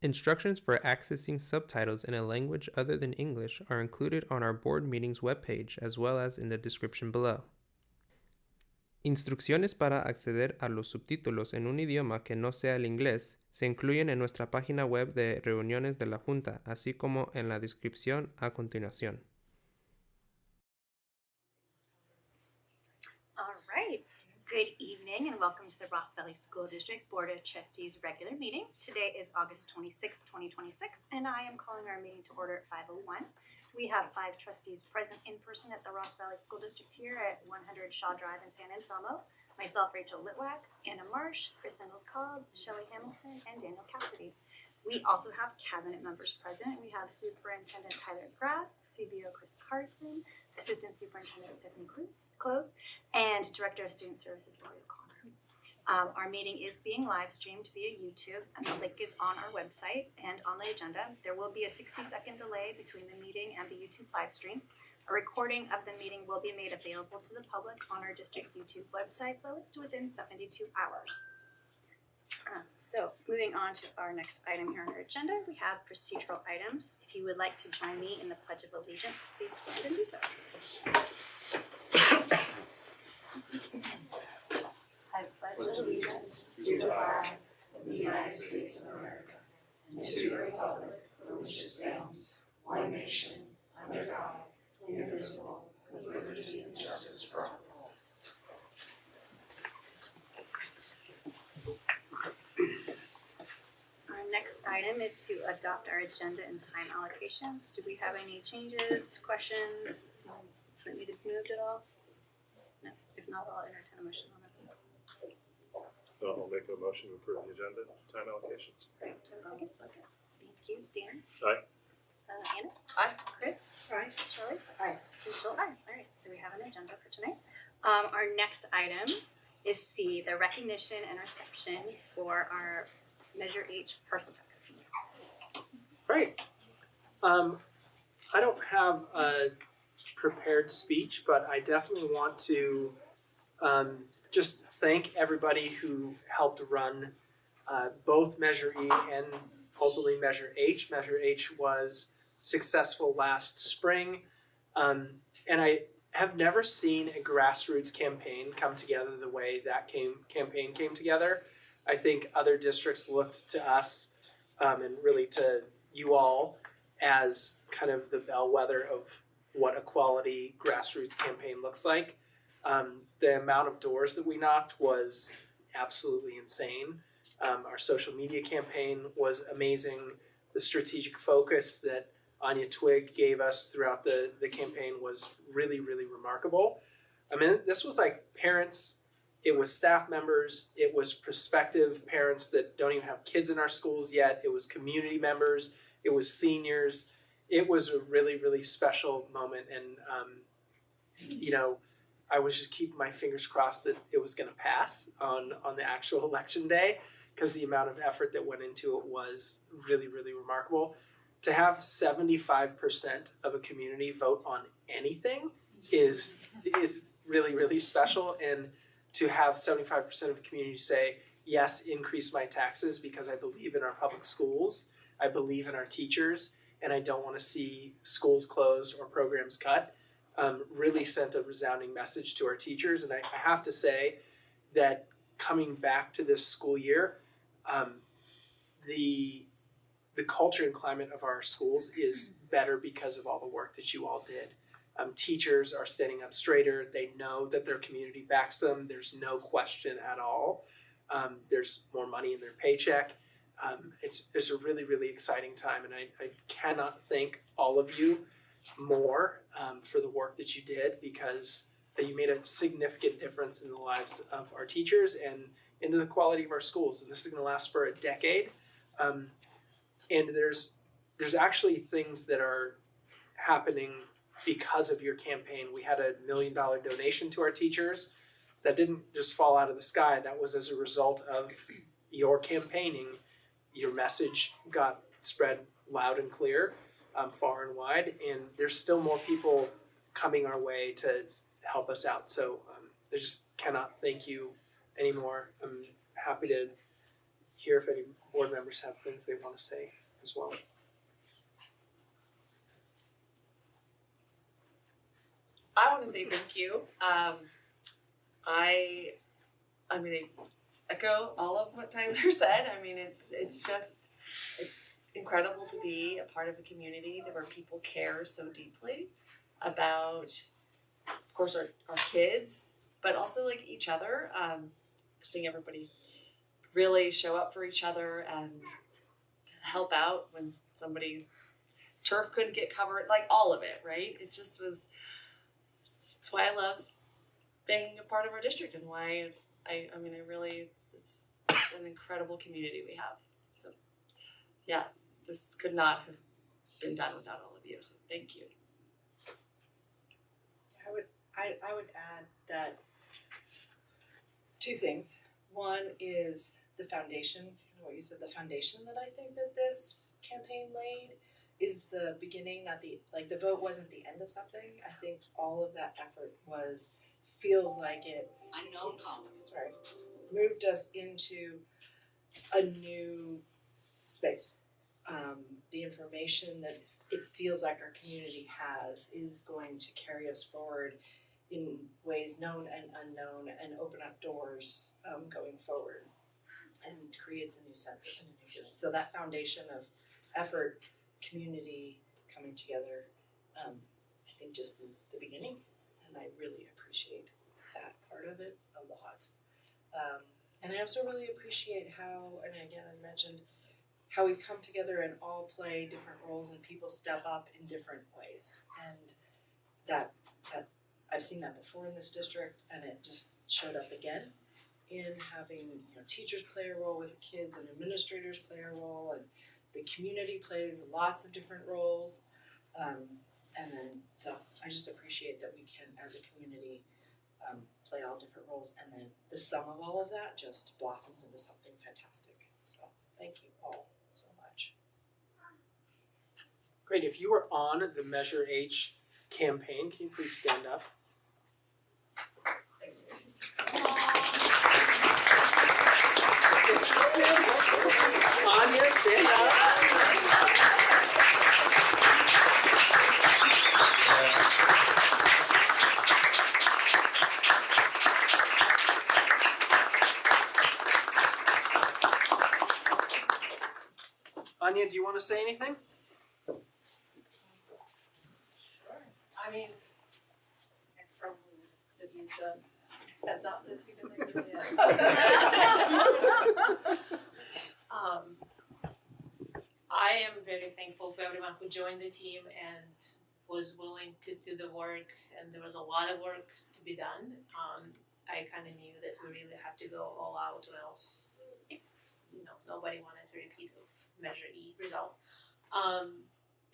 Instructions for accessing subtitles in a language other than English are included on our board meetings webpage as well as in the description below. Instrucciones para acceder a los subtítulos en un idioma que no sea el inglés se incluyen en nuestra página web de reuniones de la Junta, así como en la descripción a continuación. All right. Good evening and welcome to the Ross Valley School District Board of Trustees regular meeting. Today is August 26, 2026, and I am calling our meeting to order at 5:01. We have 5 trustees present in person at the Ross Valley School District here at 100 Shaw Drive in San Anselmo. Myself, Rachel Litwack, Anna Marsh, Chris Sandals-Cobb, Shelley Hamilton, and Daniel Cassidy. We also have cabinet members present. We have Superintendent Tyler Graff, CBO Chris Carson, Assistant Superintendent Stephanie Close, and Director of Student Services Lori O'Connor. Our meeting is being live streamed via YouTube, and the link is on our website and on the agenda. There will be a 60-second delay between the meeting and the YouTube live stream. A recording of the meeting will be made available to the public on our district YouTube website, but it's within 72 hours. So moving on to our next item here on our agenda, we have procedural items. If you would like to join me in the Pledge of Allegiance, please stand and do so. I pledge allegiance to the flag of the United States of America and to the republic for which it stands, one nation, under God, indivisible, with liberty and justice for all. Next item is to adopt our agenda and time allocations. Do we have any changes, questions that need to be moved at all? No. If not, I'll entertain a motion on this. I'll make a motion to approve the agenda time allocations. Great. Do I have a second? Thank you. Dan? Aye. Anna? Aye. Chris? Aye. Shelley? Aye. Rachel? Aye. All right. So we have an agenda for tonight. Our next item is C, the recognition and reception for our Measure H personal tax. Great. I don't have a prepared speech, but I definitely want to just thank everybody who helped run both Measure E and ultimately Measure H. Measure H was successful last spring, and I have never seen a grassroots campaign come together the way that campaign came together. I think other districts looked to us and really to you all as kind of the bellwether of what a quality grassroots campaign looks like. The amount of doors that we knocked was absolutely insane. Our social media campaign was amazing. The strategic focus that Anya Twig gave us throughout the campaign was really, really remarkable. I mean, this was like parents, it was staff members, it was prospective parents that don't even have kids in our schools yet, it was community members, it was seniors. It was a really, really special moment, and I was just keeping my fingers crossed that it was going to pass on the actual election day, because the amount of effort that went into it was really, really remarkable. To have 75% of a community vote on anything is really, really special, and to have 75% of the community say, yes, increase my taxes because I believe in our public schools, I believe in our teachers, and I don't want to see schools closed or programs cut, really sent a resounding message to our teachers. And I have to say that coming back to this school year, the culture and climate of our schools is better because of all the work that you all did. Teachers are standing up straighter. They know that their community backs them. There's no question at all. There's more money in their paycheck. It's a really, really exciting time, and I cannot thank all of you more for the work that you did, because you made a significant difference in the lives of our teachers and into the quality of our schools. And this is going to last for a decade. And there's actually things that are happening because of your campaign. We had $1 million donation to our teachers that didn't just fall out of the sky. That was as a result of your campaigning. Your message got spread loud and clear, far and wide, and there's still more people coming our way to help us out. So I just cannot thank you anymore. I'm happy to hear if board members have things they want to say as well. I want to say thank you. I'm going to echo all of what Tyler said. I mean, it's incredible to be a part of a community where people care so deeply about, of course, our kids, but also like each other. Seeing everybody really show up for each other and help out when somebody's turf couldn't get covered, like all of it, right? It just was. It's why I love being a part of our district, and why I really, it's an incredible community we have. So yeah, this could not have been done without all of you, so thank you. I would add that two things. One is the foundation, what you said, the foundation that I think that this campaign laid is the beginning, not the, like the vote wasn't the end of something. I think all of that effort feels like it moved us into a new space. The information that it feels like our community has is going to carry us forward in ways known and unknown, and open up doors going forward, and creates a new sense and a new feeling. So that foundation of effort, community coming together, I think just is the beginning, and I really appreciate that part of it a lot. And I also really appreciate how, and again as mentioned, how we come together and all play different roles and people step up in different ways. And that I've seen that before in this district, and it just showed up again in having, teachers play a role with the kids and administrators play a role, and the community plays lots of different roles. And then, so I just appreciate that we can, as a community, play all different roles, and then the sum of all of that just blossoms into something fantastic. So thank you all so much. Great. If you were on the Measure H campaign, can you please stand up? Anya, stand up. Anya, do you want to say anything? Sure. I mean, I probably would have used a heads up that you didn't give me I am very thankful for everyone who joined the team and was willing to do the work, and there was a lot of work to be done. I kind of knew that we really had to go all out, or else, nobody wanted to repeat of Measure E result.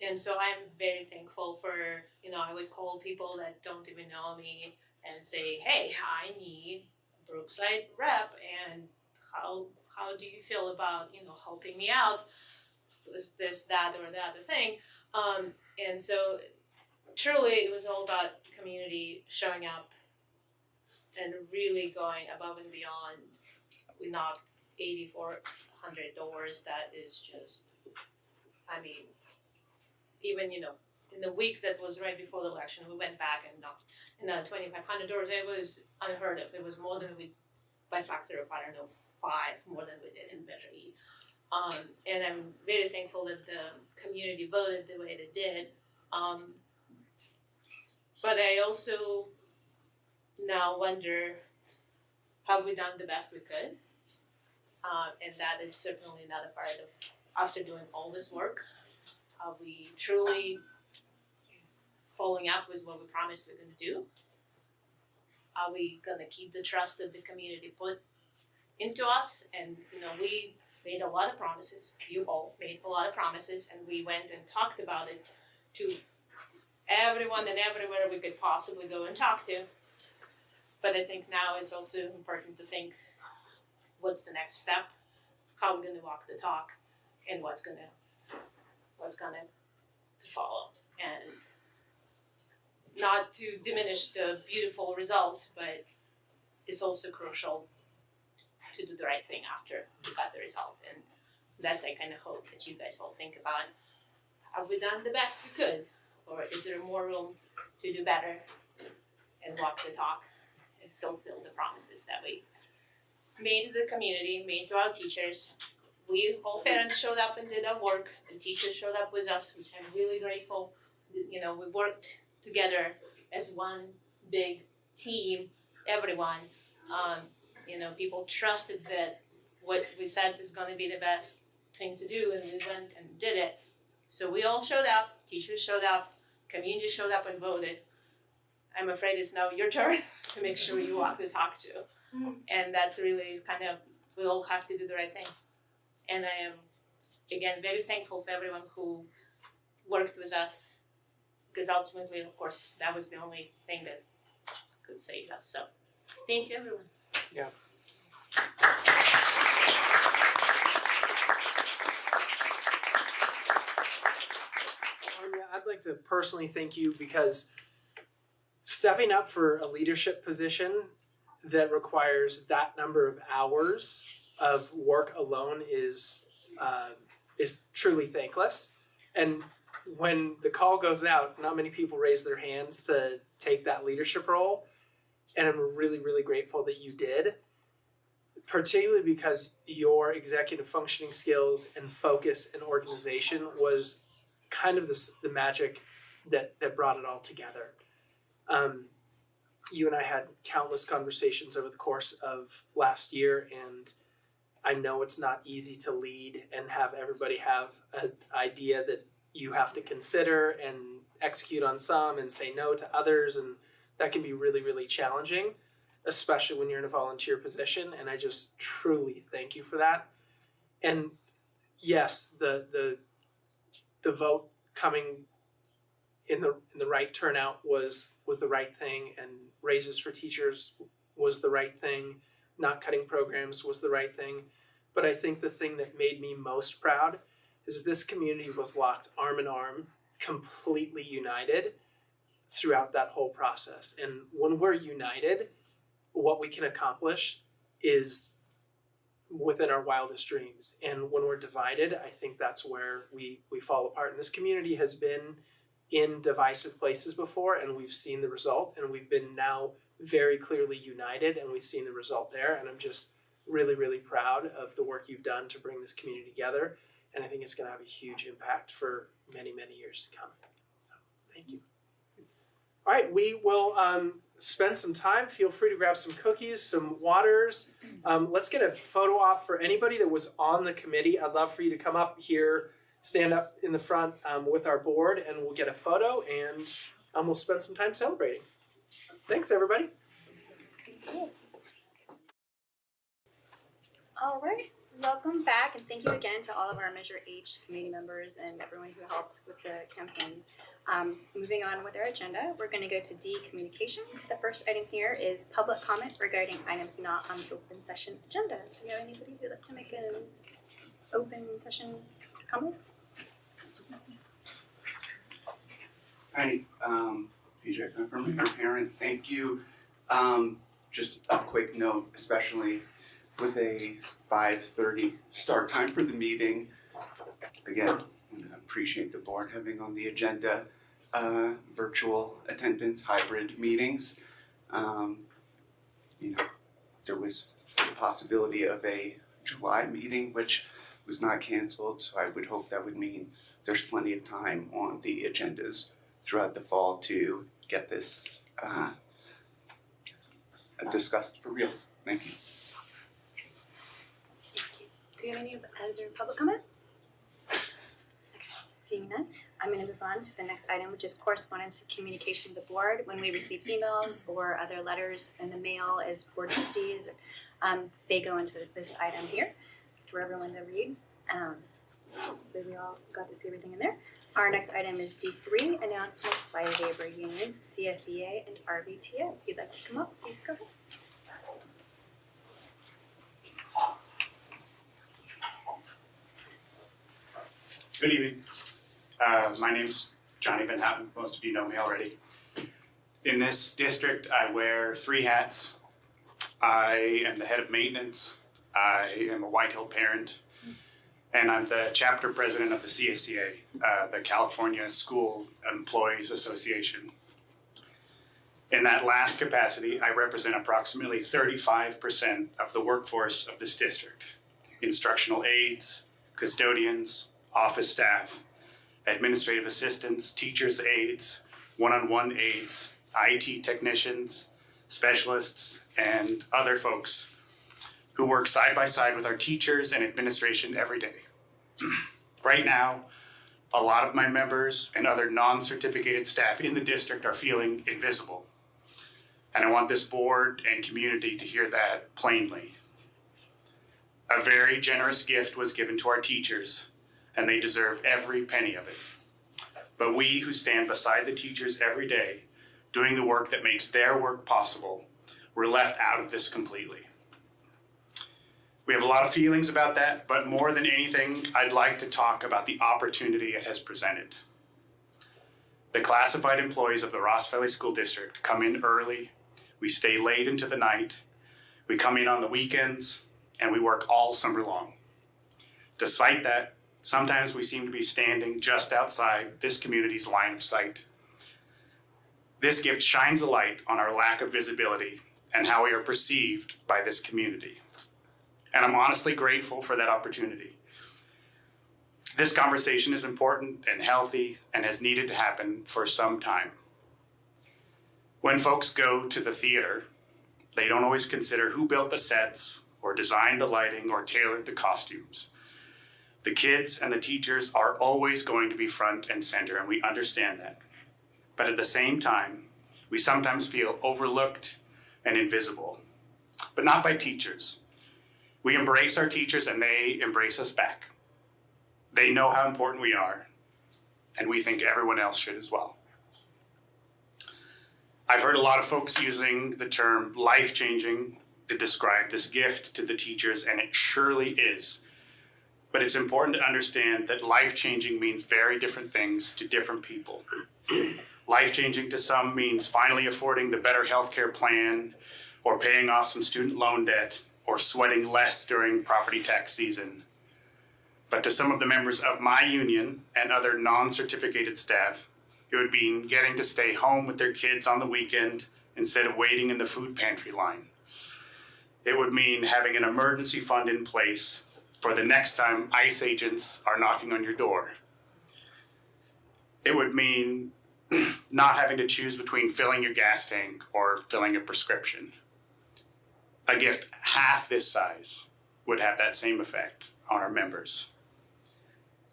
And so I'm very thankful for, I would call people that don't even know me and say, hey, I need Brookside rep, and how do you feel about, helping me out? Was this, that, or the other thing? And so truly it was all about community showing up and really going above and beyond. We knocked 8,400 doors. That is just, even, in the week that was right before the election, we went back and knocked 2,500 doors. It was unheard of. It was more than by factor of, 5 more than we did in Measure E. And I'm very thankful that the community voted the way they did. But I also now wonder, have we done the best we could? And that is certainly another part of, after doing all this work, are we truly following up with what we promised we're going to do? Are we going to keep the trust that the community put into us? And, we made a lot of promises. You all made a lot of promises, and we went and talked about it to everyone and everywhere we could possibly go and talk to. But I think now it's also important to think, what's the next step? How we're going to walk the talk, and what's gonna follow. And not to diminish the beautiful results, but it's also crucial to do the right thing after we got the result, and that's I kind of hope that you guys all think about, have we done the best we could, or is there more room to do better and walk the talk and fulfill the promises that we made to the community, made to our teachers. We all parents showed up and did our work, the teachers showed up with us, which I'm really grateful. We worked together as one big team, everyone. People trusted that what we said is gonna be the best thing to do, and we went and did it. So we all showed up, teachers showed up, community showed up and voted. I'm afraid it's now your turn to make sure you walk the talk too. And that's really kind of, we all have to do the right thing. And I am, again, very thankful for everyone who worked with us, because ultimately, of course, that was the only thing that could save us. So thank you, everyone. Yeah. I'd like to personally thank you, because stepping up for a leadership position that requires that number of hours of work alone is truly thankless. And when the call goes out, not many people raise their hands to take that leadership role, and I'm really, really grateful that you did, particularly because your executive functioning skills and focus and organization was kind of the magic that brought it all together. You and I had countless conversations over the course of last year, and I know it's not easy to lead and have everybody have an idea that you have to consider and execute on some and say no to others, and that can be really, really challenging, especially when you're in a volunteer position, and I just truly thank you for that. And yes, the vote coming in the right turnout was the right thing, and raises for teachers was the right thing, not cutting programs was the right thing. But I think the thing that made me most proud is this community was locked arm in arm, completely united throughout that whole process. And when we're united, what we can accomplish is within our wildest dreams. And when we're divided, I think that's where we fall apart. And this community has been in divisive places before, and we've seen the result, and we've been now very clearly united, and we've seen the result there. And I'm just really, really proud of the work you've done to bring this community together. And I think it's going to have a huge impact for many, many years to come. So thank you. All right, we will spend some time. Feel free to grab some cookies, some waters. Let's get a photo op for anybody that was on the committee. I'd love for you to come up here, stand up in the front with our board, and we'll get a photo, and we'll spend some time celebrating. Thanks, everybody. All right, welcome back, and thank you again to all of our Measure H committee members and everyone who helped with the campaign. Moving on with our agenda, we're going to go to D, communication. The first item here is public comment regarding items not on the open session agenda. Do you have anybody who'd like to make an open session comment? Hi, PJ from our parent. Thank you. Just a quick note, especially with a 5:30 start time for the meeting. Again, I appreciate the board having on the agenda virtual attendance, hybrid meetings. There was the possibility of a July meeting, which was not canceled, so I would hope that would mean there's plenty of time on the agendas throughout the fall to get this discussed for real. Thank you. Do you have any other public comment? Okay, seeing none, I'm going to move on to the next item, which is correspondence and communication with the board. When we receive emails or other letters in the mail as board trustees, they go into this item here for everyone to read. Hopefully we all got to see everything in there. Our next item is D3, announcements by labor unions, CFEA and RVTA. If you'd like to come up, please go ahead. Good evening. My name's Johnny Van Houten. Most of you know me already. In this district, I wear 3 hats. I am the head of maintenance. I am a White Hill parent. and I'm the chapter president of the CSEA, the California School Employees Association. In that last capacity, I represent approximately 35% of the workforce of this district: instructional aides, custodians, office staff, administrative assistants, teachers' aides, one-on-one aides, IT technicians, specialists, and other folks who work side by side with our teachers and administration every day. Right now, a lot of my members and other non-certificated staff in the district are feeling invisible. And I want this board and community to hear that plainly. A very generous gift was given to our teachers, and they deserve every penny of it. But we who stand beside the teachers every day, doing the work that makes their work possible, we're left out of this completely. We have a lot of feelings about that, but more than anything, I'd like to talk about the opportunity it has presented. The classified employees of the Ross Valley School District come in early, we stay late into the night, we come in on the weekends, and we work all summer long. Despite that, sometimes we seem to be standing just outside this community's line of sight. This gift shines a light on our lack of visibility and how we are perceived by this community. And I'm honestly grateful for that opportunity. This conversation is important and healthy and has needed to happen for some time. When folks go to the theater, they don't always consider who built the sets or designed the lighting or tailored the costumes. The kids and the teachers are always going to be front and center, and we understand that. But at the same time, we sometimes feel overlooked and invisible, but not by teachers. We embrace our teachers and they embrace us back. They know how important we are, and we think everyone else should as well. I've heard a lot of folks using the term life-changing to describe this gift to the teachers, and it surely is. But it's important to understand that life-changing means very different things to different people. Life-changing to some means finally affording the better healthcare plan, or paying off some student loan debt, or sweating less during property tax season. But to some of the members of my union and other non-certificated staff, it would mean getting to stay home with their kids on the weekend instead of waiting in the food pantry line. It would mean having an emergency fund in place for the next time ICE agents are knocking on your door. It would mean not having to choose between filling your gas tank or filling a prescription. A gift half this size would have that same effect on our members.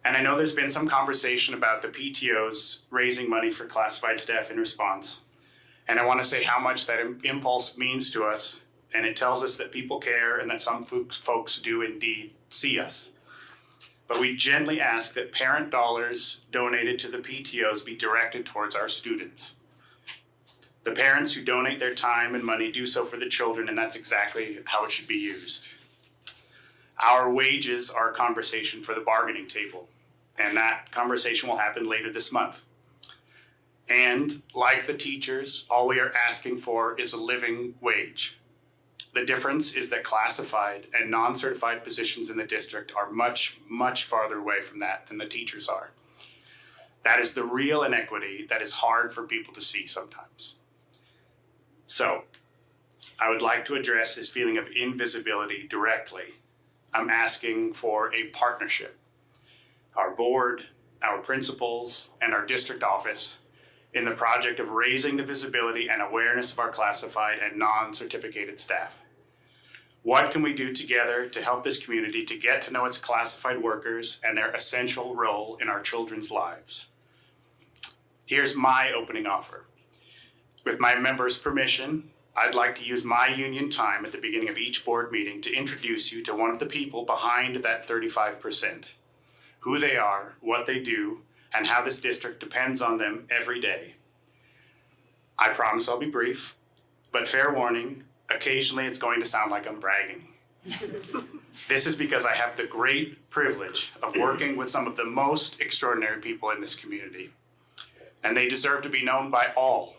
And I know there's been some conversation about the PTOs raising money for classified staff in response. And I want to say how much that impulse means to us. And it tells us that people care and that some folks do indeed see us. But we gently ask that parent dollars donated to the PTOs be directed towards our students. The parents who donate their time and money do so for the children, and that's exactly how it should be used. Our wages are a conversation for the bargaining table, and that conversation will happen later this month. And like the teachers, all we are asking for is a living wage. The difference is that classified and non-certified positions in the district are much, much farther away from that than the teachers are. That is the real inequity that is hard for people to see sometimes. So, I would like to address this feeling of invisibility directly. I'm asking for a partnership. Our board, our principals, and our district office in the project of raising the visibility and awareness of our classified and non-certificated staff. What can we do together to help this community to get to know its classified workers and their essential role in our children's lives? Here's my opening offer. With my members' permission, I'd like to use my union time at the beginning of each board meeting to introduce you to one of the people behind that 35%, who they are, what they do, and how this district depends on them every day. I promise I'll be brief, but fair warning, occasionally it's going to sound like I'm bragging. This is because I have the great privilege of working with some of the most extraordinary people in this community, and they deserve to be known by all.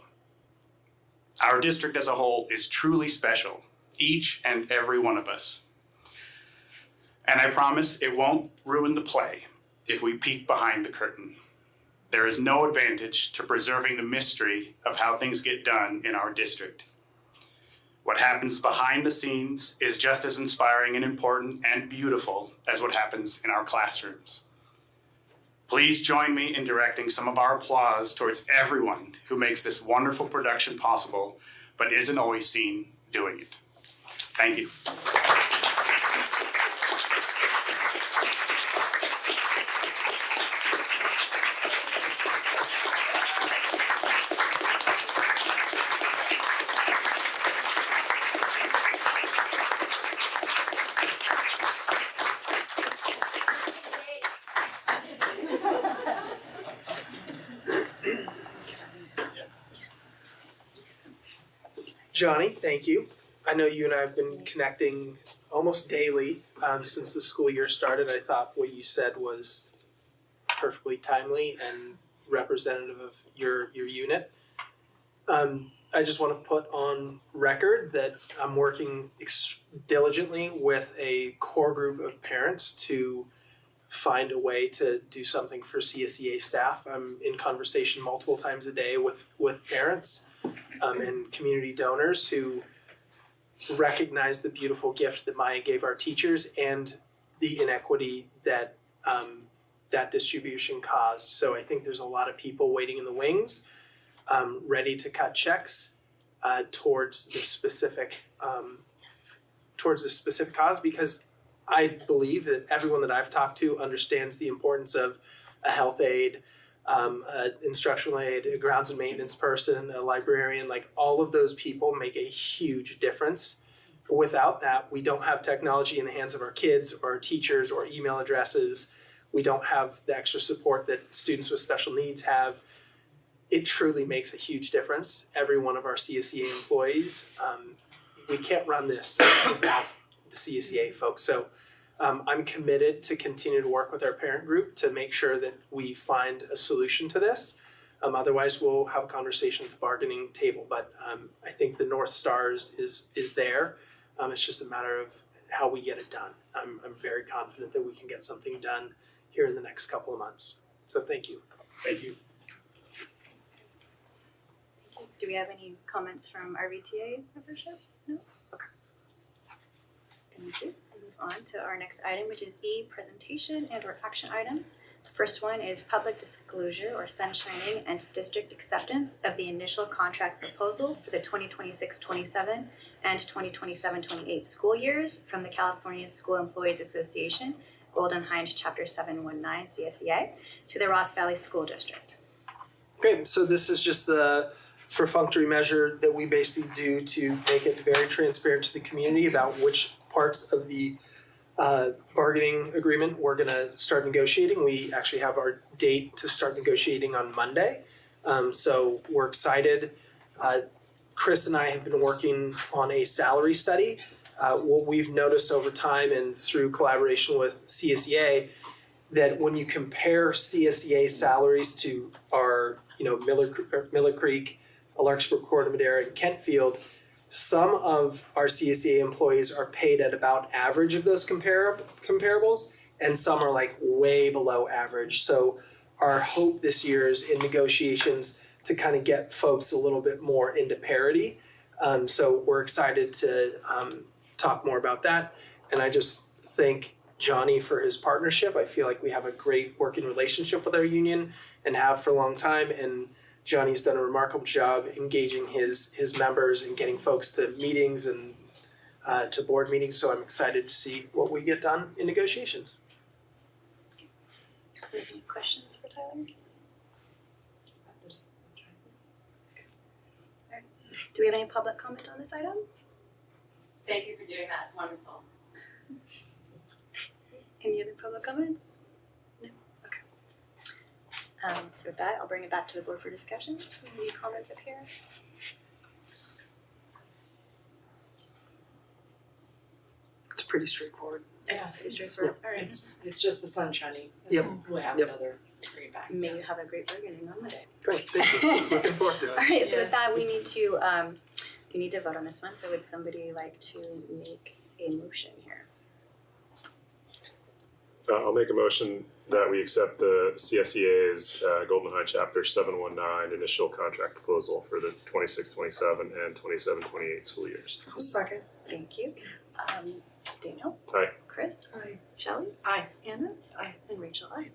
Our district as a whole is truly special, each and every one of us. And I promise it won't ruin the play if we peek behind the curtain. There is no advantage to preserving the mystery of how things get done in our district. What happens behind the scenes is just as inspiring and important and beautiful as what happens in our classrooms. Please join me in directing some of our applause towards everyone who makes this wonderful production possible, but isn't always seen doing it. Thank you. Johnny, thank you. I know you and I have been connecting almost daily since the school year started. I thought what you said was perfectly timely and representative of your unit. I just want to put on record that I'm working diligently with a core group of parents to find a way to do something for CSEA staff. I'm in conversation multiple times a day with parents and community donors who recognize the beautiful gift that Maya gave our teachers and the inequity that that distribution caused. So I think there's a lot of people waiting in the wings, ready to cut checks towards the specific cause, because I believe that everyone that I've talked to understands the importance of a health aide, an instructional aide, a grounds and maintenance person, a librarian. Like, all of those people make a huge difference. Without that, we don't have technology in the hands of our kids or our teachers or email addresses. We don't have the extra support that students with special needs have. It truly makes a huge difference. Every one of our CSEA employees, we can't run this without the CSEA folks. So I'm committed to continue to work with our parent group to make sure that we find a solution to this. Otherwise, we'll have a conversation at the bargaining table. But I think the North Star is there. It's just a matter of how we get it done. I'm very confident that we can get something done here in the next couple of months. So thank you. Thank you. Do we have any comments from RVTA membership? No? Okay. Thank you. We'll move on to our next item, which is E, presentation and or action items. The first one is public disclosure or sunshining and district acceptance of the initial contract proposal for the 2026-27 and 2027-28 school years from the California School Employees Association, Golden Hines Chapter 719 CSEA, to the Ross Valley School District. Great. So this is just the perfunctory measure that we basically do to make it very transparent to the community about which parts of the bargaining agreement we're going to start negotiating. We actually have our date to start negotiating on Monday. So we're excited. Chris and I have been working on a salary study. What we've noticed over time and through collaboration with CSEA, that when you compare CSEA salaries to our, Miller Creek, Larkspur, Corte Madera, and Kentfield, some of our CSEA employees are paid at about average of those comparables, and some are like way below average. So our hope this year is in negotiations to kind of get folks a little bit more into parity. So we're excited to talk more about that. And I just thank Johnny for his partnership. I feel like we have a great working relationship with our union and have for a long time. And Johnny's done a remarkable job engaging his members and getting folks to meetings and to board meetings. So I'm excited to see what we get done in negotiations. Do we have any questions for Tyler? Do we have any public comment on this item? Thank you for doing that, it's wonderful. Any other public comments? No? Okay. So with that, I'll bring it back to the board for discussion. Any comments up here? It's pretty straightforward. Yeah, It's pretty straightforward. All right. It's just the sun shining. Yep. We'll have Yep. another greenback. May you have a great bargaining on Monday. Great, thank you. Looking forward to it. All right, so with that, we need to vote on this one. So would somebody like to make a motion here? I'll make a motion that we accept the CSEA's Golden High Chapter 719 initial contract proposal for the 26-27 and 27-28 school years. I'll second. Thank you. Daniel? Aye. Chris? Aye. Shelley? Aye. Anna? Aye. And Rachel, aye.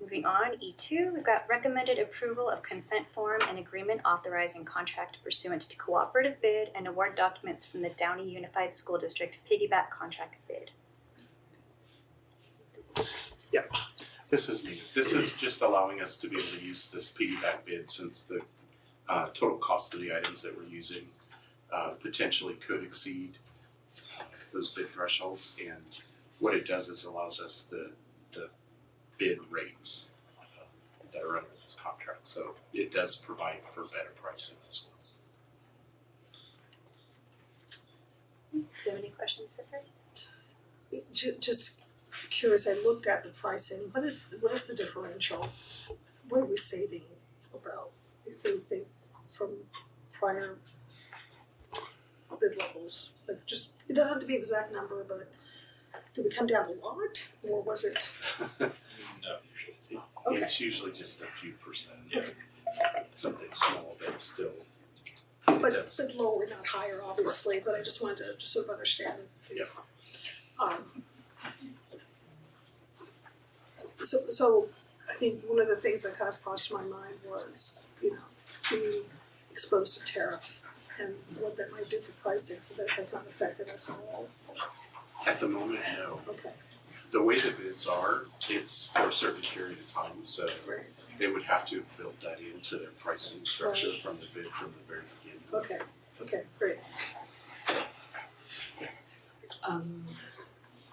Moving on, E2, we've got recommended approval of consent form and agreement authorizing contract pursuant to cooperative bid and award documents from the Downey Unified School District piggyback contract bid. This is me. This is just allowing us to be able to use this piggyback bid since the total cost of the items that we're using potentially could exceed those bid thresholds. And what it does is allows us the bid rates that are under this contract. So it does provide for better pricing as well. Do you have any questions for Chris? Just curious, I looked at the pricing, what is the differential? What are we saving about, do you think, from prior bid levels? Like just, it doesn't have to be exact number, but did we come down a lot, or was it? No, Okay. it's usually just a few percent. Okay. Something small, but still. But lower, not higher, obviously, but I just wanted to just sort of understand it. Yep. So I think one of the things that kind of crossed my mind was, being exposed to tariffs and what that might do for pricing, so that it has not affected us at all. At the moment, no. Okay, The way the bids are, it's for a certain period of time, so great, they would have to have built that into their pricing structure Right. from the bid from the very beginning. okay, great.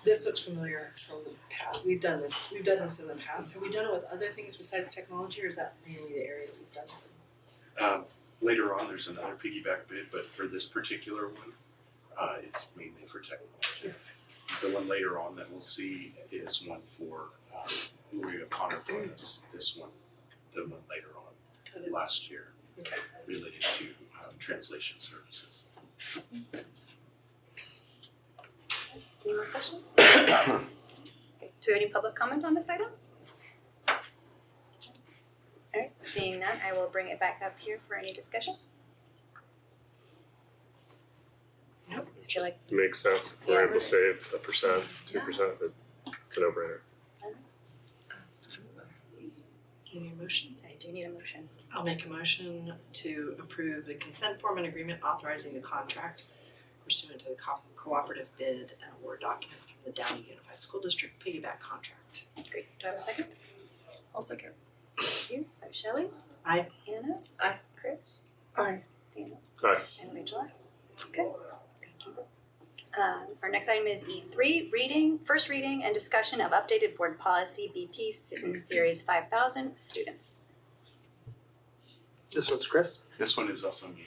This looks familiar from the past. We've done this in the past. Have we done it with other things besides technology, or is that mainly the area that we've done it? Later on, there's another piggyback bid, but for this particular one, it's mainly for technology. The one later on that we'll see is one for Maria Connor bonus. This one, the one later on last year, Okay. related to translation services. Any more questions? Okay, do we have any public comment on this item? Alright, seeing none, I will bring it back up here for any discussion. Nope. I feel like Makes sense. If we're able to save 1%, 2%, it's a no-brainer. You need a motion? I do need a motion. I'll make a motion to approve the consent form and agreement authorizing the contract pursuant to the cooperative bid and award document from the Downey Unified School District piggyback contract. Great, do I have a second? I'll second. Thank you, so Shelley? Aye. Anna? Aye. Chris? Aye. Daniel? Aye. And Rachel, aye. Good, thank you. Our next item is E3, first reading and discussion of updated board policy BP in series 5000 students. This one's Chris. This one is also me.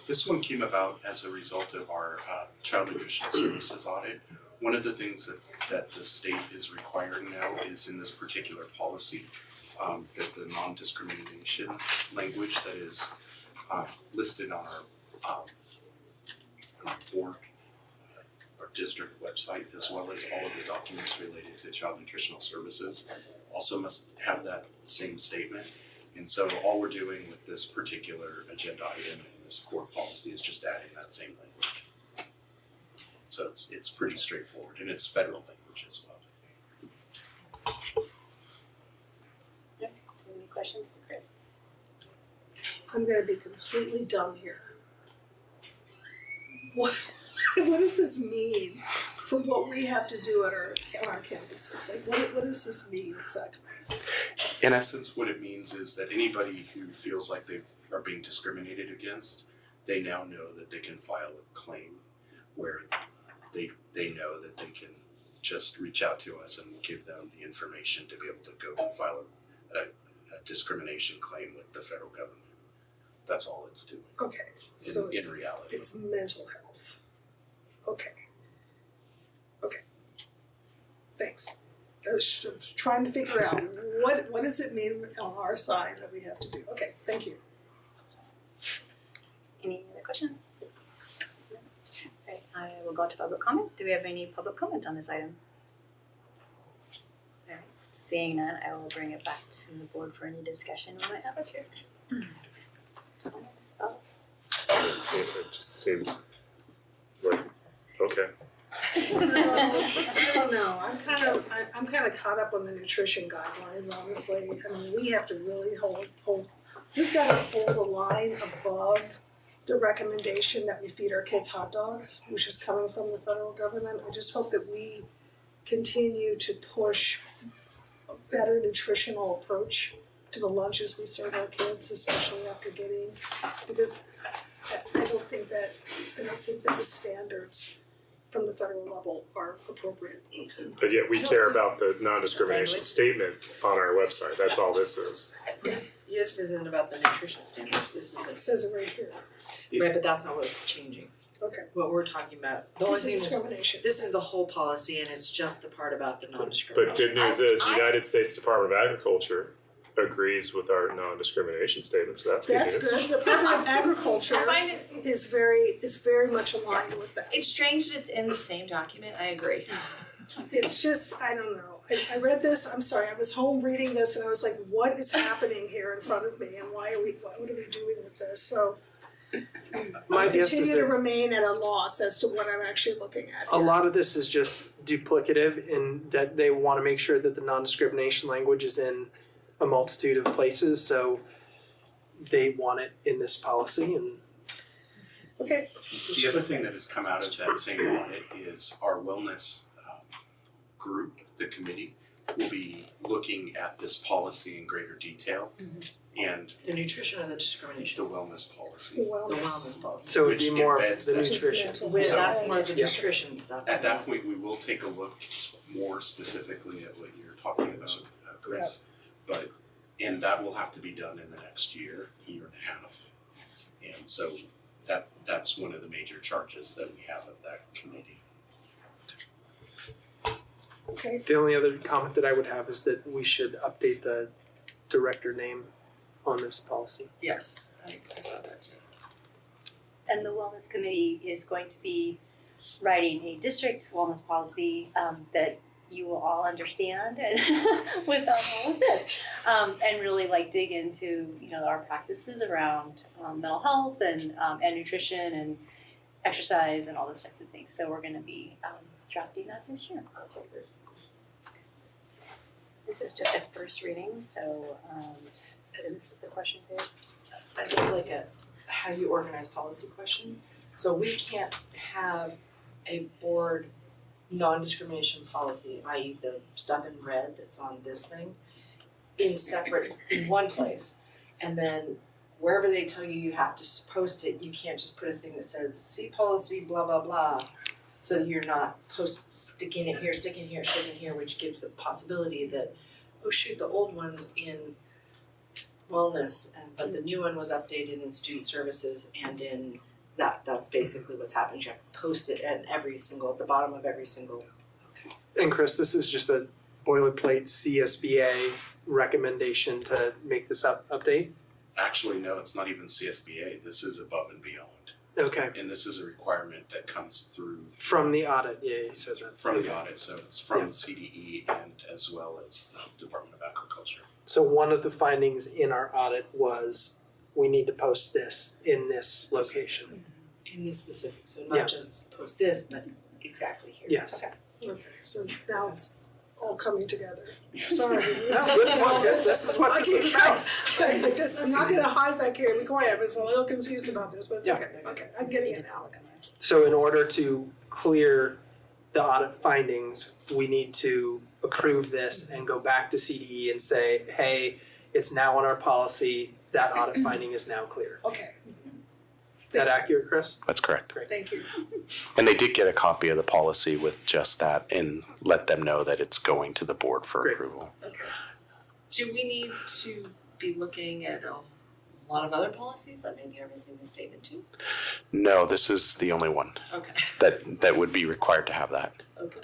This one came about as a result of our child nutritional services audit. One of the things that the state is requiring now is in this particular policy, that the non-discrimination language that is listed on our board, our district website, as well as all of the documents related to child nutritional services, also must have that same statement. And so all we're doing with this particular agenda item in this board policy is just adding that same language. So it's pretty straightforward, and it's federal language as well. Yep. Do you have any questions for Chris? I'm gonna be completely dumb here. What does this mean for what we have to do on our campuses? Like, what does this mean exactly? In essence, what it means is that anybody who feels like they are being discriminated against, they now know that they can file a claim where they know that they can just reach out to us and we'll give them the information to be able to go and file a discrimination claim with the federal government. That's all it's doing Okay, so in reality. it's mental health. Okay. Thanks. I was trying to figure out what does it mean on our side that we have to do. Okay, thank you. Any other questions? No? Okay, I will go to public comment. Do we have any public comment on this item? Seeing none, I will bring it back to the board for any discussion we might have up here. Comments, thoughts? It just seems like, okay. I don't know, I'm kind of caught up on the nutrition guidelines, honestly. I mean, we have to really we've got to hold a line above the recommendation that we feed our kids hot dogs, which is coming from the federal government. I just hope that we continue to push a better nutritional approach to the lunches we serve our kids, especially after because I don't think that the standards from the federal level are appropriate. But yet we care about the non-discrimination statement on our website, that's all this is. This isn't about the nutrition standards, this It is says it right here. right, but that's not what's changing. Okay. What we're talking about, the only This thing is is, discrimination. this is the whole policy and it's just the part about the But non-discrimination. good news is, United States Department of Agriculture agrees with our non-discrimination statement, so that's good news. That's good. The Department of Agriculture I find it, is very much aligned with that. it's strange that it's in the same document, I agree. It's just, I don't know. I read this, I'm sorry, I was home reading this and I was like, what is happening here in front of me and what are we doing with this? So My I guess is continue to that remain at a loss as to what I'm actually looking at a here. lot of this is just duplicative in that they want to make sure that the non-discrimination language is in a multitude of places, so they want it in this policy and Okay, The other thing that has come out of that same audit is our wellness group, the committee, will be looking at this policy in greater detail and The nutrition or the discrimination? the wellness policy. the The wellness. wellness policy. so it'd be Which more of embeds the that. nutrition. Mental With, health. that's more of the Yeah. nutrition stuff. At that point, we will take a look more specifically at what you're talking about, Chris. And that will have to be done in the next year and a half. And so that's one of the major charges that we have of that committee. Okay, The only other comment that I would have is that we should update the director name on this policy. Yes, I saw that too. And the wellness committee is going to be writing a district wellness policy that you will all understand and with all of this. And really like dig into, our practices around mental health and nutrition and exercise and all those types of things. So we're gonna be drafting that this year. This is just a first reading, so this is a question for you. I think like a how you organize policy question. So we can't have a board non-discrimination policy, i.e. the stuff in red that's on this thing, in one place. And then wherever they tell you have to post it, you can't just put a thing that says, see policy, blah, blah, blah. So you're not sticking it here, sticking here, which gives the possibility that, oh shoot, the old one's in wellness, but the new one was updated in student services and in that's basically what's happened. You have to post it at the bottom of every single. And Chris, this is just a boilerplate CSBA recommendation to make this update? Actually, no, it's not even CSBA, this is above and beyond. Okay, And this is a requirement that comes through from the audit, yeah, he says that. from Okay. the audit, so it's from Yeah. CDE and as well as the Department of Agriculture. So one of the findings in our audit was we need to post this in this location. In this specific, so Yeah. not just post this, but exactly here. Yes. okay, so now it's all coming together. Yeah. Sorry. No, good. This is what this is about. I guess I'm not gonna hide back here and be quiet, I'm just a little confused about this, but it's Yeah. okay, I'm getting it now. So in order to clear the audit findings, we need to approve this and go back to CDE and say, hey, it's now on our policy, that audit finding is now clear. Okay, Is that accurate, Chris? That's correct. thank you. And they did get a copy of the policy with just that and let them know that it's going to the board for Great. approval. Okay, Do we need to be looking at a lot of other policies that maybe are missing this statement too? No, this is the only one Okay, that would be required to have that. okay.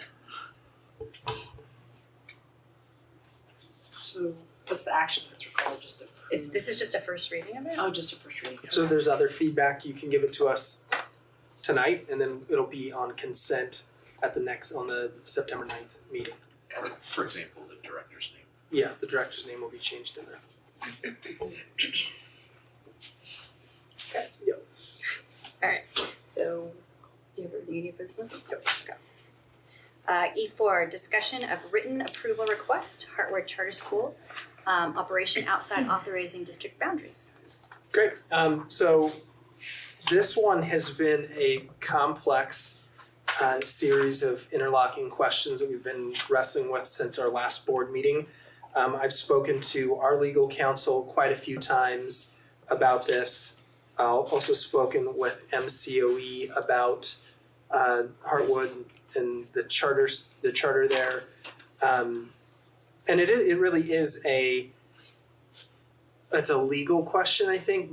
So what's the action that's required, just a? This is just a first reading of it? Oh, just a first reading. So if there's other feedback, you can give it to us tonight and then it'll be on consent at on the September 9th meeting. For example, the director's name. Yeah, the director's name will be changed in there. Okay, yep. Alright, so do you have a reading for this one? Yep. Go. E4, discussion of written approval request, Hartwood Charter School, operation outside authorizing district boundaries. Great. So this one has been a complex series of interlocking questions that we've been wrestling with since our last board meeting. I've spoken to our legal counsel quite a few times about this. I've also spoken with MCOE about Hartwood and the charter there. And it really is it's a legal question, I think.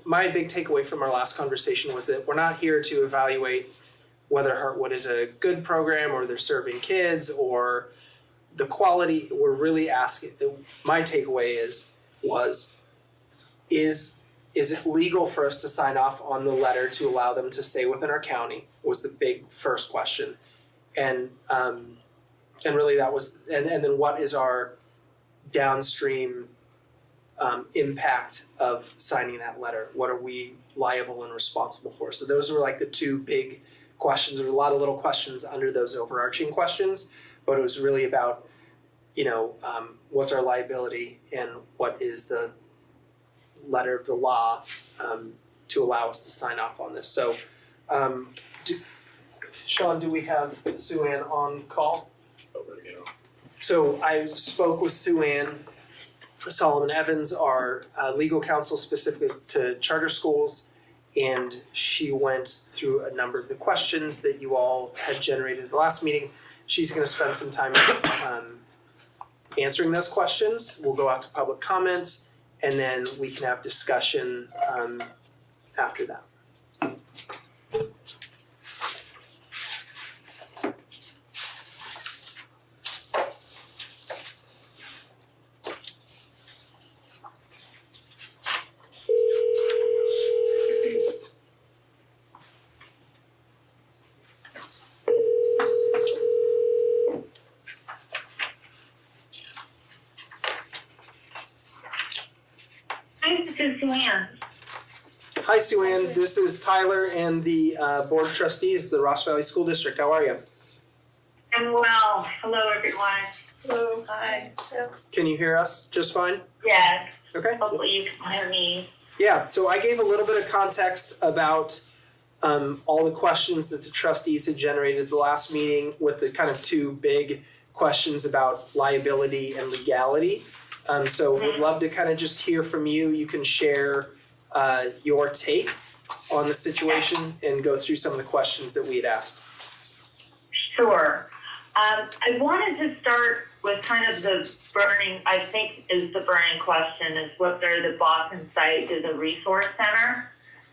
My big takeaway from our last conversation was that we're not here to evaluate whether Hartwood is a good program or they're serving kids or the quality. We're really asking, my takeaway was it legal for us to sign off on the letter to allow them to stay within our county was the big first question. And really that was, and then what is our downstream impact of signing that letter? What are we liable and responsible for? So those were like the two big questions. There were a lot of little questions under those overarching questions, but it was really about, what's our liability and what is the letter of the law to allow us to sign off on this. So, Sean, do we have Sue Ann on call? So I spoke with Sue Ann Solomon Evans, our legal counsel specifically to charter schools, and she went through a number of the questions that you all had generated at the last meeting. She's going to spend some time answering those questions. We'll go out to public comments, and then we can have discussion after that. Hi, Sue Ann. This is Tyler and the Board of Trustees of the Ross Valley School District. How are you? I'm well. Hello, everyone. Hello. Hi. Can you hear us just fine? Yes. Okay. Hopefully you can hear me. Yeah, so I gave a little bit of context about all the questions that the trustees had generated at the last meeting with the kind of two big questions about liability and legality. So we'd love to kind of just hear from you. You can share your take on the situation and go through some of the questions that we had asked. Sure. I wanted to start with kind of the burning question is whether the Boston site is a resource center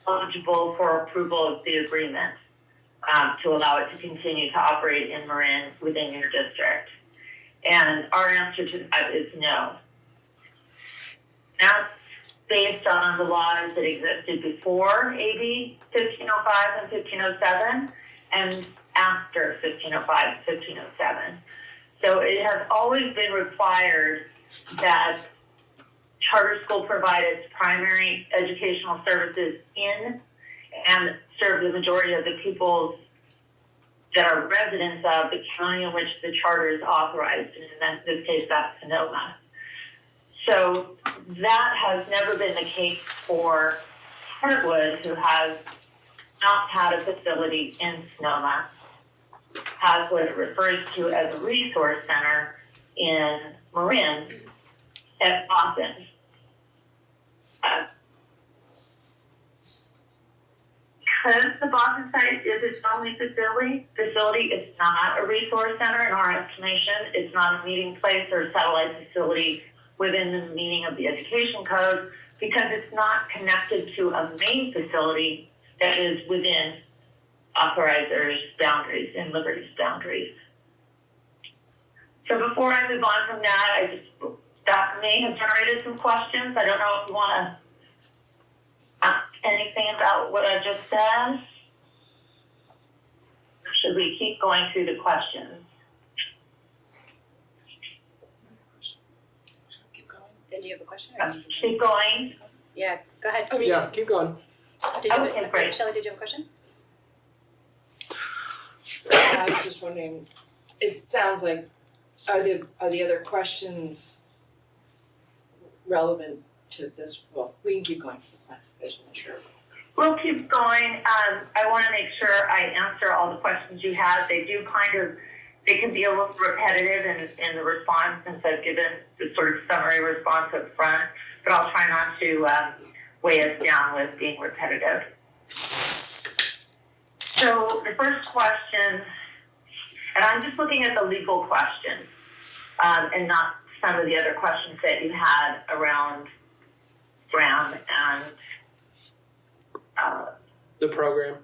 eligible for approval of the agreement to allow it to continue to operate in Marin within your district. And our answer to that is no. That's based on the laws that existed before AB 1505 and 1507 and after 1505 and 1507. So it has always been required that charter school provide its primary educational services in and serve the majority of the people that are residents of the county in which the charter is authorized, and in this case that's Sonoma. So that has never been the case for Hartwood, who has not had a facility in Sonoma, has what it refers to as a resource center in Marin at Boston. Because the Boston site is its only facility, it's not a resource center in our estimation. It's not a meeting place or a satellite facility within the meaning of the education code because it's not connected to a main facility that is within authorizers' boundaries and Liberty's boundaries. So before I move on from that, that may have generated some questions. I don't know if you want to ask anything about what I just said. Or should we keep going through the questions? do you have a question? Or Keep going. yeah, go ahead. Yeah, keep going. Okay, great. Shelley, did you have a question? I was just wondering, it sounds like, are the other questions relevant to this? Well, we can keep going, it's fine, I just wasn't sure. We'll keep going. I want to make sure I answer all the questions you have. They can be a little repetitive in the response since I've given the sort of summary response up front, but I'll try not to weigh us down with being repetitive. So the first question, and I'm just looking at the legal questions and not some of the other questions that you had around Graham and The program.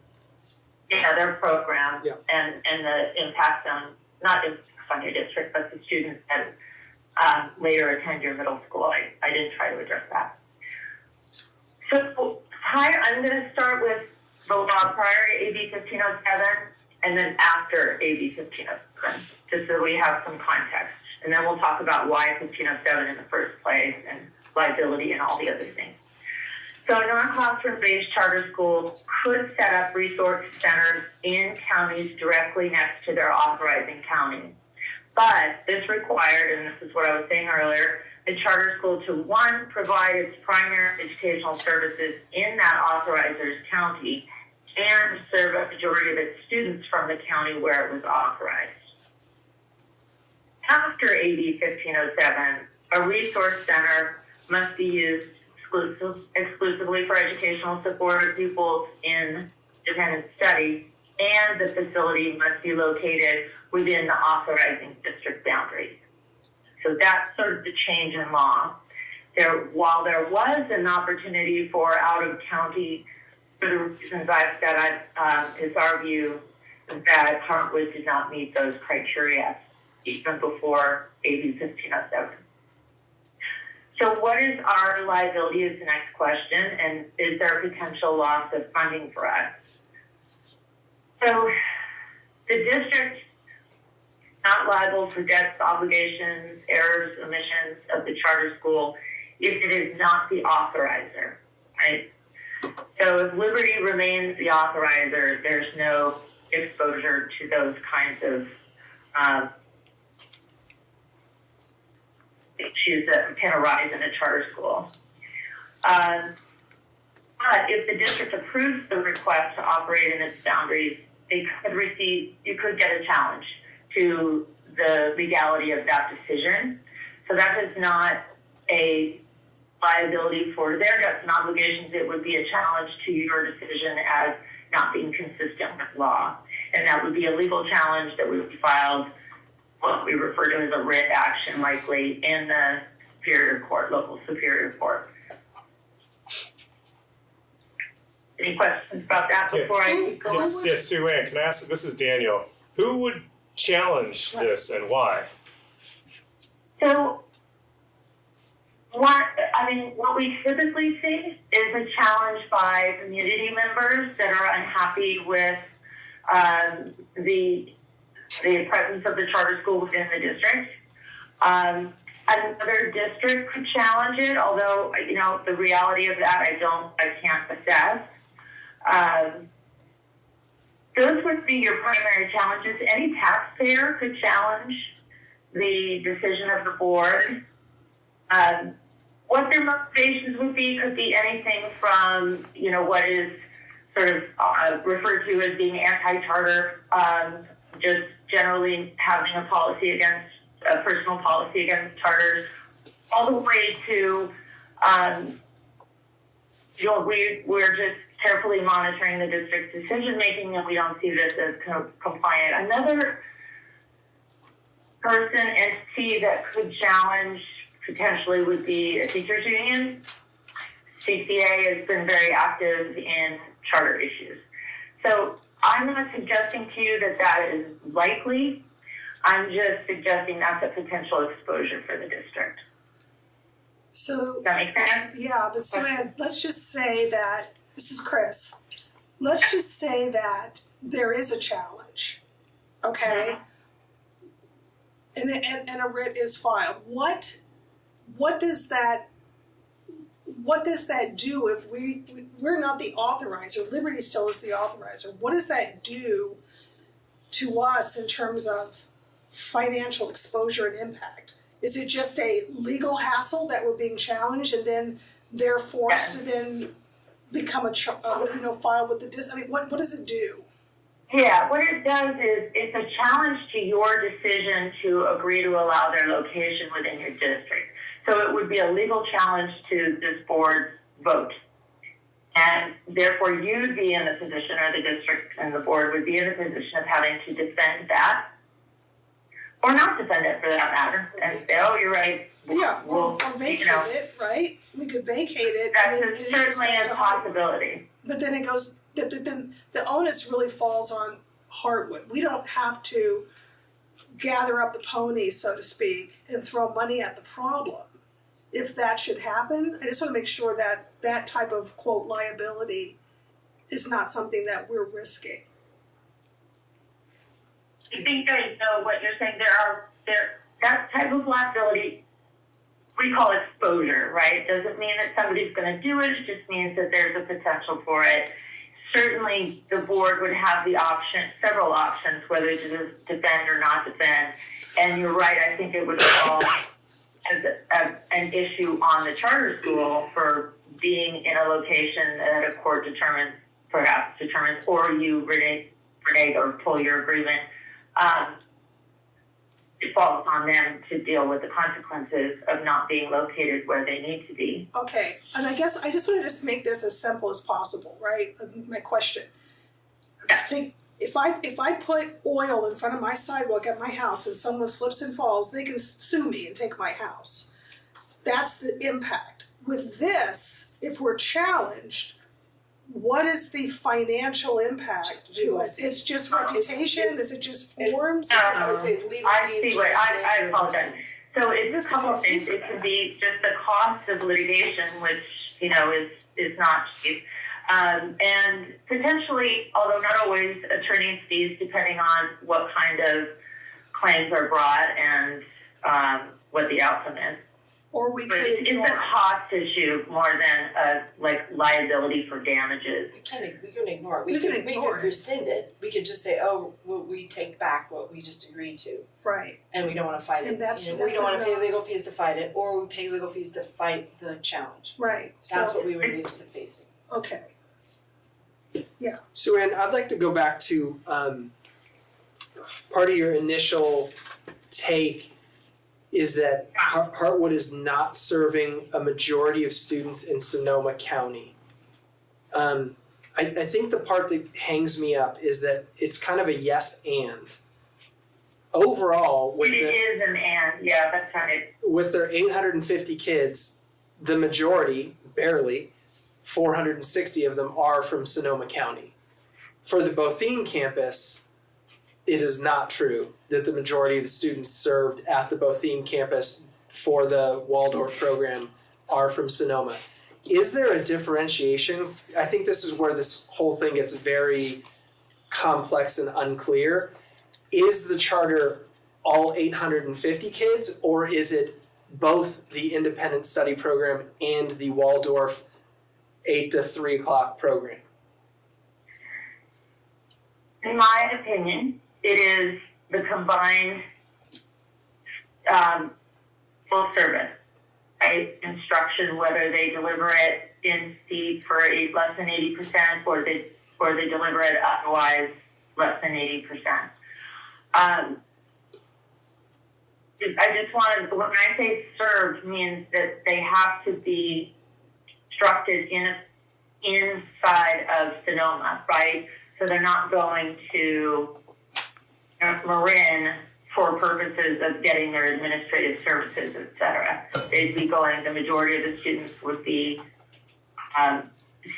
their program Yeah. and the impact on, not impacts on your district, but the students that later attend your middle school. I did try to address that. So I'm going to start with the law prior to AB 1507 and then after AB 1507, just so we have some context. And then we'll talk about why 1507 in the first place and liability and all the other things. So non-classroom-based charter schools could set up resource centers in counties directly next to their authorizing county. But this required, and this is what I was saying earlier, the charter school to, one, provide its primary educational services in that authorizer's county and serve a majority of its students from the county where it was authorized. After AB 1507, a resource center must be used exclusively for educational support of pupils in dependent study, and the facility must be located within the authorizing district boundaries. So that's sort of the change in law. While there was an opportunity for out-of-county, for the reasons I've said, it's our view that Hartwood did not meet those criteria even before AB 1507. So what is our liability is the next question, and is there a potential loss of funding for us? So the district is not liable for debts, obligations, errors, omissions of the charter school if it is not the authorizer, right? So if Liberty remains the authorizer, there's no exposure to those kinds of issues that can arise in a charter school. But if the district approves the request to operate in its boundaries, you could get a challenge to the legality of that decision. So that is not a liability for their debts and obligations. It would be a challenge to your decision as not being consistent with law. And that would be a legal challenge that would be filed, what we refer to as a writ action, likely in the superior court, local superior court. Any questions about that before I keep going? Yes, Sue Ann, can I ask, this is Daniel, who would challenge this and why? So, what we typically see is a challenge by community members that are unhappy with the presence of the charter school within the district. Another district could challenge it, although, the reality of that I can't assess. Those would be your primary challenges. Any taxpayer could challenge the decision of the board. What their motivations would be could be anything from, what is sort of referred to as being anti-charter, just generally having a personal policy against charters, all the way to, we're just carefully monitoring the district's decision-making and we don't see this as compliant. Another entity that could challenge potentially would be a teachers union. CCA has been very active in charter issues. So I'm not suggesting to you that is likely. I'm just suggesting that's a potential exposure for the district. So, does that make sense? yeah, but Sue-Ann, let's just say that, this is Chris, let's just say that there is a challenge, okay? And a writ is filed. What what does that do if we're not the authorizer, Liberty still is the authorizer? What does that do to us in terms of financial exposure and impact? Is it just a legal hassle that we're being challenged and then they're forced to then become file with the I mean, what does it do? Yeah, what it does is it's a challenge to your decision to agree to allow their location within your district. So it would be a legal challenge to this board's vote. And therefore you'd be in the position, or the district and the board would be in the position of having to defend that, or not defend it for that matter, and say, oh, you're right. Yeah, or vacate it, right? We could vacate it. That's certainly a possibility. But then it goes, then the onus really falls on Hartwood. We don't have to gather up the ponies, so to speak, and throw money at the problem. If that should happen, I just want to make sure that that type of, quote, liability is not something that we're risking. I think what you're saying, that type of liability, we call exposure, right? Doesn't mean that somebody's going to do it, it just means that there's a potential for it. Certainly the board would have the option, several options, whether to defend or not defend. And you're right, I think it would fall as an issue on the charter school for being in a location that a court determines, or you renege or pull your agreement. It falls on them to deal with the consequences of not being located where they need to be. Okay, and I guess I just want to just make this as simple as possible, right? My question. Think if I put oil in front of my sidewalk at my house and someone slips and falls, they can sue me and take my house. That's the impact. With this, if we're challenged, what is the financial impact to it? It's just reputation? Is it just forms? I would say it's legal fees. I apologize. So it's a couple of things. It could be just the cost of litigation, which, is not cheap. And potentially, although not always, attorney's fees, depending on what kind of claims are brought and what the outcome is. Or we could it's a cost issue more than a liability for damages. We couldn't ignore it. We could rescind it. We could just say, oh, we take back what we just agreed to. Right. And we don't want to fight it. We don't want to pay legal fees to fight it, or we pay legal fees to fight the challenge. Right. That's what we would be facing. Okay. Yeah. So, Ann, I'd like to go back to part of your initial take is that Hartwood is not serving a majority of students in Sonoma County. I think the part that hangs me up is that it's kind of a yes and. Overall, with is an and, yeah, that's right. With their 850 kids, the majority, barely, 460 of them are from Sonoma County. For the Bothene campus, it is not true that the majority of the students served at the Bothene campus for the Waldorf program are from Sonoma. Is there a differentiation? I think this is where this whole thing gets very complex and unclear. Is the charter all 850 kids, or is it both the independent study program and the Waldorf 8 to 3 o'clock program? In my opinion, it is the combined full service, right? Instruction, whether they deliver it in seat for less than 80%, or they deliver it otherwise less than 80%. I just want to, when I say served, means that they have to be instructed inside of Sonoma, right? So they're not going to Marin for purposes of getting their administrative services, et cetera. They'd be going, the majority of the students would be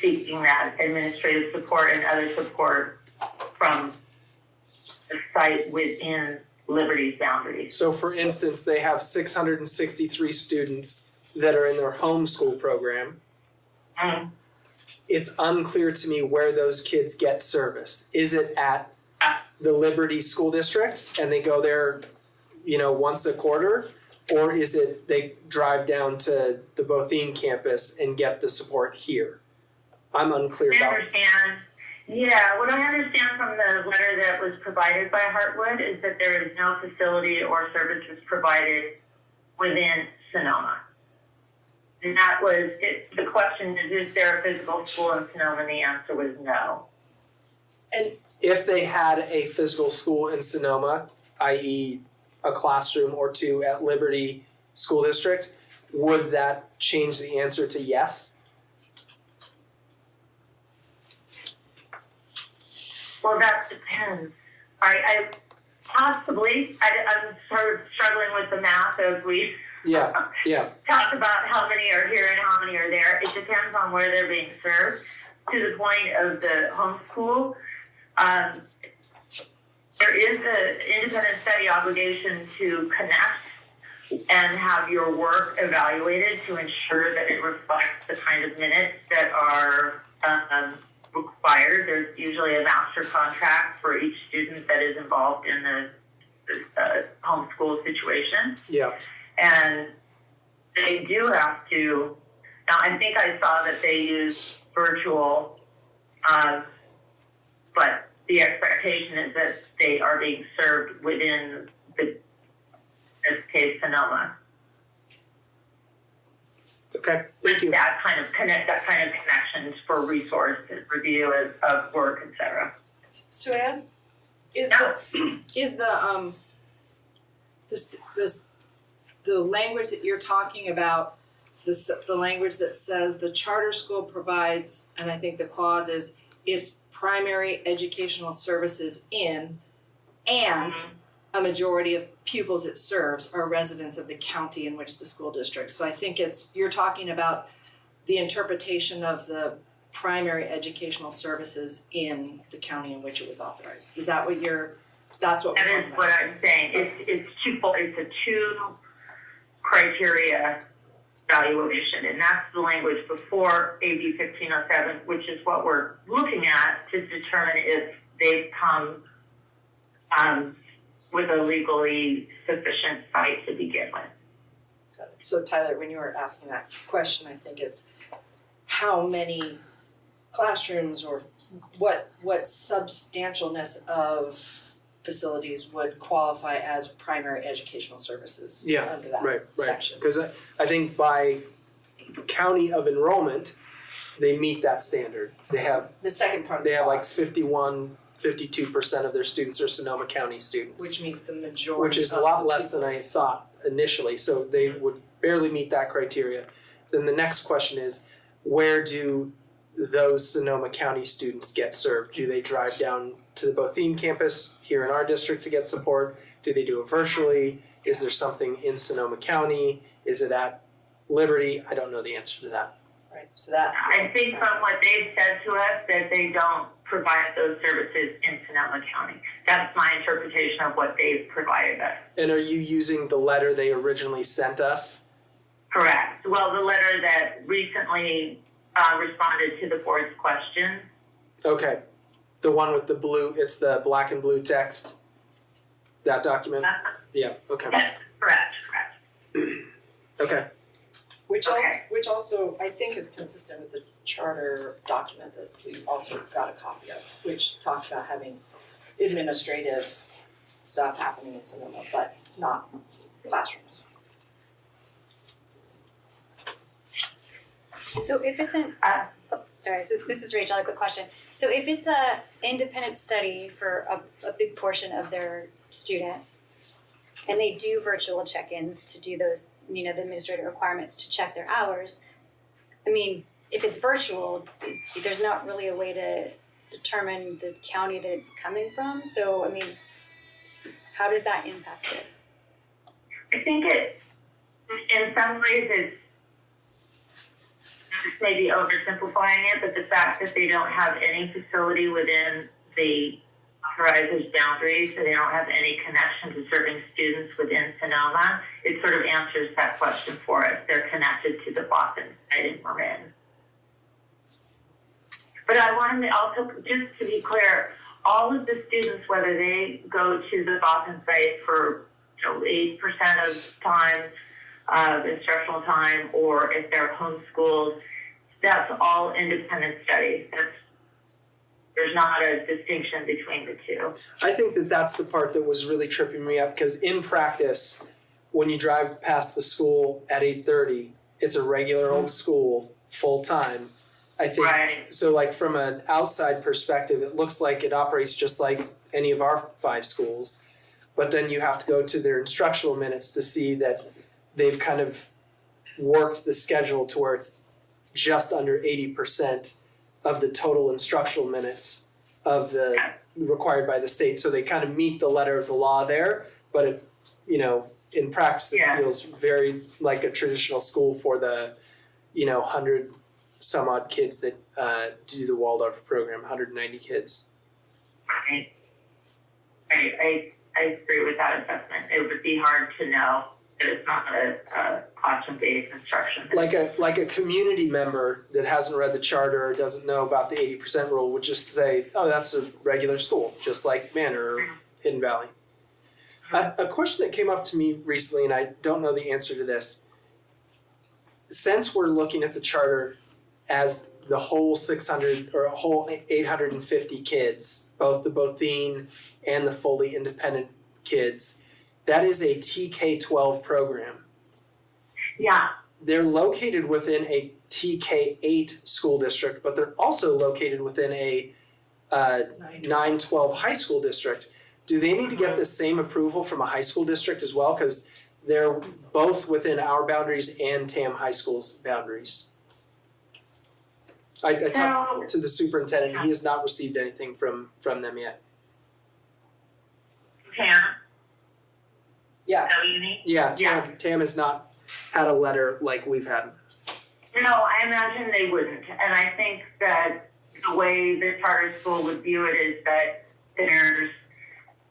seeking that administrative support and other support from the site within Liberty's boundaries. So for instance, they have 663 students that are in their homeschool program. It's unclear to me where those kids get service. Is it at the Liberty School District and they go there, once a quarter? Or is it they drive down to the Bothene campus and get the support here? I'm unclear I about. understand. Yeah, what I understand from the letter that was provided by Heartwood is that there is no facility or services provided within Sonoma. And that was, the question is there a physical school in Sonoma? And the answer was no. And if they had a physical school in Sonoma, i.e. a classroom or two at Liberty School District, would that change the answer to yes? Well, that depends. I possibly, I'm sort of struggling with the math as we Yeah. talk about how many are here and how many are there. It depends on where they're being served. To the point of the homeschool, there is an independent study obligation to connect and have your work evaluated to ensure that it reflects the kind of minutes that are required. There's usually a master contract for each student that is involved in the homeschool situation. Yeah. And they do have to, now I think I saw that they use virtual, but the expectation is that they are being served within in this case, Sonoma. Okay, thank you. That kind of connections for resource review of work, etc. Suanne, is the language that you're talking about, the language that says the charter school provides, and I think the clause is its primary educational services in, and a majority of pupils it serves are residents of the county in which the school district. So I think you're talking about the interpretation of the primary educational services in the county in which it was authorized. Is that what that's what we're talking about? That is what I'm saying. It's twofold. It's a two criteria valuation, and that's the language before AB 1507, which is what we're looking at to determine if they've come with a legally sufficient site to begin with. So Tyler, when you were asking that question, I think it's how many classrooms or what substantialness of facilities would qualify as primary educational services under that section. Because I think by county of enrollment, they meet that standard. They have the second part of they have like 52% of their students are Sonoma County students. Which means the majority. Which is a lot less than I thought initially. So they would barely meet that criteria. Then the next question is, where do those Sonoma County students get served? Do they drive down to the Bothene campus here in our district to get support? Do they do it virtually? Is there something in Sonoma County? Is it at Liberty? I don't know the answer to that. Right. So that's. I think from what they've said to us that they don't provide those services in Sonoma County. That's my interpretation of what they've provided us. And are you using the letter they originally sent us? Correct. Well, the letter that recently responded to the board's question. Okay. The one with the blue, it's the black and blue text, that document? Yeah, okay. Yes, correct. Okay. Which also I think is consistent with the charter document that we also got a copy of, which talked about having administrative stuff happening in Sonoma, but not classrooms. So if it's so this is Rachel, a quick question. So if it's a independent study for a big portion of their students, and they do virtual check-ins to do those, the administrative requirements to check their hours, I mean, if it's virtual, there's not really a way to determine the county that it's coming from. So, I mean, how does that impact this? I think in some ways it's maybe oversimplifying it, but the fact that they don't have any facility within the authorized boundaries, so they don't have any connection to serving students within Sonoma, it sort of answers that question for us. They're connected to the Boston site in Marin. But I wanted to also, just to be clear, all of the students, whether they go to the Boston site for 8% of time of instructional time, or if they're homeschooled, that's all independent study. There's not a distinction between the two. I think that that's the part that was really tripping me up, because in practice, when you drive past the school at 8:30, it's a regular old school, full time. I think, Right. so like from an outside perspective, it looks like it operates just like any of our 5 schools. But then you have to go to their instructional minutes to see that they've kind of worked the schedule to where it's just under 80% of the total instructional minutes of the required by the state. So they kind of meet the letter of the law there, but it, in practice, it feels very like a traditional school for the, 100 some odd kids that do the Waldorf program, 190 kids. Right. I agree with that assessment. It would be hard to know that it's not a classroom-based instruction. Like a community member that hasn't read the charter or doesn't know about the 80% rule would just say, oh, that's a regular school, just like Manor or Hidden Valley. A question that came up to me recently, and I don't know the answer to this. Since we're looking at the charter as the whole 600 or a whole 850 kids, both the Bothine and the fully independent kids, that is a TK-12 program. Yeah. They're located within a TK-8 school district, but they're also located within a 9-12 high school district. Do they need to get the same approval from a high school district as well? Because they're both within our boundaries and TAM High School's boundaries. I talked to the superintendent. He has not received anything from them yet. TAM? Yeah. Is that what you mean? Yeah, Yeah. TAM has not had a letter like we've had. No, I imagine they wouldn't. And I think that the way the charter school would view it is that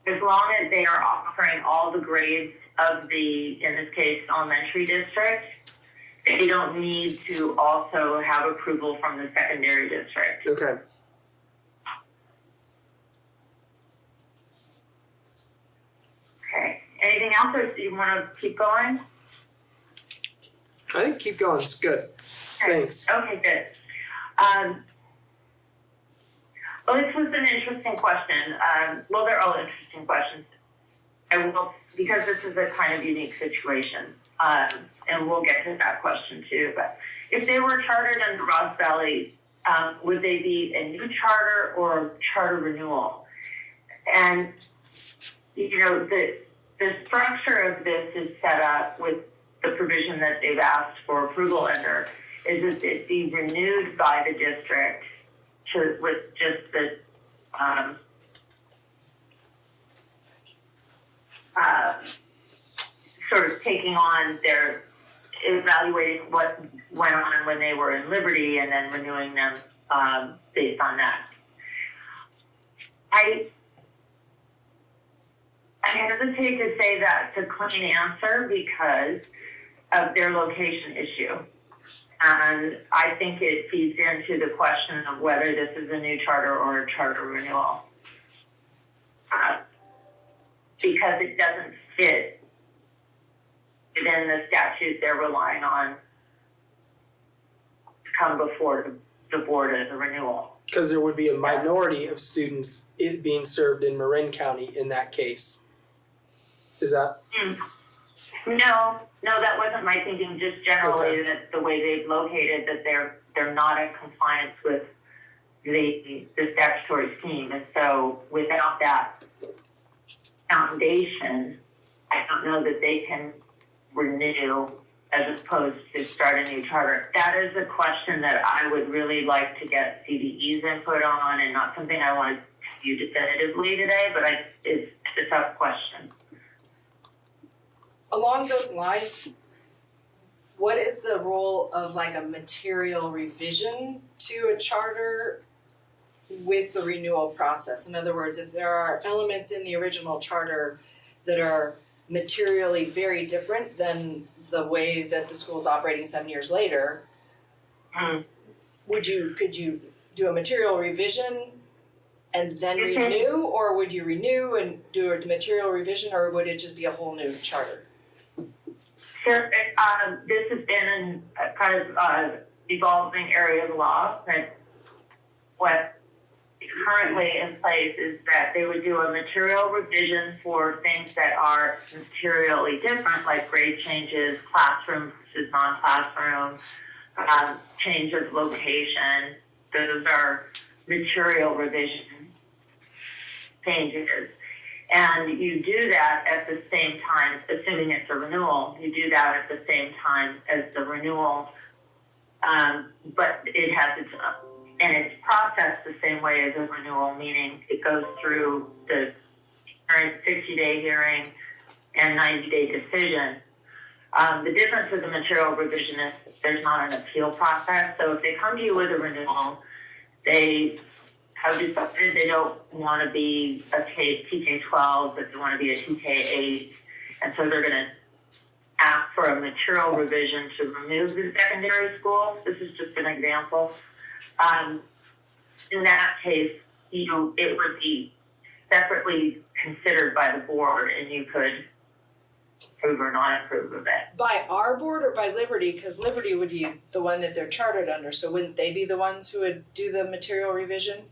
as long as they are offering all the grades of the, in this case, elementary district, they don't need to also have approval from the secondary district. Okay. Okay. Anything else, or do you want to keep going? I think keep going. It's good. Thanks. Okay, good. Well, this was an interesting question. Well, they're all interesting questions. I will, because this is a kind of unique situation, and we'll get to that question too. But if they were chartered under Ross Valley, would they be a new charter or a charter renewal? And the structure of this is set up with the provision that they've asked for approval under, is that it be renewed by the district with just the sort of taking on their, evaluating what went on when they were in Liberty and then renewing them based on that. I hesitate to say that's a clean answer because of their location issue. And I think it feeds into the question of whether this is a new charter or a charter renewal. Because it doesn't fit within the statute they're relying on to come before the board as a renewal. Because there would be a minority of students being served in Marin County in that case. Is that? No, that wasn't my thinking. Just generally that the way they've located that they're not in compliance with the statutory scheme, and so without that foundation, I don't know that they can renew as opposed to start a new charter. That is a question that I would really like to get CDE's input on, and not something I want to tell you definitively today, but it's a tough question. Along those lines, what is the role of like a material revision to a charter with the renewal process? In other words, if there are elements in the original charter that are materially very different than the way that the school is operating 7 years later, could you do a material revision and then You can- renew, or would you renew and do a material revision, or would it just be a whole new charter? Sure, this has been a kind of evolving area of law, that what is currently in place is that they would do a material revision for things that are materially different, like grade changes, classroom versus non-classroom, change of location. Those are material revision changes. And you do that at the same time, assuming it's a renewal, you do that at the same time as the renewal, but it has its, and it's processed the same way as a renewal, meaning it goes through the 60-day hearing and 90-day decision. The difference with the material revision is there's not an appeal process. So if they come to you with a renewal, they have decided they don't want to be a TK-12, but they want to be a TK-8, and so they're going to ask for a material revision to remove the secondary school. This is just an example. In that case, it would be separately considered by the board, and you could approve or not approve of it. By our board or by Liberty? Because Liberty would be the one that they're chartered under, so wouldn't they be the ones who would do the material revision?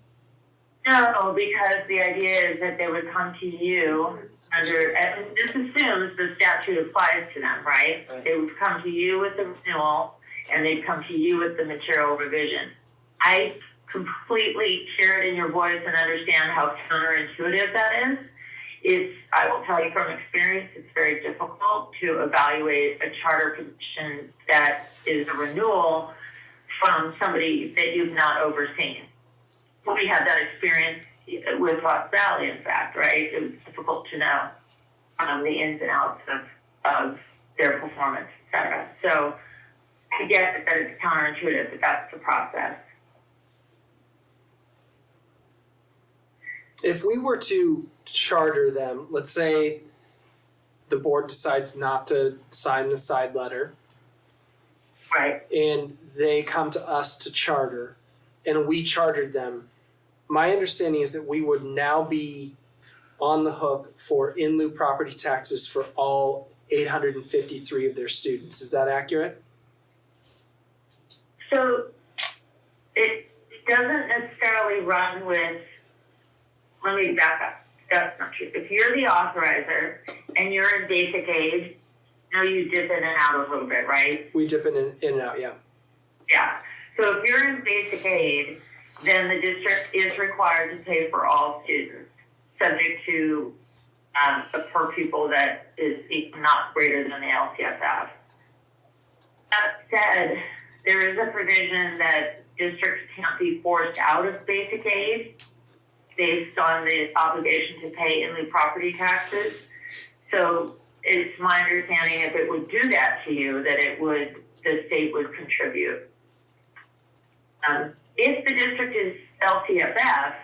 No, because the idea is that they would come to you under, and this assumes the statute applies to them, right? They would come to you with the renewal, and they'd come to you with the material revision. I completely share it in your voice and understand how counterintuitive that is. I will tell you from experience, it's very difficult to evaluate a charter condition that is a renewal from somebody that you've not overseen. We had that experience with Ross Valley, in fact, right? It was difficult to know the ins and outs of their performance, et cetera. So I get that it's counterintuitive, but that's the process. If we were to charter them, let's say the board decides not to sign the side letter, right? And they come to us to charter, and we chartered them. My understanding is that we would now be on the hook for in lieu property taxes for all 853 of their students. Is that accurate? So it doesn't necessarily run with, let me back up. That's not true. If you're the authorizer and you're in basic aid, you dip in and out a little bit, right? We dip in and out, yeah. Yeah. So if you're in basic aid, then the district is required to pay for all students, subject to a per pupil that is not greater than the LCSF. That said, there is a provision that districts can't be forced out of basic aid based on the obligation to pay in lieu property taxes. So it's my understanding if it would do that to you, that the state would contribute. If the district is LCSF,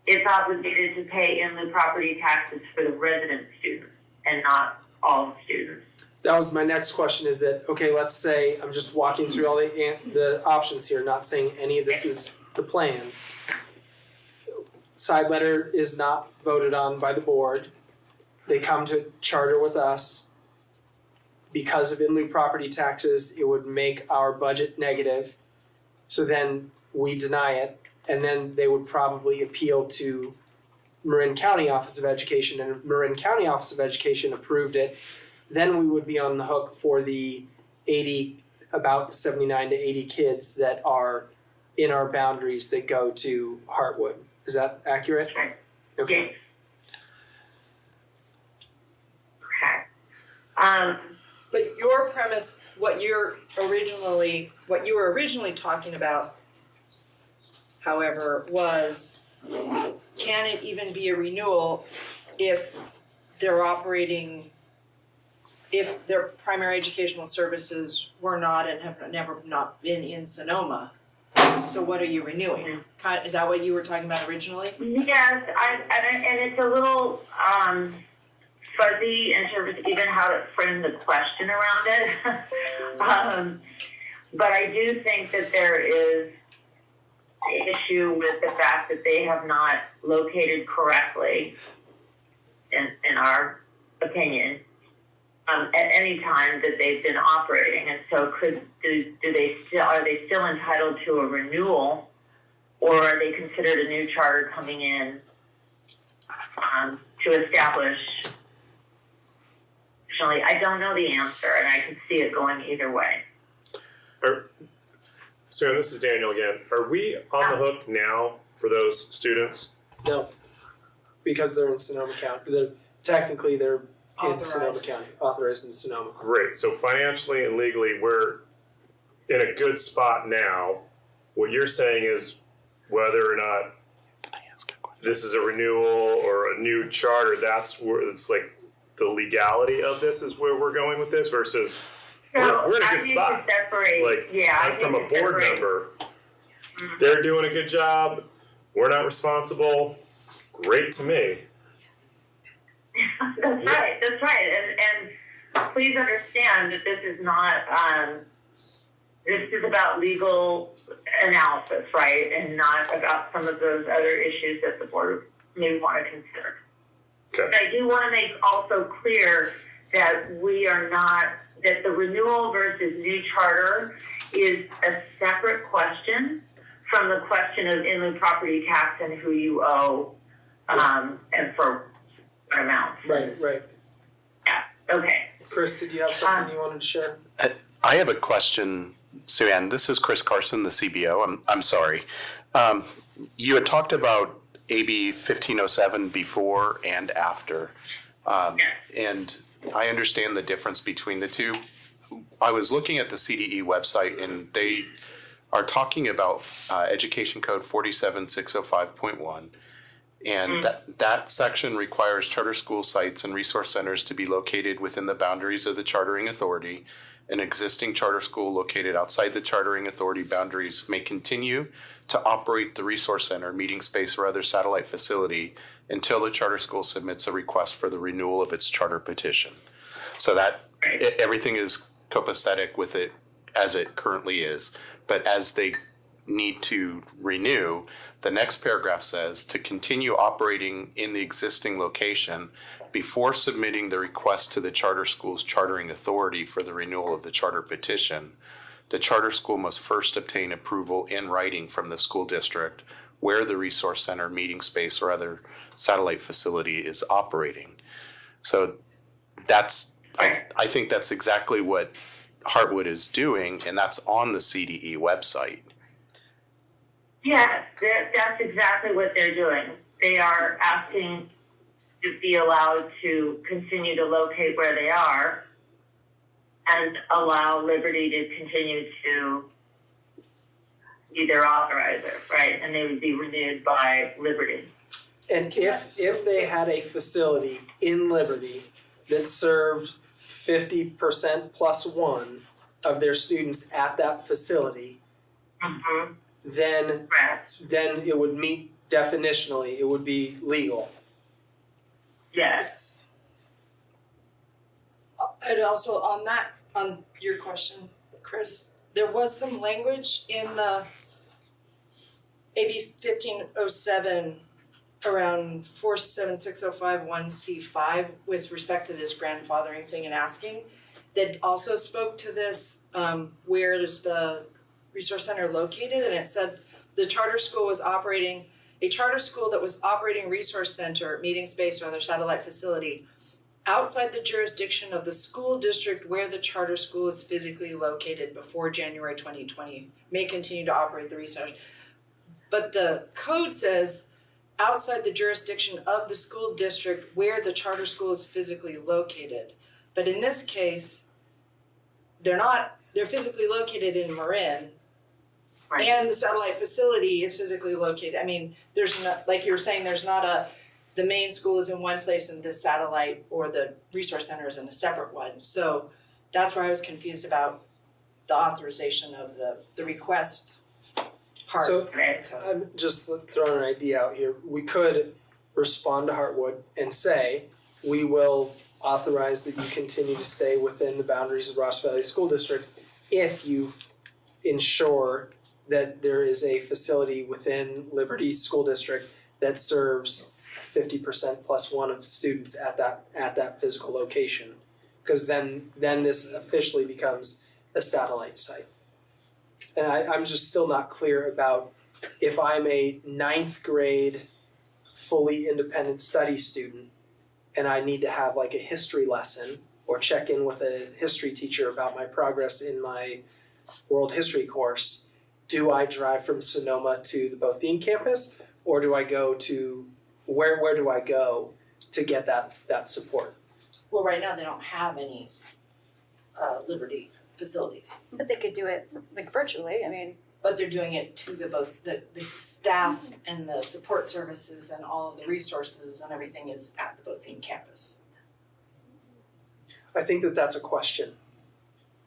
it's obligated to pay in lieu property taxes for the resident students and not all students. That was my next question, is that, okay, let's say, I'm just walking through all the options here, not saying any of this is the plan. Side letter is not voted on by the board. They come to charter with us. Because of in lieu property taxes, it would make our budget negative. So then we deny it, and then they would probably appeal to Marin County Office of Education, and if Marin County Office of Education approved it, then we would be on the hook for the about 79 to 80 kids that are in our boundaries that go to Hartwood. Is that accurate? Okay. Okay. But your premise, what you were originally talking about, however, was, can it even be a renewal if they're operating, if their primary educational services were not and have never not been in Sonoma? So what are you renewing? Is that what you were talking about originally? Yes, and it's a little fuzzy in terms of even how to frame the question around it. But I do think that there is issue with the fact that they have not located correctly, in our opinion, at any time that they've been operating. And so are they still entitled to a renewal, or are they considered a new charter coming in to establish? Actually, I don't know the answer, and I could see it going either way. Sarah, this is Daniel again. Are we on the hook now for those students? No, because they're in Sonoma County. Technically, they're in Sonoma County, authorized in Sonoma. Great. So financially and legally, we're in a good spot now. What you're saying is whether or not this is a renewal or a new charter, that's where it's like the legality of this is where we're going with this versus we're in a good spot. I'm from a board member. They're doing a good job. We're not responsible. Great to me. That's right. And please understand that this is not, this is about legal analysis, right? And not about some of those other issues that the board may want to consider. Okay. But I do want to make also clear that that the renewal versus new charter is a separate question from the question of inland property tax and who you owe, and for what amount. Right. Yeah, okay. Chris, did you have something you wanted to share? I have a question, Sue Ann. This is Chris Carson, the CBO. I'm sorry. You had talked about AB 1507 before and after. And I understand the difference between the two. I was looking at the CDE website and they are talking about Education Code 47605.1. And that section requires charter school sites and resource centers to be located within the boundaries of the chartering authority. An existing charter school located outside the chartering authority boundaries may continue to operate the resource center, meeting space, or other satellite facility until the charter school submits a request for the renewal of its charter petition. So that everything is copacetic with it as it currently is. But as they need to renew, the next paragraph says to continue operating in the existing location before submitting the request to the charter school's chartering authority for the renewal of the charter petition. The charter school must first obtain approval in writing from the school district where the resource center, meeting space, or other satellite facility is operating. So I think that's exactly what Heartwood is doing, and that's on the CDE website. Yes, that's exactly what they're doing. They are asking to be allowed to continue to locate where they are and allow Liberty to continue to be their authorizer, right? And they would be renewed by Liberty. And if they had a facility in Liberty that served 50% plus one of their students at that facility, then it would meet definitionally, it would be legal. Yes. And also on your question, Chris, there was some language in the AB 1507 around 476051C5 with respect to this grandfathering thing and asking that also spoke to this, where is the resource center located, and it said the charter school was operating, a charter school that was operating resource center, meeting space, or other satellite facility outside the jurisdiction of the school district where the charter school is physically located before January 2020 may continue to operate the resource. But the code says outside the jurisdiction of the school district where the charter school is physically located. But in this case, they're physically located in Marin. Right. And the satellite facility is physically located. I mean, there's not, like you were saying, there's not the main school is in one place and the satellite or the resource center is in a separate one. So that's where I was confused about the authorization of the request part. So I'm just throwing an idea out here. We could respond to Heartwood and say, we will authorize that you continue to stay within the boundaries of Ross Valley School District if you ensure that there is a facility within Liberty School District that serves 50% plus one of students at that physical location. Because then this officially becomes a satellite site. And I'm just still not clear about if I'm a 9th grade fully independent study student and I need to have like a history lesson or check in with a history teacher about my progress in my world history course, do I drive from Sonoma to the Bothene campus, or do I go to, where do I go to get that support? Well, right now they don't have any Liberty facilities, But they could do it like virtually, I mean. but they're doing it to both the staff and the support services and all of the resources and everything is at the Bothene campus. I think that's a question.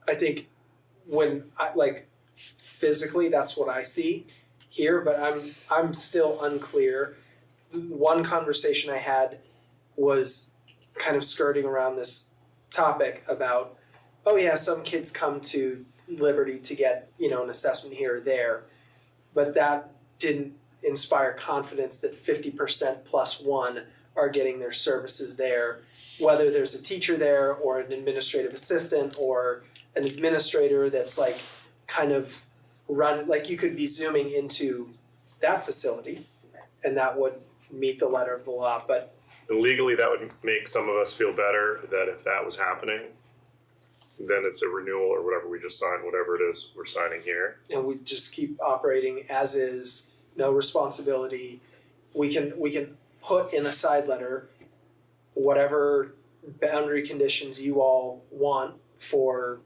I think when physically that's what I see here, but I'm still unclear. One conversation I had was kind of skirting around this topic about, oh yeah, some kids come to Liberty to get, an assessment here or there, but that didn't inspire confidence that 50% plus one are getting their services there, whether there's a teacher there or an administrative assistant or an administrator that's like kind of run, like you could be zooming into that facility and that would meet the letter of the law, but legally that would make some of us feel better that if that was happening, then it's a renewal or whatever we just signed, whatever it is we're signing here. and we just keep operating as is, no responsibility. We can put in a side letter whatever boundary conditions you all want for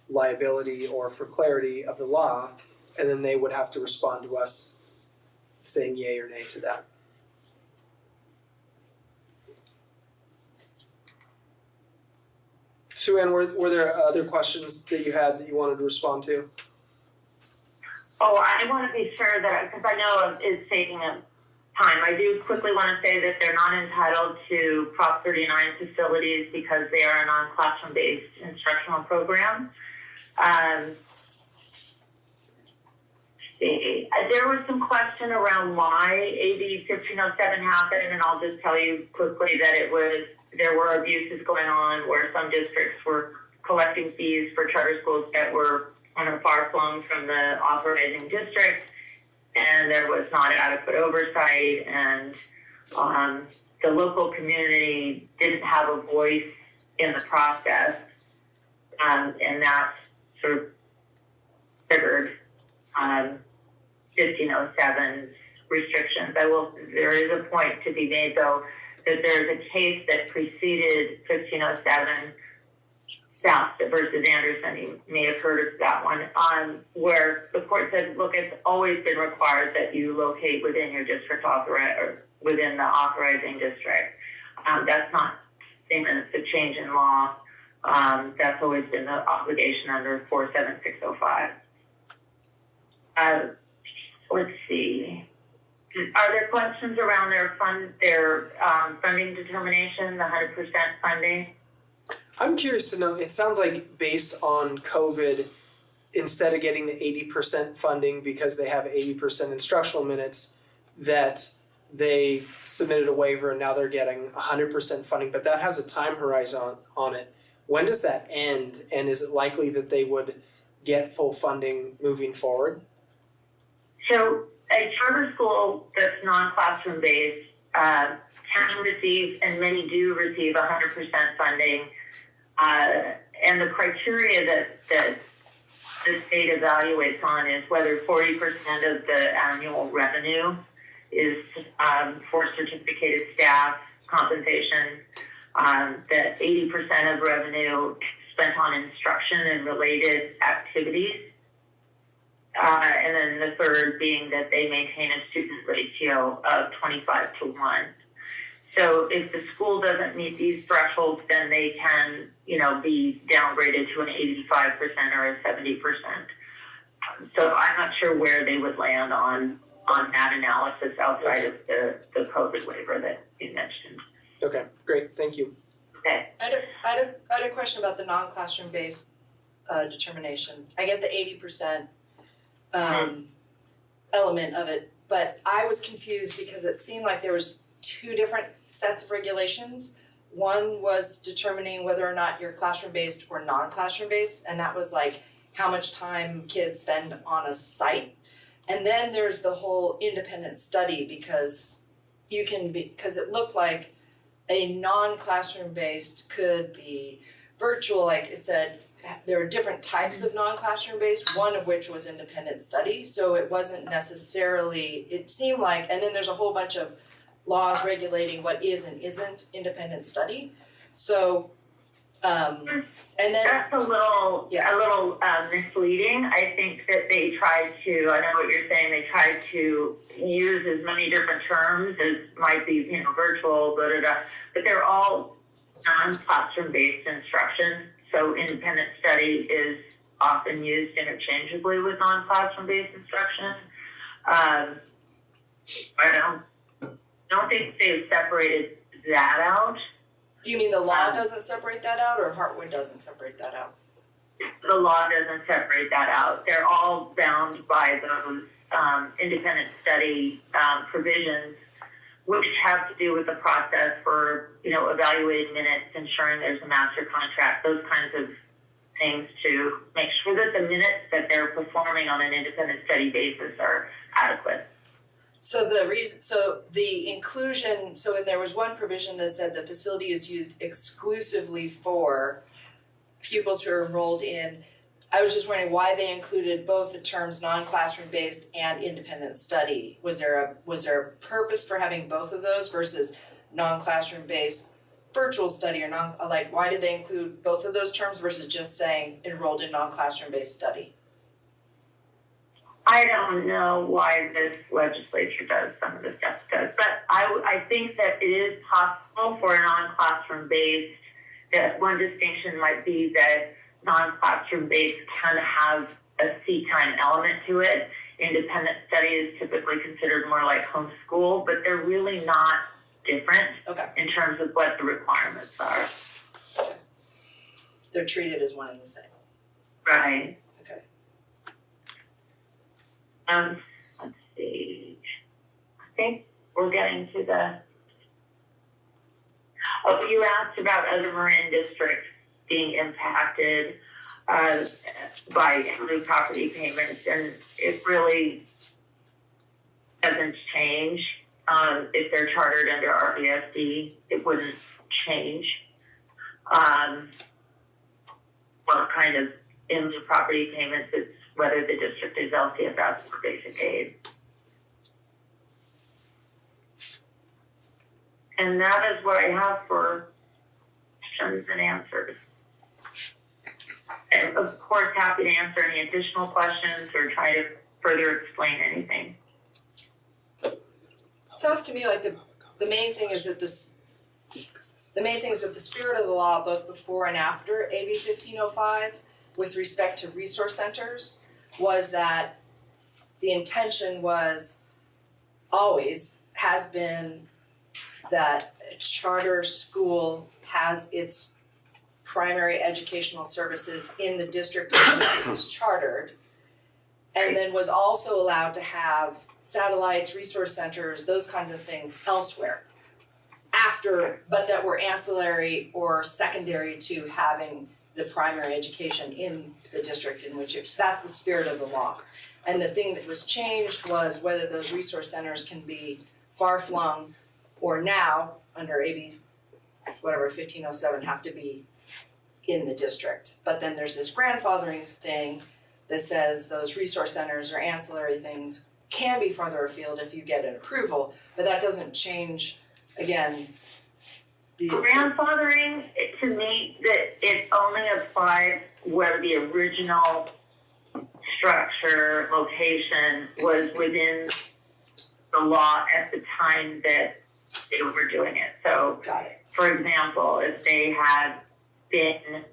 liability or for clarity of the law, and then they would have to respond to us saying yay or nay to that. Sue Ann, were there other questions that you had that you wanted to respond to? Oh, I want to be sure that, because I know it's taking time, I do quickly want to say that they're not entitled to Prop 39 facilities because they are a non-classroom-based instructional program. There was some question around why AB 1507 happened, and I'll just tell you quickly that there were abuses going on where some districts were collecting fees for charter schools that were far flung from the operating district, and there was not adequate oversight, and the local community didn't have a voice in the process, and that sort of triggered 1507's restrictions. There is a point to be made, though, that there's a case that preceded 1507, South versus Anderson. You may have heard of that one, where the court said, look, it's always been required that you locate within your district or within the authorizing district. That's not saying that it's a change in law. That's always been the obligation under 47605. Let's see. Are there questions around their funding determination, the 100% funding? I'm curious to know, it sounds like based on COVID, instead of getting the 80% funding because they have 80% instructional minutes, that they submitted a waiver and now they're getting 100% funding, but that has a time horizon on it. When does that end, and is it likely that they would get full funding moving forward? So a charter school that's non-classroom based can receive, and many do receive, 100% funding. And the criteria that the state evaluates on is whether 40% of the annual revenue is for certificated staff compensation, that 80% of revenue spent on instruction and related activities, and then the third being that they maintain a student ratio of 25:1. So if the school doesn't meet these thresholds, then they can, be downgraded to an 85% or a 70%. So I'm not sure where they would land on that analysis outside of the COVID waiver that you mentioned. Okay, great, thank you. Okay. I had a question about the non-classroom based determination. I get the 80%. element of it, but I was confused because it seemed like there was two different sets of regulations. One was determining whether or not you're classroom-based or non-classroom based, and that was like how much time kids spend on a site. And then there's the whole independent study because it looked like a non-classroom based could be virtual, like it said there are different types of non-classroom based, one of which was independent study, so it wasn't necessarily, it seemed like, and then there's a whole bunch of laws regulating what is and isn't independent study. So, and then That's a little misleading. I think that they tried to, I know what you're saying, they tried to use as many different terms as might be, virtual, but they're all non-classroom based instruction. So independent study is often used interchangeably with non-classroom based instruction. I don't think they've separated that out. you mean the law doesn't separate that out, or Hartwood doesn't separate that out? The law doesn't separate that out. They're all bound by those independent study provisions, which have to do with the process for, evaluating minutes, ensuring there's a master contract, those kinds of things to make sure that the minutes that they're performing on an independent study basis are adequate. So the inclusion, and there was one provision that said the facility is used exclusively for pupils who are enrolled in. I was just wondering why they included both the terms non-classroom based and independent study. Was there a purpose for having both of those versus non-classroom based virtual study, or why did they include both of those terms versus just saying enrolled in non-classroom based study? I don't know why this legislature does some of the stuff it does, but I think that it is possible for a non-classroom based, that one distinction might be that non-classroom based can have a seat time element to it. Independent study is typically considered more like homeschool, but they're really not different in terms of what the requirements are. Okay. They're treated as one and the same. Right. Okay. Let's see. I think we're getting to the. Oh, you asked about other Marin districts being impacted by new property payments, and it really doesn't change. If they're chartered under RVSD, it wouldn't change what kind of in lieu property payments. It's whether the district is LCFS or basic aid. And that is what I have for questions and answers. And of course, happy to answer any additional questions or try to further explain anything. Sounds to me like the main thing is that the spirit of the law, both before and after AB 1505, with respect to resource centers, was that the intention was has been that a charter school has its primary educational services in the district in which it is chartered, and then was also allowed to have satellites, resource centers, those kinds of things elsewhere but that were ancillary or secondary to having the primary education in the district in which that's the spirit of the law. And the thing that was changed was whether those resource centers can be far-flung or now, under AB 1507, have to be in the district. But then there's this grandfathering thing that says those resource centers or ancillary things can be farther afield if you get an approval, but that doesn't change, again, the grandfathering, to me, that it only applies where the original structure, location was within the law at the time that they were doing it. So, for example, if they had been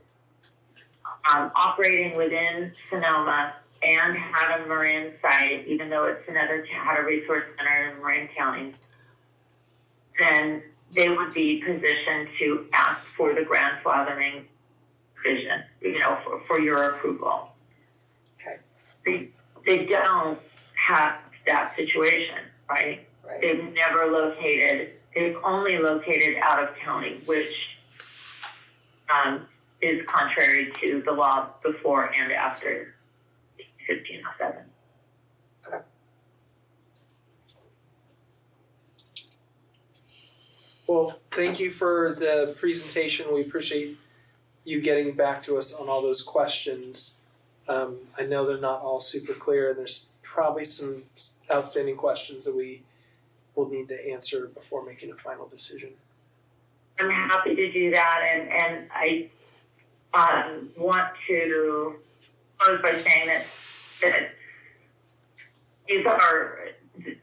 operating within Sonoma and had a Marin site, even though it's had a resource center in Marin County, then they would be positioned to ask for the grandfathering provision, for your approval. Okay. They don't have that situation, right? Right. They've only located out of county, which is contrary to the law before and after 1507. Well, thank you for the presentation. We appreciate you getting back to us on all those questions. I know they're not all super clear, and there's probably some outstanding questions that we will need to answer before making a final decision. I'm happy to do that, and I want to close by saying that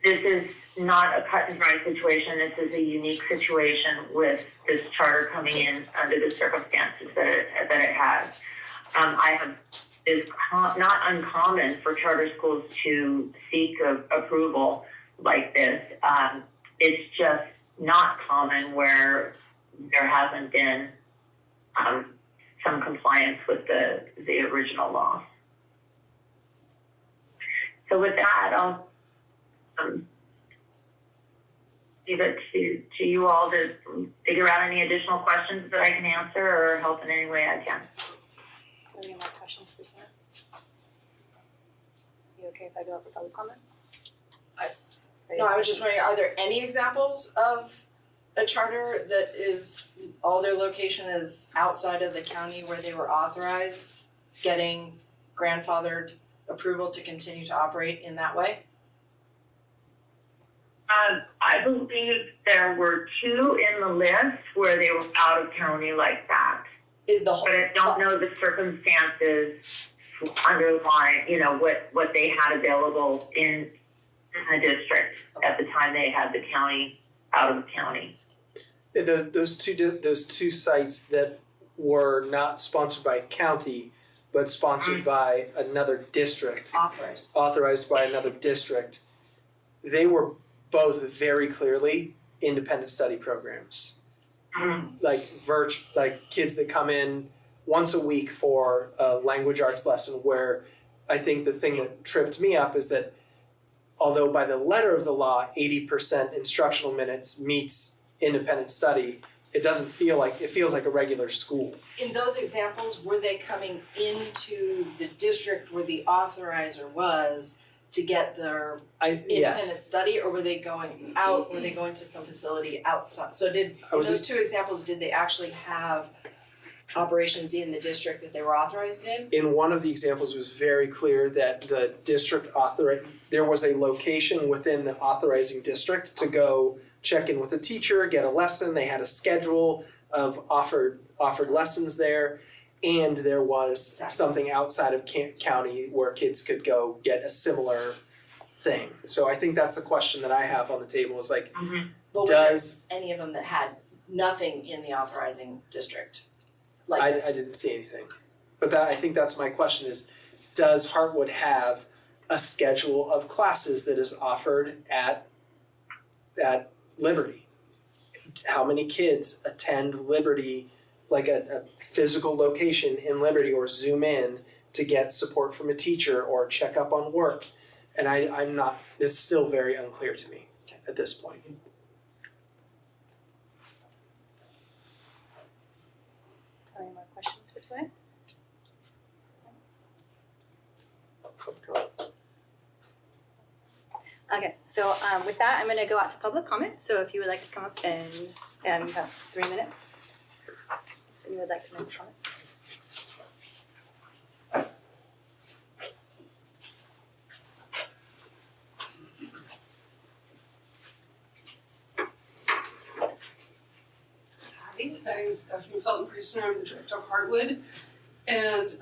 this is not a cut and dry situation. This is a unique situation with this charter coming in under the circumstances that it has. It's not uncommon for charter schools to seek approval like this. It's just not common where there hasn't been some compliance with the original law. So with that, I'll leave it to you all to figure out any additional questions that I can answer or help in any way I can. Any more questions for Sam? You okay if I go up for public comment? No, I was just wondering, are there any examples of a charter that is, all their location is outside of the county where they were authorized, getting grandfathered approval to continue to operate in that way? I believe there were 2 in the list where they were out of county like that. Is the whole, But I don't know the circumstances underlying, what they had available in the district at the time they had the county out of the county. Those two sites that were not sponsored by county, but sponsored by another district, authorized by another district, they were both very clearly independent study programs. Like kids that come in once a week for a language arts lesson, where I think the thing that tripped me up is that although by the letter of the law 80% instructional minutes meets independent study, it feels like a regular school. in those examples, were they coming into the district where the authorizer was to get their independent study, or were they going out, were they going to some facility outside? So in those two examples, did they actually have operations in the district that they were authorized in? In one of the examples, it was very clear that the district there was a location within the authorizing district to go check in with a teacher, get a lesson. They had a schedule of offered lessons there, and there was something outside of county where kids could go get a similar thing. So I think that's the question that I have on the table is like, But was there any of them that had nothing in the authorizing district? I didn't see anything. But I think that's my question is, does Hartwood have a schedule of classes that is offered at Liberty? How many kids attend Liberty, like a physical location in Liberty, or Zoom in to get support from a teacher or check up on work? And it's still very unclear to me at this point. Any more questions for Sonia? Okay, so with that, I'm going to go out to public comment. So if you would like to come up and you have 3 minutes, if you would like to make a comment. Hi, I'm Stephanie Felton-Priestner. I'm the director of Hartwood. And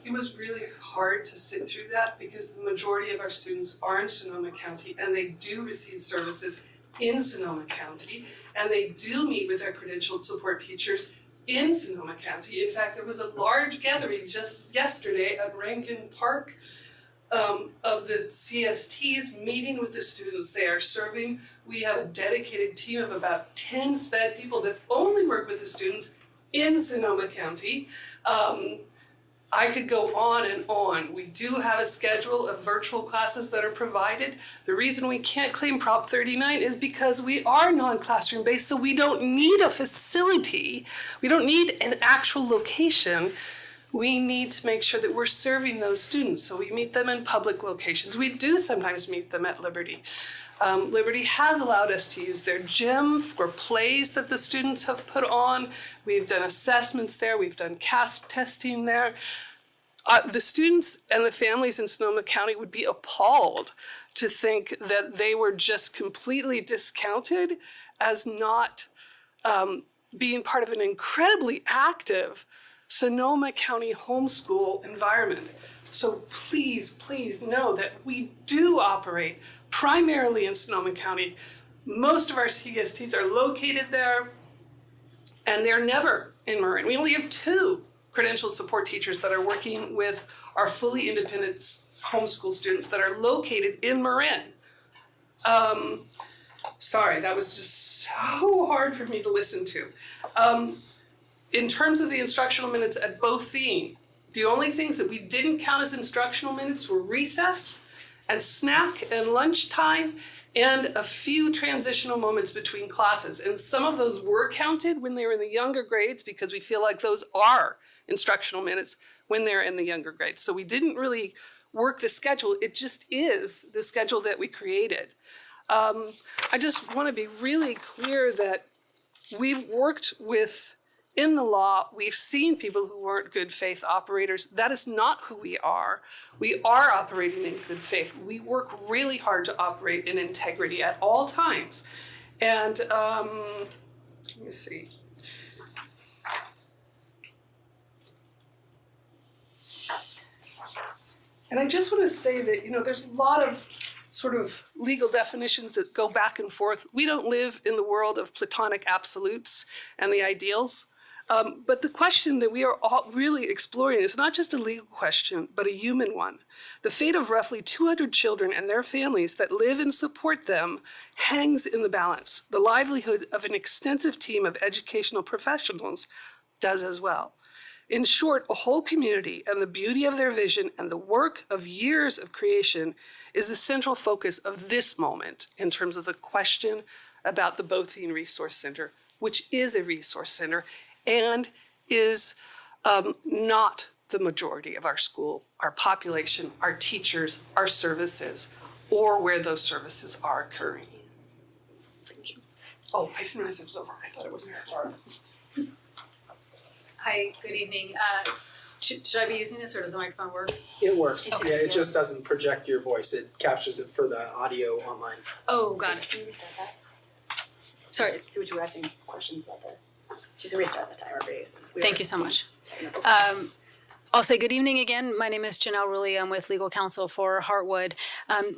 it was really hard to sit through that because the majority of our students are in Sonoma County and they do receive services in Sonoma County, and they do meet with their credentialed support teachers in Sonoma County. In fact, there was a large gathering just yesterday at Rankin Park of the CSTs meeting with the students they are serving. We have a dedicated team of about 10 SPED people that only work with the students in Sonoma County. I could go on and on. We do have a schedule of virtual classes that are provided. The reason we can't claim Prop 39 is because we are non-classroom based, so we don't need a facility. We don't need an actual location. We need to make sure that we're serving those students. So we meet them in public locations. We do sometimes meet them at Liberty. Liberty has allowed us to use their gym for plays that the students have put on. We've done assessments there. We've done CASP testing there. The students and the families in Sonoma County would be appalled to think that they were just completely discounted as not being part of an incredibly active Sonoma County homeschool environment. So please, please know that we do operate primarily in Sonoma County. Most of our CSTs are located there, and they're never in Marin. We only have 2 credential support teachers that are working with our fully independent homeschool students that are located in Marin. Sorry, that was just so hard for me to listen to. In terms of the instructional minutes at Botheen, the only things that we didn't count as instructional minutes were recess and snack and lunchtime and a few transitional moments between classes. And some of those were counted when they were in the younger grades because we feel like those are instructional minutes when they're in the younger grades. So we didn't really work the schedule. It just is the schedule that we created. I just want to be really clear that we've worked with, in the law, we've seen people who weren't good faith operators. That is not who we are. We are operating in good faith. We work really hard to operate in integrity at all times. And let me see. And I just want to say that, there's a lot of sort of legal definitions that go back and forth. We don't live in the world of Platonic absolutes and the ideals. But the question that we are all really exploring is not just a legal question, but a human one. The fate of roughly 200 children and their families that live and support them hangs in the balance. The livelihood of an extensive team of educational professionals does as well. In short, a whole community and the beauty of their vision and the work of years of creation is the central focus of this moment in terms of the question about the Botheen Resource Center, which is a resource center and is not the majority of our school, our population, our teachers, our services, or where those services are occurring. Thank you. Oh, I didn't realize it was over. I thought it was there. Hi, good evening. Should I be using this or does the microphone work? It works. Okay. Yeah, it just doesn't project your voice. It captures it for the audio online. Oh, got it. Can you restart that? Sorry. See what you were asking questions about that. She's gonna restart the timer for you since we Thank you so much. technical. I'll say good evening again. My name is Janelle Rulli. I'm with legal counsel for Heartwood.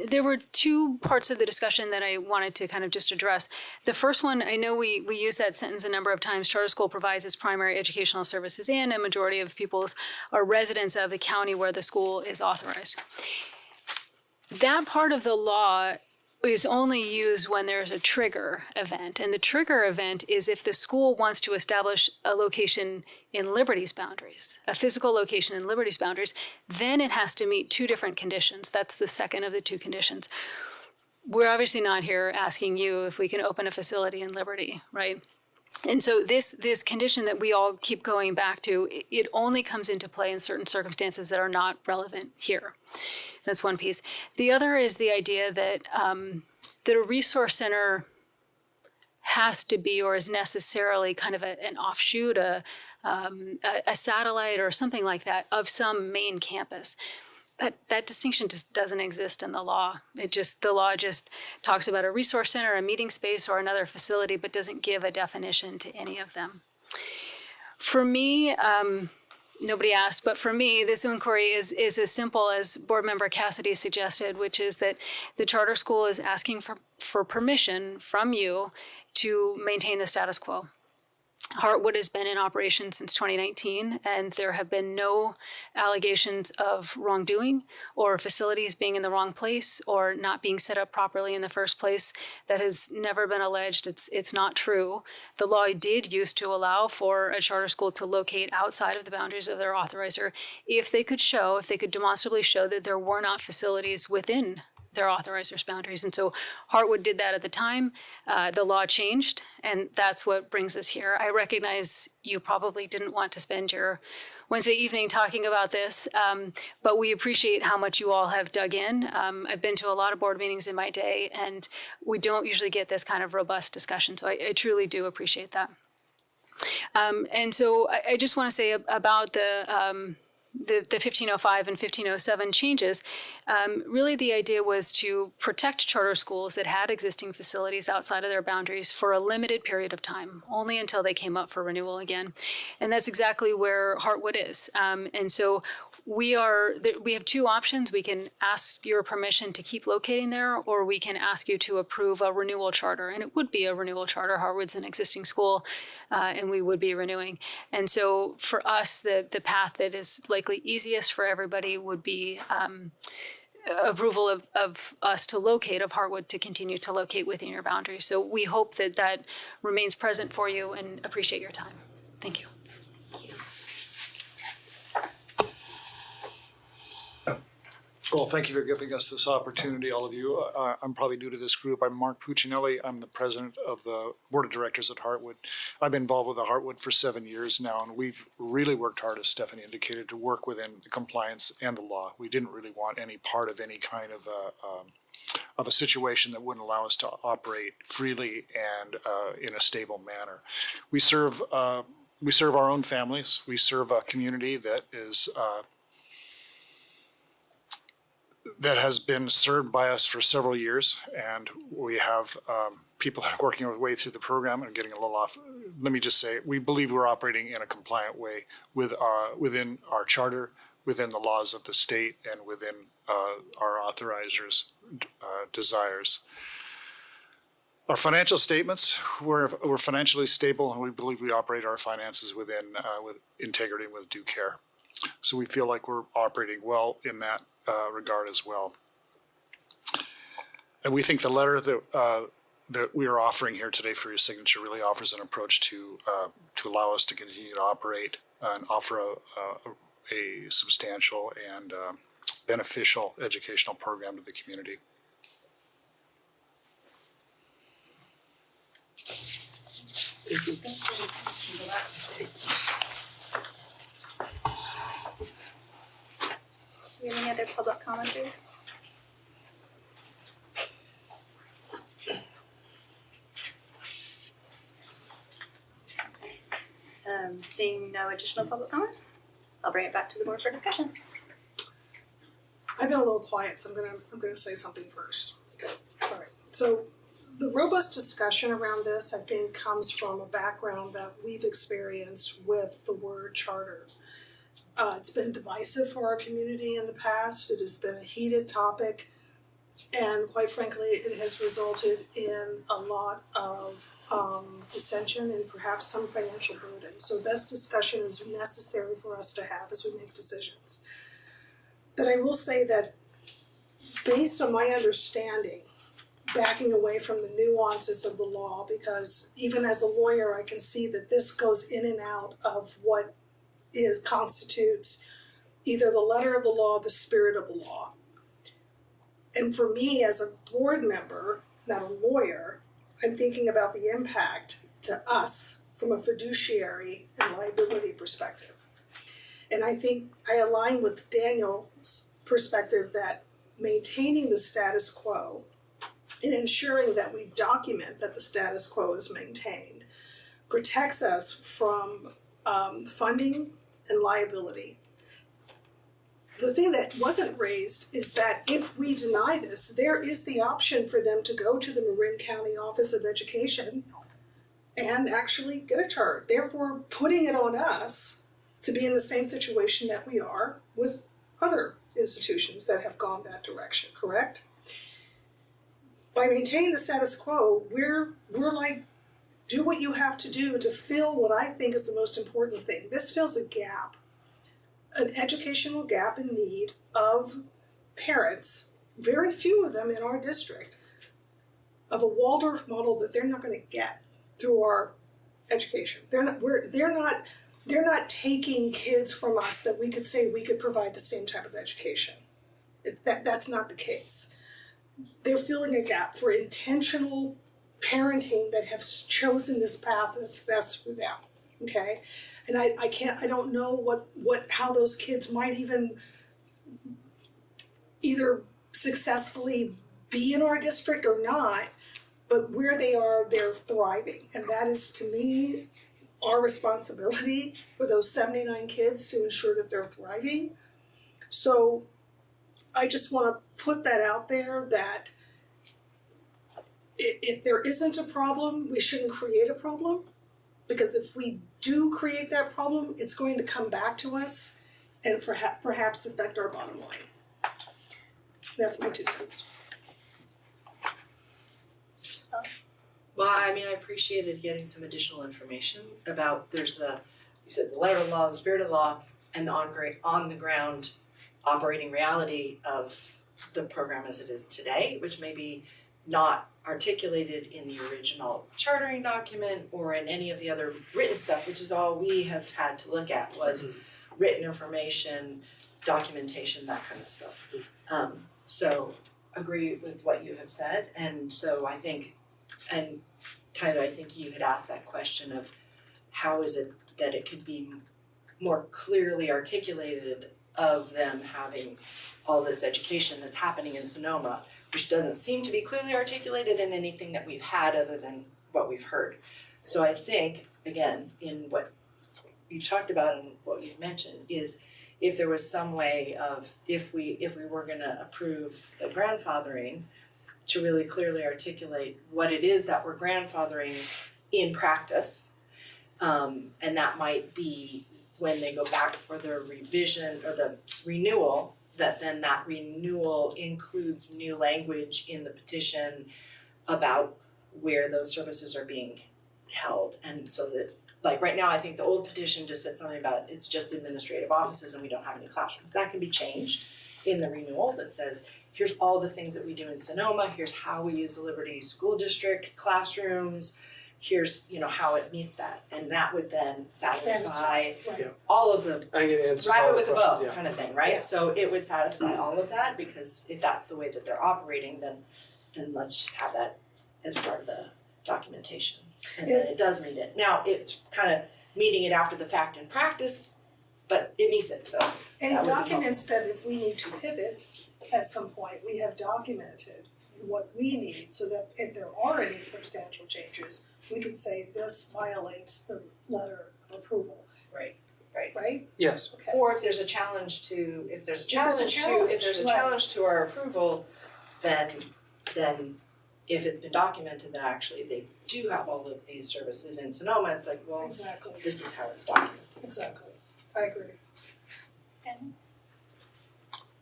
There were 2 parts of the discussion that I wanted to kind of just address. The first one, I know we use that sentence a number of times. Charter school provides its primary educational services and a majority of pupils are residents of the county where the school is authorized. That part of the law is only used when there's a trigger event. And the trigger event is if the school wants to establish a location in Liberty's boundaries, a physical location in Liberty's boundaries, then it has to meet 2 different conditions. That's the second of the 2 conditions. We're obviously not here asking you if we can open a facility in Liberty, right? And so this condition that we all keep going back to, it only comes into play in certain circumstances that are not relevant here. That's one piece. The other is the idea that that a resource center has to be or is necessarily kind of an offshoot, a satellite or something like that of some main campus. That distinction just doesn't exist in the law. The law just talks about a resource center, a meeting space, or another facility, but doesn't give a definition to any of them. For me, nobody asked, but for me, this inquiry is as simple as Board Member Cassidy suggested, which is that the charter school is asking for permission from you to maintain the status quo. Heartwood has been in operation since 2019, and there have been no allegations of wrongdoing or facilities being in the wrong place or not being set up properly in the first place. That has never been alleged. It's not true. The law did used to allow for a charter school to locate outside of the boundaries of their authorizer if they could demonstrably show that there were not facilities within their authorizer's boundaries. And so Heartwood did that at the time. The law changed, and that's what brings us here. I recognize you probably didn't want to spend your Wednesday evening talking about this, but we appreciate how much you all have dug in. I've been to a lot of board meetings in my day, and we don't usually get this kind of robust discussion, so I truly do appreciate that. And so I just want to say about the 1505 and 1507 changes, really the idea was to protect charter schools that had existing facilities outside of their boundaries for a limited period of time, only until they came up for renewal again. And that's exactly where Heartwood is. And so we have two options. We can ask your permission to keep locating there, or we can ask you to approve a renewal charter. And it would be a renewal charter. Heartwood's an existing school, and we would be renewing. And so for us, the path that is likely easiest for everybody would be approval of us to locate, of Heartwood to continue to locate within your boundaries. So we hope that that remains present for you, and appreciate your time. Thank you. Well, thank you for giving us this opportunity, all of you. I'm probably new to this group. I'm Mark Puccinelli. I'm the president of the board of directors at Heartwood. I've been involved with the Heartwood for 7 years now, and we've really worked hard, as Stephanie indicated, to work within the compliance and the law. We didn't really want any part of any kind of a situation that wouldn't allow us to operate freely and in a stable manner. We serve our own families. We serve a community that is that has been served by us for several years, and we have people that are working their way through the program and getting a little off. Let me just say, we believe we're operating in a compliant way with within our charter, within the laws of the state, and within our authoriser's desires. Our financial statements, we're financially stable, and we believe we operate our finances with integrity and with due care. So we feel like we're operating well in that regard as well. And we think the letter that we are offering here today for your signature really offers an approach to allow us to continue to operate and offer a substantial and beneficial educational program to the community. Do you have any other public commenters? Seeing no additional public comments, I'll bring it back to the board for discussion. I've been a little quiet, so I'm gonna say something first. Okay. All right. So the robust discussion around this, I think, comes from a background that we've experienced with the word charter. It's been divisive for our community in the past. It has been a heated topic, and quite frankly, it has resulted in a lot of dissension and perhaps some financial burden. So this discussion is necessary for us to have as we make decisions. But I will say that based on my understanding, backing away from the nuances of the law, because even as a lawyer, I can see that this goes in and out of what constitutes either the letter of the law or the spirit of the law. And for me as a board member, not a lawyer, I'm thinking about the impact to us from a fiduciary and liability perspective. And I think I align with Daniel's perspective that maintaining the status quo and ensuring that we document that the status quo is maintained protects us from funding and liability. The thing that wasn't raised is that if we deny this, there is the option for them to go to the Marin County Office of Education and actually get a charter, therefore putting it on us to be in the same situation that we are with other institutions that have gone that direction, correct? By maintaining the status quo, we're like do what you have to do to fill what I think is the most important thing. This fills a gap, an educational gap in need of parents, very few of them in our district, of a Waldorf model that they're not going to get through our education. They're not taking kids from us that we could say we could provide the same type of education. That's not the case. They're filling a gap for intentional parenting that have chosen this path that's best for them. Okay, and I don't know how those kids might even either successfully be in our district or not, but where they are, they're thriving, and that is, to me, our responsibility for those 79 kids to ensure that they're thriving. So I just want to put that out there, that if there isn't a problem, we shouldn't create a problem, because if we do create that problem, it's going to come back to us and perhaps affect our bottom line. That's my 2 cents. Well, I mean, I appreciated getting some additional information about, you said the letter of the law, the spirit of the law, and the on the ground operating reality of the program as it is today, which may be not articulated in the original chartering document or in any of the other written stuff, which is all we have had to look at, was written information, documentation, that kind of stuff. So agree with what you have said, and so I think, and Tyler, I think you had asked that question of how is it that it could be more clearly articulated of them having all this education that's happening in Sonoma, which doesn't seem to be clearly articulated in anything that we've had other than what we've heard. So I think, again, in what you talked about and what you've mentioned, is if there was some way of, if we were gonna approve the grandfathering, to really clearly articulate what it is that we're grandfathering in practice. And that might be when they go back for their revision or the renewal, that then that renewal includes new language in the petition about where those services are being held. And so that, like right now, I think the old petition just said something about it's just administrative offices and we don't have any classrooms. That can be changed in the renewal that says, here's all the things that we do in Sonoma, here's how we use the Liberty School District classrooms, here's, how it meets that. And that would then satisfy all of the rabbit with a bow kind of thing, right? Yeah. So it would satisfy all of that, because if that's the way that they're operating, then let's just have that as part of the documentation. And then it does meet it. Now, it's kind of meeting it after the fact in practice, but it meets it, so. And it documents that if we need to pivot at some point, we have documented what we need, so that if there are any substantial changes, we can say this violates the letter of approval. Right. Right? Yes. Okay. Or if there's a challenge to our approval, then if it's been documented that actually they do have all of these services in Sonoma, it's like, well, Exactly. this is how it's documented. Exactly. I agree.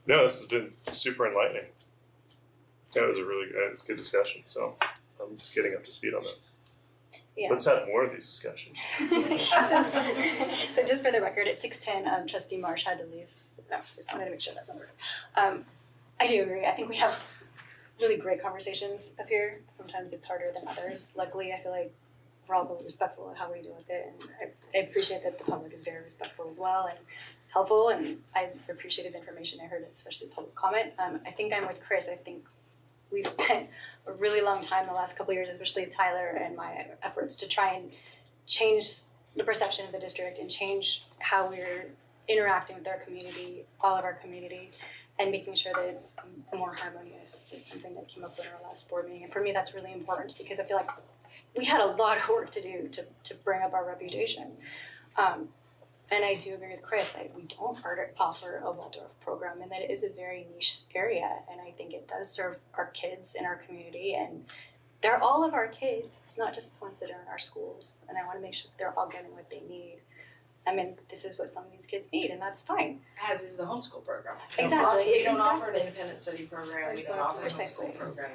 No, this has been super enlightening. That was it's a good discussion, so I'm getting up to speed on this. Yeah. Let's have more of these discussions. So just for the record, at 6:10, Trustee Marsh had to leave. So, no, just wanted to make sure that's on the record. I do agree. I think we have really great conversations up here. Sometimes it's harder than others. Luckily, I feel like we're all really respectful of how we deal with it, and I appreciate that the public is very respectful as well and helpful, and I appreciated the information I heard, especially public comment. I think I'm with Chris. I think we've spent a really long time the last couple of years, especially Tyler and my efforts to try and change the perception of the district and change how we're interacting with our community, all of our community, and making sure that it's more harmonious is something that came up in our last board meeting. And for me, that's really important, because I feel like we had a lot of work to do to bring up our reputation. And I do agree with Chris, we don't offer a Waldorf program, and that it is a very niche area, and I think it does serve our kids in our community, and they're all of our kids. It's not just the ones that are in our schools, and I want to make sure that they're all getting what they need. I mean, this is what some of these kids need, and that's fine. As is the homeschool program. Exactly. We don't offer an independent study program, we don't offer a homeschool program.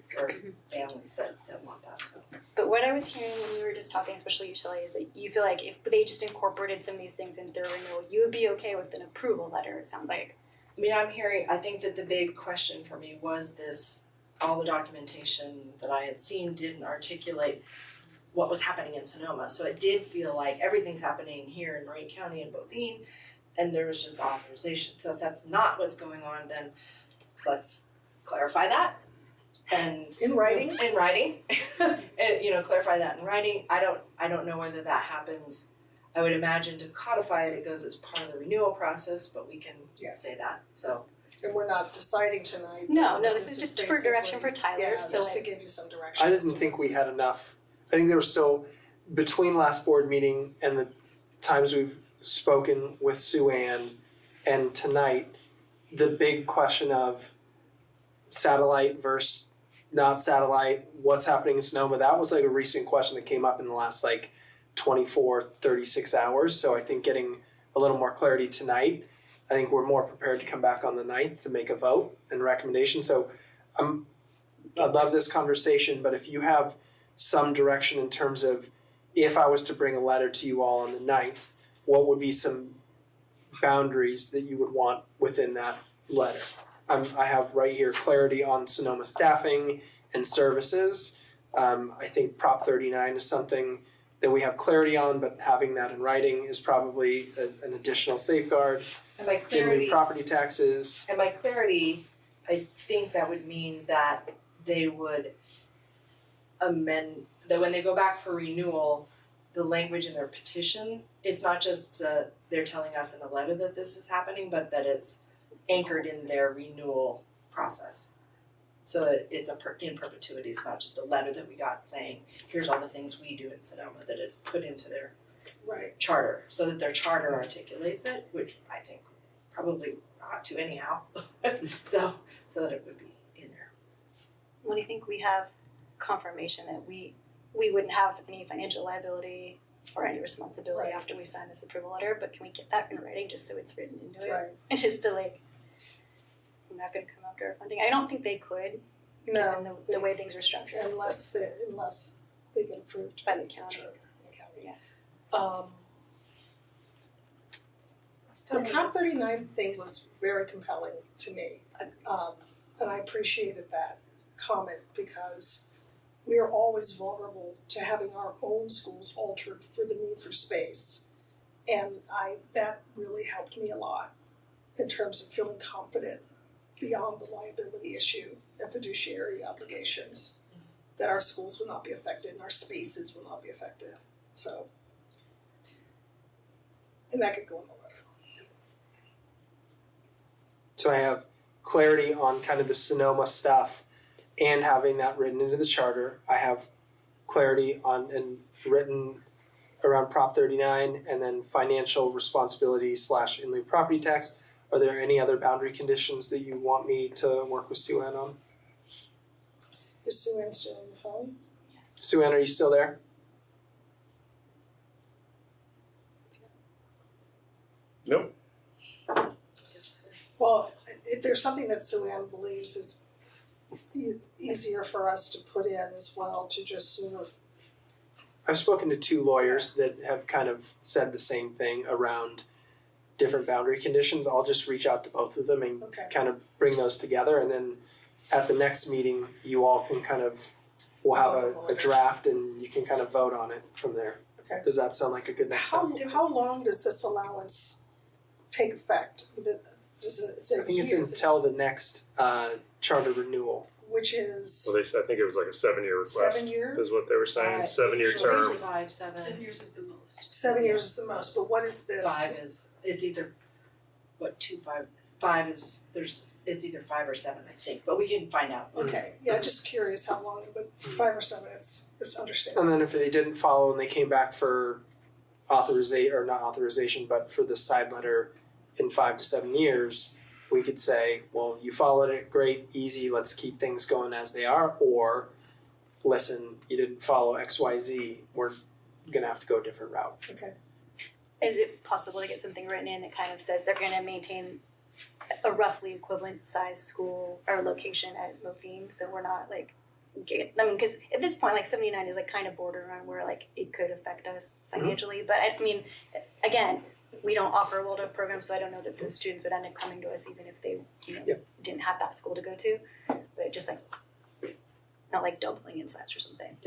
for families that want that, so. But what I was hearing when we were just talking, especially you, Shelley, is that you feel like if they just incorporated some of these things into their renewal, you would be okay with an approval letter, it sounds like. I mean, I think that the big question for me was this, all the documentation that I had seen didn't articulate what was happening in Sonoma. So it did feel like everything's happening here in Marin County and Bovine, and there was just authorization. So if that's not what's going on, then let's clarify that. And In writing? In writing. And, clarify that in writing. I don't know whether that happens. I would imagine to codify it, it goes as part of the renewal process, but we can say that, so. And we're not deciding tonight. No, this is just for direction for Tyler, Yeah, so just to like, give you some direction. I didn't think we had enough. I think there was still, between last board meeting and the times we've spoken with Sue Ann and tonight, the big question of satellite versus not satellite, what's happening in Sonoma, that was like a recent question that came up in the last 24, 36 hours. So I think getting a little more clarity tonight, I think we're more prepared to come back on the 9th to make a vote and recommendation. So I love this conversation, but if you have some direction in terms of if I was to bring a letter to you all on the 9th, what would be some boundaries that you would want within that letter? I have right here clarity on Sonoma staffing and services. I think Prop 39 is something that we have clarity on, but having that in writing is probably an additional safeguard. And by clarity, Property taxes. And by clarity, I think that would mean that they would amend, that when they go back for renewal, the language in their petition, it's not just they're telling us in the letter that this is happening, but that it's anchored in their renewal process. So it's in perpetuity, it's not just a letter that we got saying, here's all the things we do in Sonoma, that it's put into their charter, so that their charter articulates it, which I think probably ought to anyhow, so that it would be in there. when I think we have confirmation that we wouldn't have any financial liability or any responsibility after we sign this approval letter, but can we get that in writing just so it's written into it? Right. And just to I'm not gonna come after our funding. I don't think they could, given the way things are structured. Unless they get approved by the county. Yeah. The Prop 39 thing was very compelling to me, and I appreciated that comment because we are always vulnerable to having our own schools altered for the need for space, and that really helped me a lot in terms of feeling confident beyond the liability issue and fiduciary obligations that our schools will not be affected and our spaces will not be affected. So, and that could go in the letter. So I have clarity on kind of the Sonoma stuff and having that written into the charter. I have clarity on and written around Prop 39 and then financial responsibility / in lieu property tax. Are there any other boundary conditions that you want me to work with Sue Ann on? Is Sue Ann still on the phone? Sue Ann, are you still there? Nope. Well, if there's something that Sue Ann believes is easier for us to put in as well, to just sort of. I've spoken to 2 lawyers that have kind of said the same thing around different boundary conditions. I'll just reach out to both of them and kind of bring those together, and then at the next meeting, you all can we'll have a draft and you can kind of vote on it from there. Okay. Does that sound like a good next step? How long does this allowance take effect? I think it's until the next charter renewal. Which is? Well, I think it was like a 7-year request. 7 year? Is what they were saying, 7-year term. 7 years is the most. 7 years is the most, but what is this? 5 is, it's either, 5 is, it's either 5 or 7, I think, but we can find out. Okay, yeah, just curious how long, but 5 or 7, it's understandable. And then if they didn't follow and they came back for not authorization, but for the side letter in 5 to 7 years, we could say, well, you followed it, great, easy, let's keep things going as they are, or listen, you didn't follow XYZ, we're gonna have to go a different route. Okay. Is it possible to get something written in that kind of says they're gonna maintain a roughly equivalent size school or location at Mofine, so we're not because at this point, like 79 is like kind of borderline where like it could affect us financially. But I mean, again, we don't offer a world of programs, so I don't know that those students would end up coming to us even if they, didn't have that school to go to. But just like, not like doubling in size or something.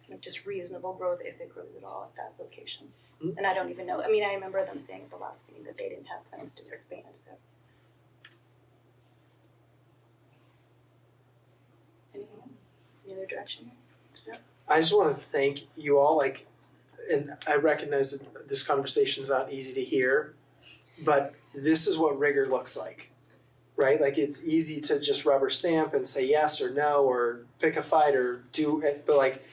Like just reasonable growth if it grows at all at that location. And I don't even know. I mean, I remember them saying at the last meeting that they didn't have plans to expand. So. Anything else? Any other direction? No? I just want to thank you all. And I recognize that this conversation is not easy to hear, but this is what rigor looks like, right? Like it's easy to just rubber stamp and say yes or no or pick a fight or do it, but like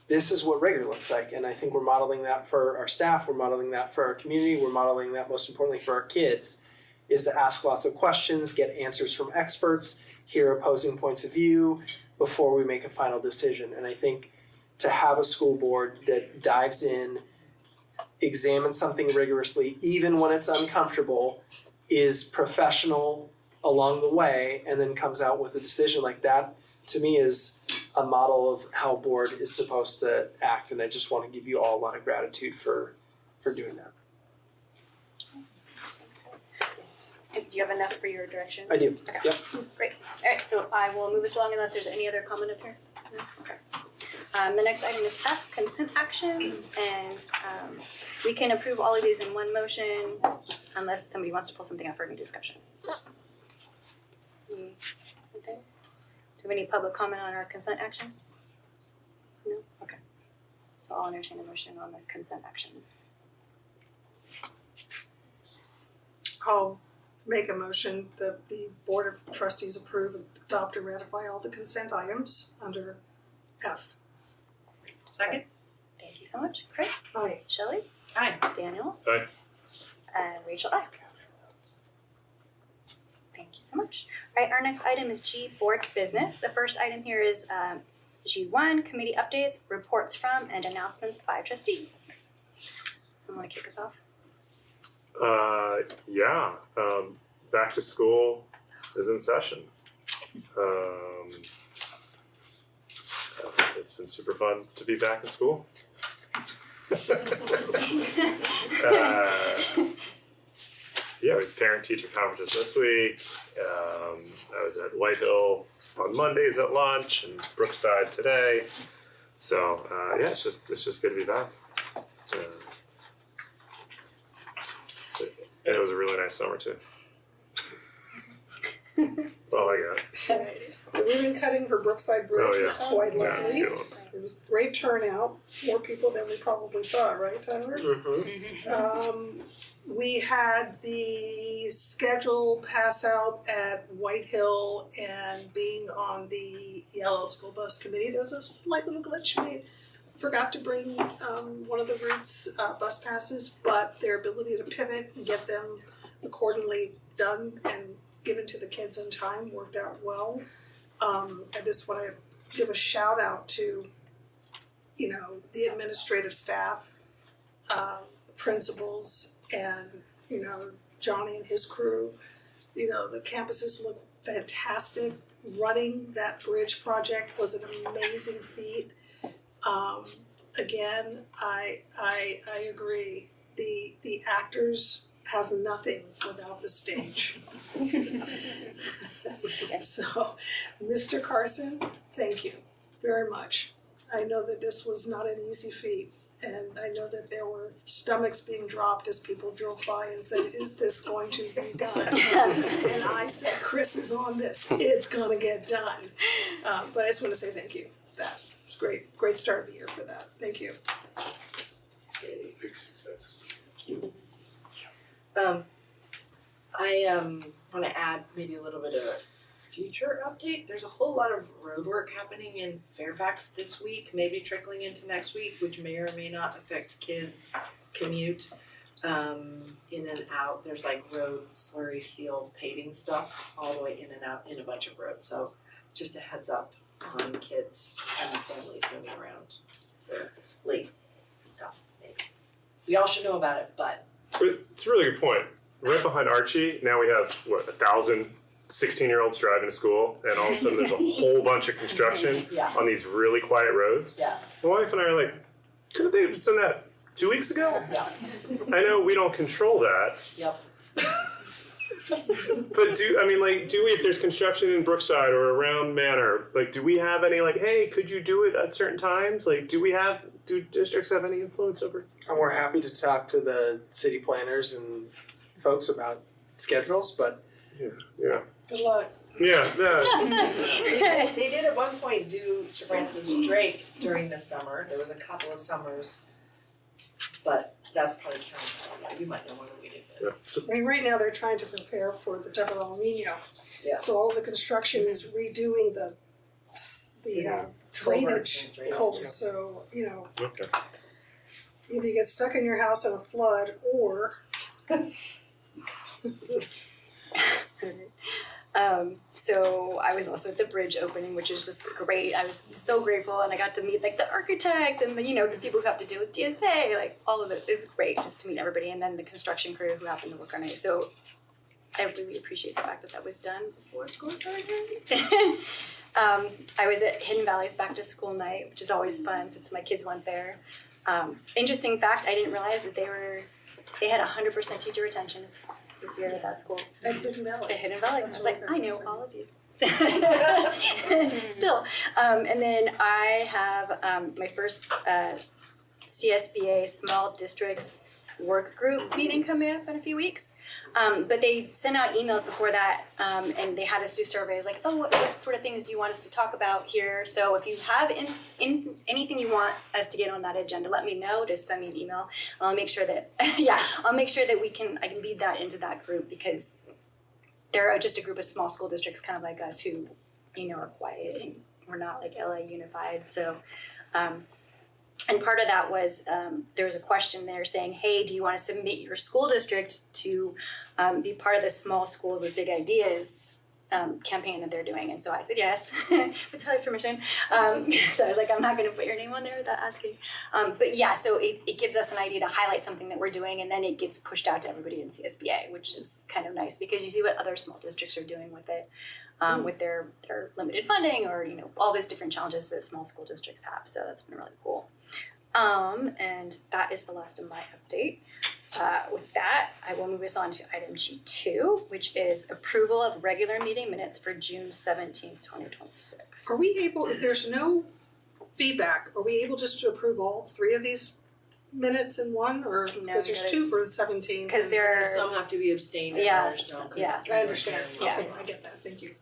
this is what rigor looks like. And I think we're modeling that for our staff, we're modeling that for our community, we're modeling that most importantly for our kids, is to ask lots of questions, get answers from experts, hear opposing points of view before we make a final decision. And I think to have a school board that dives in, examines something rigorously, even when it's uncomfortable, is professional along the way, and then comes out with a decision like that, to me is a model of how a board is supposed to act. And I just want to give you all a lot of gratitude for doing that. Do you have enough for your direction? I do. Okay. Yep. Great. All right, so I will move us along unless there's any other comment up here. No? Okay. The next item is F, consent actions, and we can approve all of these in one motion unless somebody wants to pull something out for any discussion. Okay. Do we have any public comment on our consent actions? No? Okay. So I'll entertain a motion on the consent actions. I'll make a motion that the Board of Trustees approve, adopt, and ratify all the consent items under F. Second? Thank you so much. Chris? Aye. Shelley? Aye. Daniel? Aye. And Rachel, aye. Thank you so much. All right, our next item is G, board business. The first item here is G1, committee updates, reports from, and announcements by trustees. Someone want to kick us off? Yeah. Back to school is in session. It's been super fun to be back in school. Yeah, we had parent-teacher conferences this week. I was at Whitehill on Mondays at lunch and Brookside today. So yeah, it's just good to be back. And it was a really nice summer too. That's all I got. The ribbon cutting for Brookside Bridge was quite lovely. Yeah, It was great turnout, more people than we probably thought, right, Tyler? We had the schedule pass out at Whitehill, and being on the Yellow School Bus Committee, there was a slight little glitch. We forgot to bring one of the routes bus passes, but their ability to pivot and get them accordingly done and given to the kids in time worked out well. I just want to give a shout out to, the administrative staff, principals, and, Johnny and his crew. The campuses look fantastic. Running that bridge project was an amazing feat. Again, I agree. The actors have nothing without the stage. So, Mr. Carson, thank you very much. I know that this was not an easy feat, and I know that there were stomachs being dropped as people drove by and said, is this going to be done? And I said, Chris is on this, it's gonna get done. But I just wanna say thank you. It's great start of the year for that, thank you. Big success. I want to add maybe a little bit of a future update. There's a whole lot of road work happening in Fairfax this week, maybe trickling into next week, which may or may not affect kids' commute in and out. There's like road slurry seal paving stuff all the way in and out in a bunch of roads. So just a heads up on kids and their families moving around for late stuff. Maybe we all should know about it, but It's a really good point. Right behind Archie, now we have 1,000 16-year-olds driving to school, and all of a sudden there's a whole bunch of construction Yeah. on these really quiet roads. Yeah. My wife and I are like, couldn't they have done that 2 weeks ago? Yeah. I know we don't control that, Yep. but do we, if there's construction in Brookside or around Manor, like, do we have any, like, hey, could you do it at certain times? Like, do districts have any influence over? And we're happy to talk to the city planners and folks about schedules, but Yeah. Good luck. Yeah. They did at one point do Sir Francis Drake during the summer. There was a couple of summers, but that's probably counting. You might know more than we do. I mean, right now they're trying to prepare for the double El Nino. Yes. So all of the construction is redoing the drainage culverts, so, you know, Okay. either you get stuck in your house in a flood or So I was also at the bridge opening, which is just great. I was so grateful, and I got to meet like the architect and the the people who have to deal with DSA, like all of it. It was great just to meet everybody, and then the construction crew who happened to work on it. So I really appreciate the fact that that was done before school started. I was at Hidden Valley's back to school night, which is always fun since my kids went there. Interesting fact, I didn't realize that they had 100% teacher retention this year at that school. at Hidden Valley. At Hidden Valley. That's I was like, really I know interesting. all of you. Still. And then I have my first CSBA small districts work group meeting coming up in a few weeks. But they sent out emails before that, and they had us do surveys like, oh, what sort of things do you want us to talk about here? So if you have in anything you want us to get on that agenda, let me know. Just send me an email. I'll make sure that I'll make sure that I can lead that into that group, because they're just a group of small school districts kind of like us who, are quiet, and we're not like LA unified. So and part of that was there was a question there saying, hey, do you want to submit your school district to be part of the Small Schools with Big Ideas campaign that they're doing? And so I said yes, with Tyler's permission. So I was like, I'm not going to put your name on there without asking. But yeah, so it gives us an idea to highlight something that we're doing, and then it gets pushed out to everybody in CSBA, which is kind of nice because you see what other small districts are doing with it. With their limited funding, or all these different challenges that small school districts have. So that's been really cool. And that is the last of my update. With that, I will move us on to item G2, which is approval of regular meeting minutes for June 17th, 2026. Are we able, if there's no feedback, are we able just to approve all three of these minutes in one, or, No, because there's two for the 17th? Because there are Some have to be abstained and Yeah, others don't. 'cause yeah. I understand, Yeah. okay, I get that, thank you.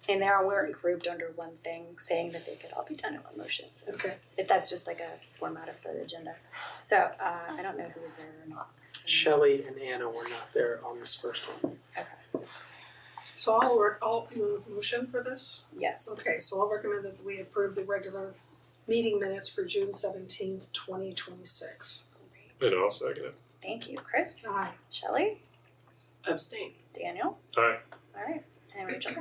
and they weren't grouped under one thing, saying that they could all be done in one motion. So Okay. if that's just like a format of the agenda. So I don't know who was there or not. Shelley and Anna were not there on this first one. So I'll motion for this? Yes. Okay, so I'll recommend that we approve the regular meeting minutes for June 17th, 2026. And I'll second it. Thank you, Chris. Aye. Shelley. Abstain. Daniel. Aye. All right, and Rachel.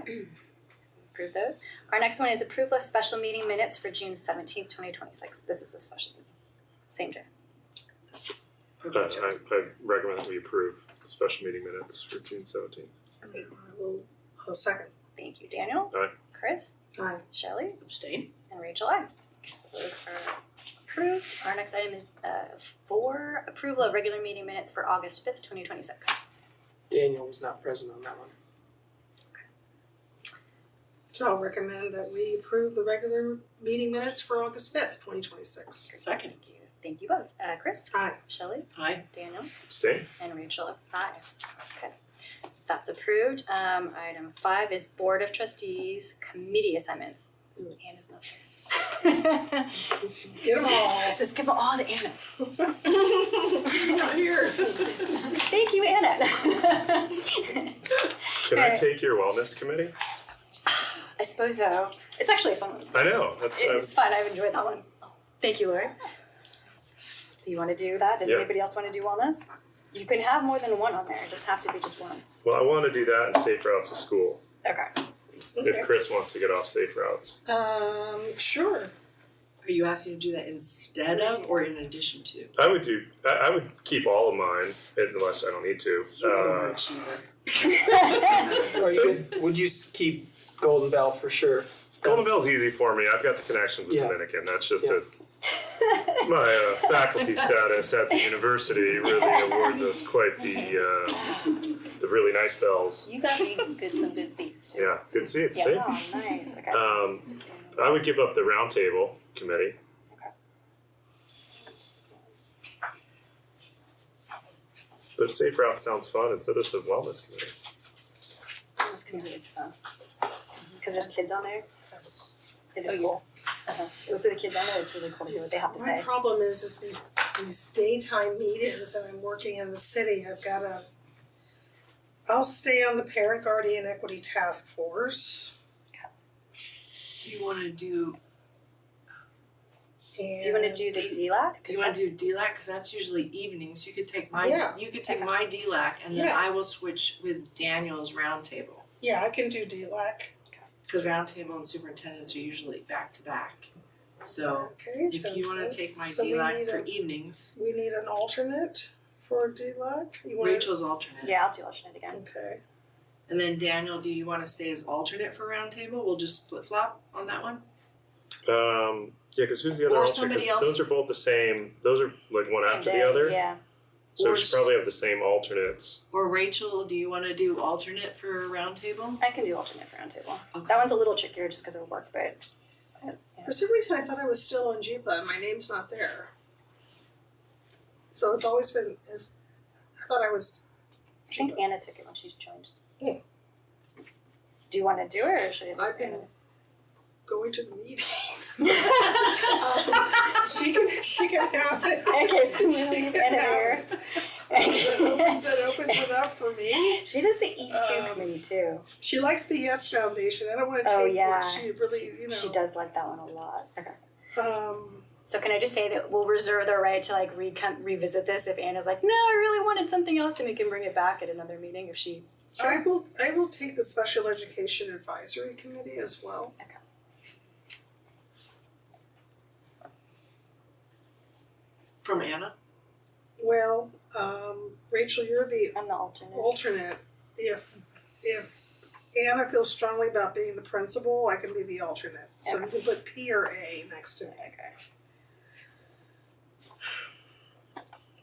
Approve those. Our next one is approval of special meeting minutes for June 17th, 2026. This is the special meeting. Same day. I recommend that we approve the special meeting minutes for June 17th. Okay, I'll second. Thank you, Daniel. Aye. Chris. Aye. Shelley. Abstain. And Rachel, aye. So those are approved. Our next item is 4, approval of regular meeting minutes for August 5th, 2026. Daniel was not present on that one. So I'll recommend that we approve the regular meeting minutes for August 5th, 2026. Second. Thank you both. Chris. Aye. Shelley. Aye. Daniel. Abstain? And Rachel, aye. Okay, so that's approved. Item 5 is Board of Trustees Committee Assignments. Ooh, Anna's not there. Get them all. Just give them all to Anna. Not here. Thank you, Anna. Can I take your wellness committee? I suppose so. It's actually a fun one. I know. It's fun. I've enjoyed that one. Thank you, Lori. So you want to do that? Does Yeah. anybody else want to do wellness? You can have more than one on there. It doesn't have to be just one. Well, I want to do that and safe routes to school. Okay. If Chris wants to get off safe routes. Sure. Are you asking to do that instead of or in addition to? I would keep all of mine unless I don't need to. Would you keep Golden Bell for sure? Golden Bell's easy for me. I've got the connection with Dominican. That's just my faculty status at the university really awards us quite the really nice bells. You got me some good seats too. Yeah, good seats. Yeah, See? oh, nice. Okay. I would give up the roundtable committee. But Safe Route sounds fun instead of the wellness committee. Wellness committee is fun. Because there's kids on there. It is cool. With the kids on there, it's really cool to hear what they have to say. My problem is these daytime meetings, and I'm working in the city. I'll stay on the Parent Guardian Equity Task Force. Do you wanna do, Do you want to do the DLAC? do you wanna do DLAC, cause that's usually evenings, you could take my, Yeah. you could take my DLAC and then Yeah. I will switch with Daniel's roundtable. Yeah, I can do DLAC. Cause roundtable and superintendents are usually back to back. So Okay, if sounds you wanna good. take my So we DLAC need for a- evenings, We need an alternate for DLAC. You want Rachel's alternate. Yeah, I'll do alternate again. Okay. And then Daniel, do you wanna stay as alternate for roundtable? We'll just flip flop on that one? Yeah, because who's the other Or alternate? somebody 'Cause else. those are both the same. Those are like one Same after day, the other. Yeah. So Or we should probably have the same alternates. Or Rachel, do you wanna do alternate for roundtable? I can do alternate for roundtable. Okay. That one's a little trickier just because of work, but For some reason, I thought I was still on JIPA and my name's not there. So it's always been, I thought I was. I think Anna took it when she joined. Yeah. Do you want to do it or should I? I've been going to the meetings. She can have it. Okay, so we'll She leave can Anna have here. That opens it up for me. She does the E2 committee too. She likes the Yes Foundation. I don't want to take Oh, yeah. what she really, She does like that one a lot. Okay. Um, So can I just say that we'll reserve the right to like revisit this if Anna's like, no, I really wanted something else, and we can bring it back at another meeting if she. I will take the Special Education Advisory Committee as well. Okay. From Anna? Well, Rachel, you're the I'm the alternate. alternate. If Anna feels strongly about being the principal, I can be the alternate. So you can put P or A next to me. Okay.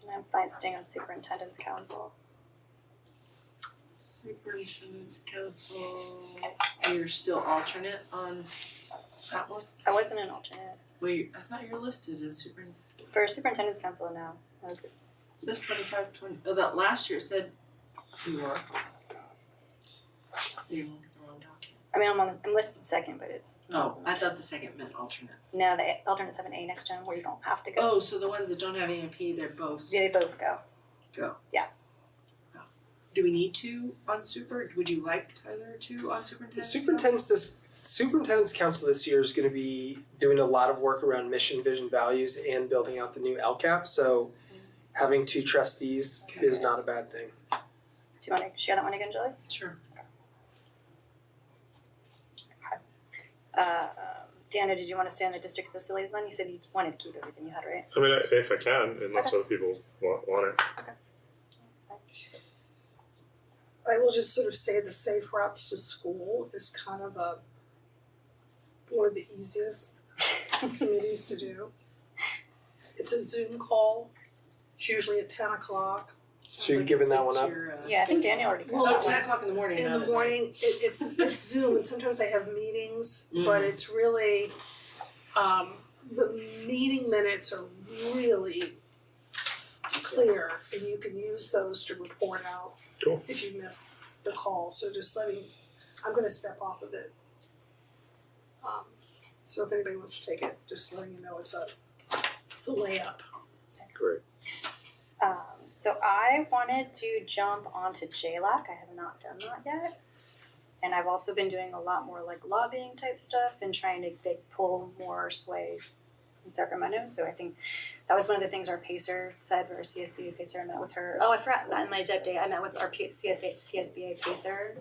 And I'm fine staying on Superintendent's Council. Superintendent's Council, you're still alternate on that one? I wasn't an alternate. Wait, I thought you were listed as For Superintendent's Council, no. I was. It says 25, 20, oh, that last year it said you were. You didn't look at the wrong document. I mean, I'm listed second, but it's. Oh, I thought the second meant alternate. No, the alternates have an A next to them where you don't have to go. Oh, so the ones that don't have A and P, they're both Yeah, they both go. go. Yeah. Oh. Do we need two on super? Would you like Tyler to on The Superintendent's Council this year is going to be doing a lot of work around mission, vision, values, and building out the new LCAP. So having two trustees is not a bad thing. Do you want to share that one again, Julie? Sure. Dana, did you want to stay on the district facilities one? You said you wanted to keep everything you had, right? I mean, if I can, unless other people want it. That's fine. I will just sort of say the Safe Routes to School is kind of one of the easiest committees to do. It's a Zoom call, it's usually at 10 o'clock. So you're giving that one up? Yeah, I think Daniel already got Well, that 10 one. o'clock in the morning. In not the at morning, night. it's Zoom, and sometimes I have meetings, but it's really, the meeting minutes are really clear, and you can use those to report out Cool. if you miss the call, so just I'm gonna step off of it. So if anybody wants to take it, just letting you know it's a layup. Great. So I wanted to jump onto JLAC. I have not done that yet. And I've also been doing a lot more like lobbying type stuff and trying to pull more sway in Sacramento. So I think that was one of the things our PACER said, our CSBA PACER, I met with her. Oh, I forgot that in my deb day, I met with our CSBA PACER.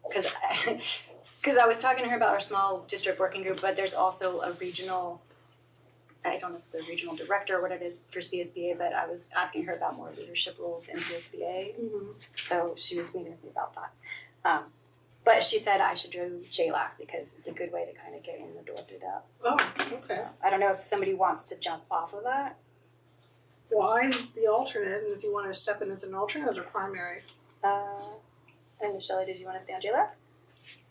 Because I was talking to her about our small district working group, but there's also a regional I don't know if it's a regional director or what it is for CSBA, but I was asking her about more leadership roles in CSBA. So she was meeting with me about that. But she said I should do JLAC because it's a good way to kind of get in the door through that. Oh, okay. So I don't know if somebody wants to jump off of that. Well, I'm the alternate, and if you want to step in as an alternate or primary. And Shelley, did you want to stay on JLAC?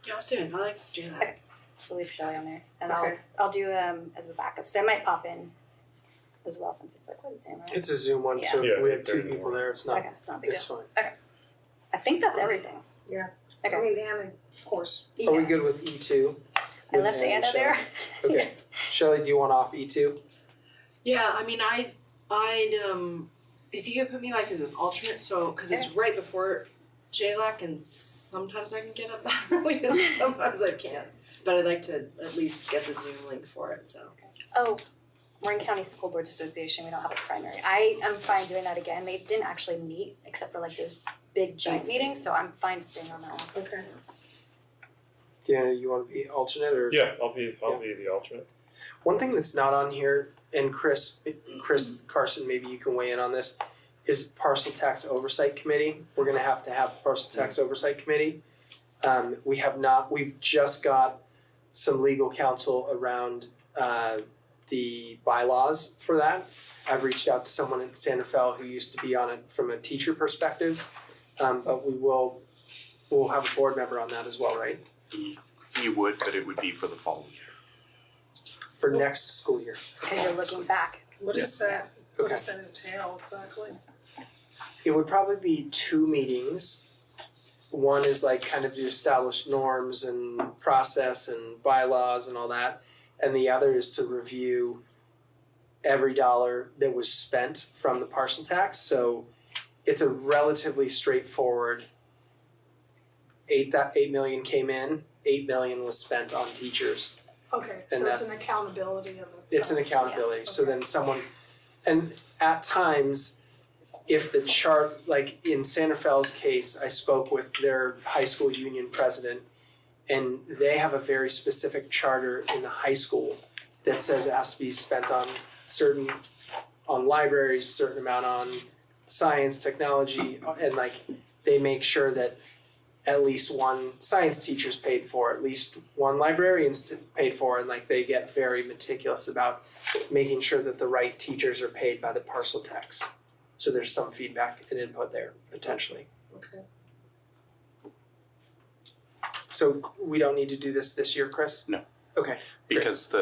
Yeah, I'll stay in. I like to do that. Okay. So leave Shelley on there, and Okay. I'll do as a backup. So I might pop in as well since it's like what Zoom, right? It's a Zoom one, so Yeah. if we have two people there, it's not, Okay, it's not a big it's deal. fine. I think that's everything. Yeah. Okay. I mean, and of course. Are we good with E2? I left Anna there. Okay. Shelley, do you want off E2? Yeah, I mean, I'd if you could put me like as an alternate, so because it's right before JLAC, and sometimes I can get up that early, and sometimes I can't. But I'd like to at least get the Zoom link for it. So. Oh, Marin County School Boards Association, we don't have a primary. I am fine doing that again. They didn't actually meet except for like those big giant meetings, so I'm fine staying on that one. Okay. Deanna, you want to be alternate or? Yeah, I'll be the alternate. One thing that's not on here, and Chris Carson, maybe you can weigh in on this, is Parcel Tax Oversight Committee. We're gonna have to have a Parcel Tax Oversight Committee. We've just got some legal counsel around the bylaws for that. I've reached out to someone in Santa Fe who used to be on it from a teacher perspective, but we'll have a board member on that as well, right? You would, but it would be for the following year. For next school year. Because you're looking back. What is that? What Okay. does that entail exactly? It would probably be 2 meetings. One is like kind of to establish norms and process and bylaws and all that. And the other is to review every dollar that was spent from the parcel tax. So it's a relatively straightforward 8 million came in, 8 million was spent on teachers. Okay, And so it's an accountability of a. It's an accountability. Yeah, So okay. then someone, and at times, if the chart, like in Santa Fe's case, I spoke with their high school union president, and they have a very specific charter in the high school that says it has to be spent on libraries, certain amount on science, technology, and like they make sure that at least one science teacher's paid for, at least one librarian's paid for, and like they get very meticulous about making sure that the right teachers are paid by the parcel tax. So there's some feedback and input there potentially. Okay. So we don't need to do this year, Chris? No. Okay. Because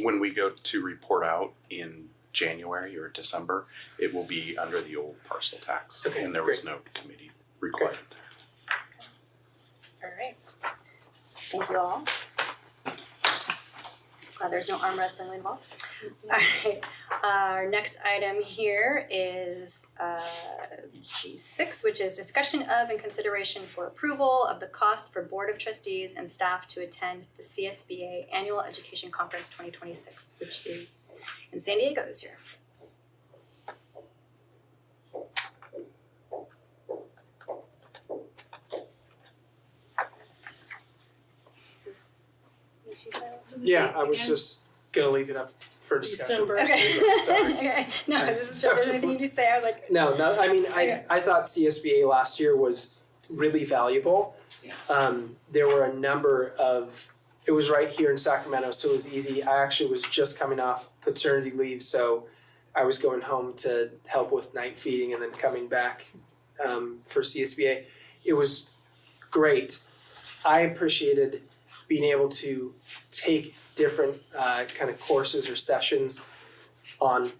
when we go to report out in January or December, it will be under the old parcel tax. Okay, And there was no committee required there. Alright. Thank you all. Glad there's no arm wrestling involved. Alright, our next item here is G6, which is discussion of and consideration for approval of the cost for Board of Trustees and staff to attend the CSBA Annual Education Conference 2026, which is in San Diego this year. Yeah, I was just gonna leave it up for discussion. December. Okay. Sorry. Okay. No, this is if there's anything you need to say. I was like, No, I mean, Okay. I thought CSBA last year was really valuable. There were a number of, it was right here in Sacramento, so it was easy. I actually was just coming off paternity leave, so I was going home to help with night feeding and then coming back for CSBA. It was great. I appreciated being able to take different kind of courses or sessions on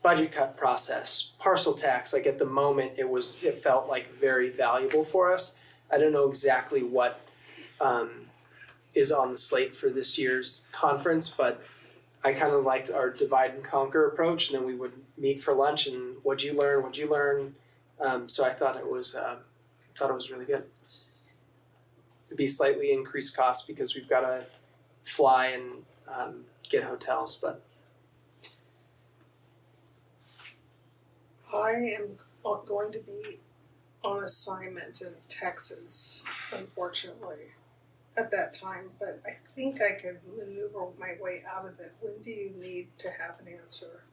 budget cut process, parcel tax. Like at the moment, it felt like very valuable for us. I don't know exactly what is on the slate for this year's conference, but I kind of liked our divide and conquer approach, and then we would meet for lunch and what'd you learn? So I thought it was really good. It'd be slightly increased cost because we've got to fly and get hotels, but I am going to be on assignment in Texas, unfortunately. at that time, but I think I could maneuver my way out of it. When do you need to have an answer?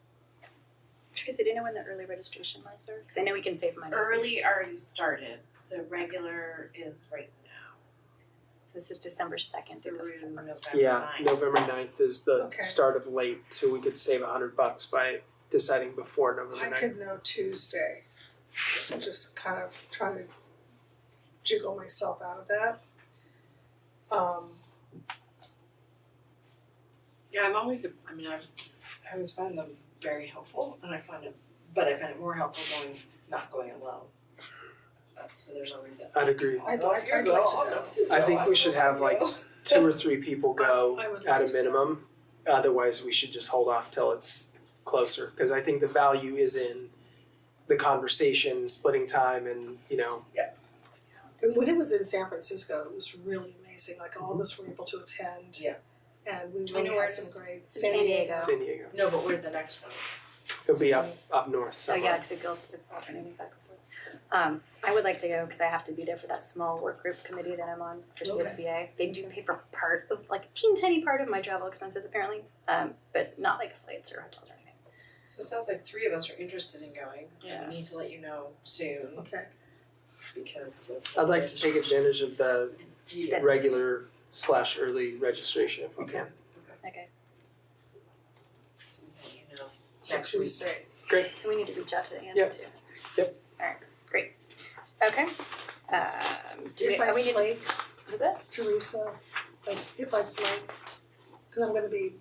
Tracy, do you know when the early registration marks are? Because I know we can save money. Early already started, so regular is right now. So this is December 2nd through the Through 4th. November Yeah, 9th. November 9th is the Okay. start of late, so we could save $100 by deciding before November 9th. I could know Tuesday. I'm just kind of trying to jiggle myself out of that. Yeah, I always find them very helpful, and I find it more helpful not going alone. So there's always that. I'd agree. I'd like to know. I think we should have like 2 or 3 people go I would at like a to go. minimum. Otherwise, we should just hold off till it's closer, because I think the value is in the conversation, splitting time, and And when it was in San Francisco, it was really amazing. Like all of us were able to attend. Yeah. And we Do we really know where had it some is? great. San Diego. San Diego. No, but where's the next one? It'll be up north So somewhere. yeah, because it's alternating back and forth. I would like to go because I have to be there for that small work group committee that I'm on for CSBA. They do pay for part of, like, a teeny part of my travel expenses apparently, but not like flights or hotels or anything. So it sounds like 3 of us are interested in going. Yeah. We need to let you know soon Okay. because of I'd like to take advantage of the Yeah. regular/early registration if we Okay. can. Okay, So we let you know next week. Tuesday. Great. so we need to reach out to the end Yep. too. Yep. Alright, great. Okay. If I we need, flake, what was that? Teresa, like if I flake, because I'm gonna be,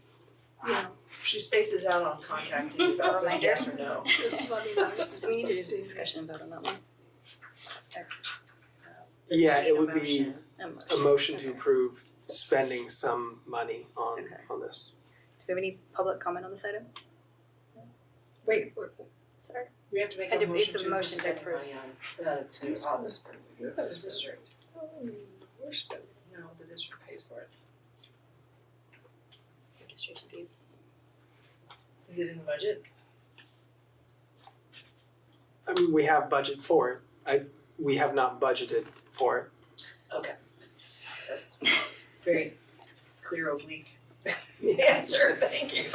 She spaces out on contacting you about like yes or no. just let me know. So we need to do a discussion vote on that one. Yeah, Need it a would be motion. a motion to Okay. approve spending some money on Okay. this. Do we have any public comment on this item? Wait, Sorry. We have to make And a it's motion a to motion to spend approve. money on who's on gonna spend? You're the gonna spend. district. We're spending. No, the district pays for it. Registration fees. Is it in the budget? I mean, we have budget for it. We have not budgeted for it. Okay. That's very clear oblique answer, thank you.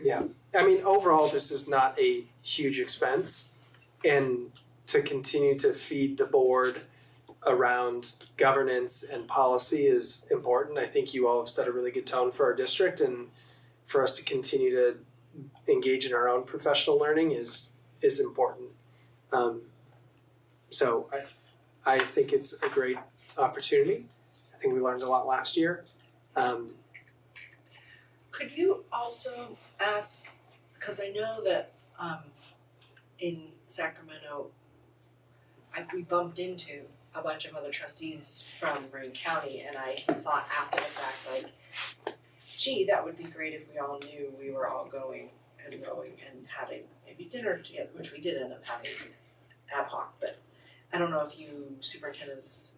Yeah, I mean, overall, this is not a huge expense, and to continue to feed the board around governance and policy is important. I think you all have set a really good tone for our district, and for us to continue to engage in our own professional learning is important. So I think it's a great opportunity. I think we learned a lot last year. Could you also ask, because I know that in Sacramento, we bumped into a bunch of other trustees from Marin County, and I thought after the fact, like, gee, that would be great if we all knew we were all going and having maybe dinner together, which we did end up having ad hoc, but I don't know if you superintendents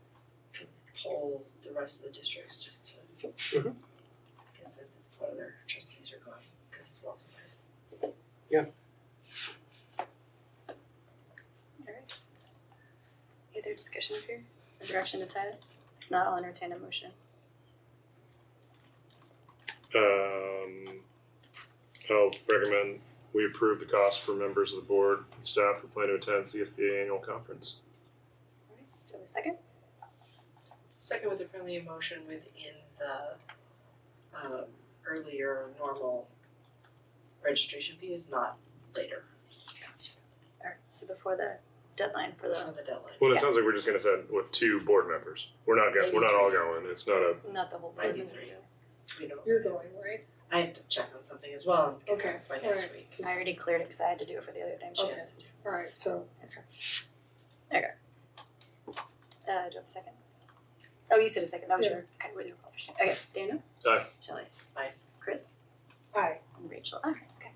could poll the rest of the districts just to get a sense of what other trustees are going, because it's also nice. Alright. Any other discussion up here? A direction to title? If not, I'll entertain a motion. I'll recommend we approve the cost for members of the board and staff who plan to attend CSBA annual conference. Alright, do you have a second? Second with a friendly emotion within the earlier normal registration fees, not later Alright, so before the deadline for for the, the deadline. Well, it sounds like we're just gonna send, 2 board members? We're not all going, it's not a, not the whole Maybe board, three. so You know, You're going, right? I have to check on something as well and get Okay, back by next alright. week. I already cleared it because I had to do it for the other thing. Okay. Alright, so, okay. Do you have a second? Oh, you said a second, that was Yeah. your, okay, what do you call it? Okay, Daniel? Aye. Shelley? Aye. Chris? Aye. And Rachel, aye, okay.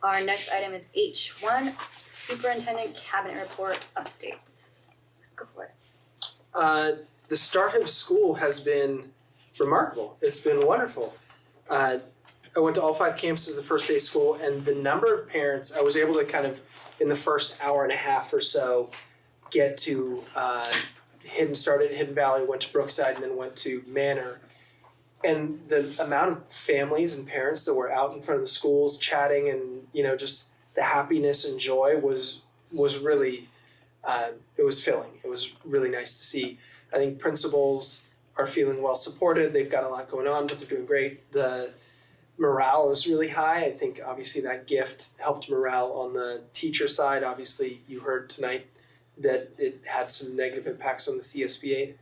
Our next item is H1, Superintendent Cabinet Report Updates. Go for it. The start of school has been remarkable. It's been wonderful. I went to all 5 campuses the first day of school, and the number of parents, I was able to kind of, in the first hour and a half or so, get to started at Hidden Valley, went to Brookside, and then went to Manor. And the amount of families and parents that were out in front of the schools chatting, and just the happiness and joy was really it was filling. It was really nice to see. I think principals are feeling well supported. They've got a lot going on, but they're doing great. The morale is really high. I think obviously that gift helped morale on the teacher side. Obviously you heard tonight that it had some negative impacts on the CSEA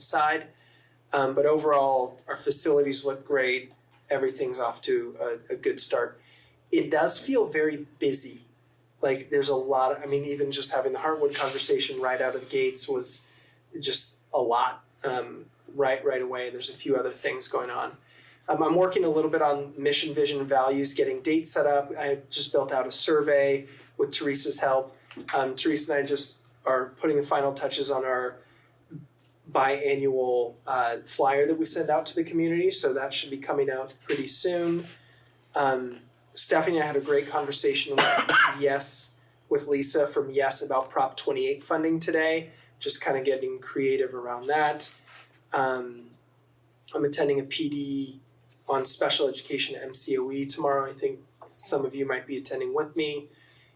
side. But overall, our facilities look great. Everything's off to a good start. It does feel very busy. Like there's a lot of, even just having the Heartwood conversation right out of the gates was just a lot right away. There's a few other things going on. I'm working a little bit on mission, vision, and values, getting dates set up. I just built out a survey with Teresa's help. Teresa and I just are putting the final touches on our biannual flyer that we send out to the community, so that should be coming out pretty soon. Stephanie and I had a great conversation with Lisa from Yes about Prop 28 funding today, just kind of getting creative around that. I'm attending a PD on special education at MCOE tomorrow. I think some of you might be attending with me.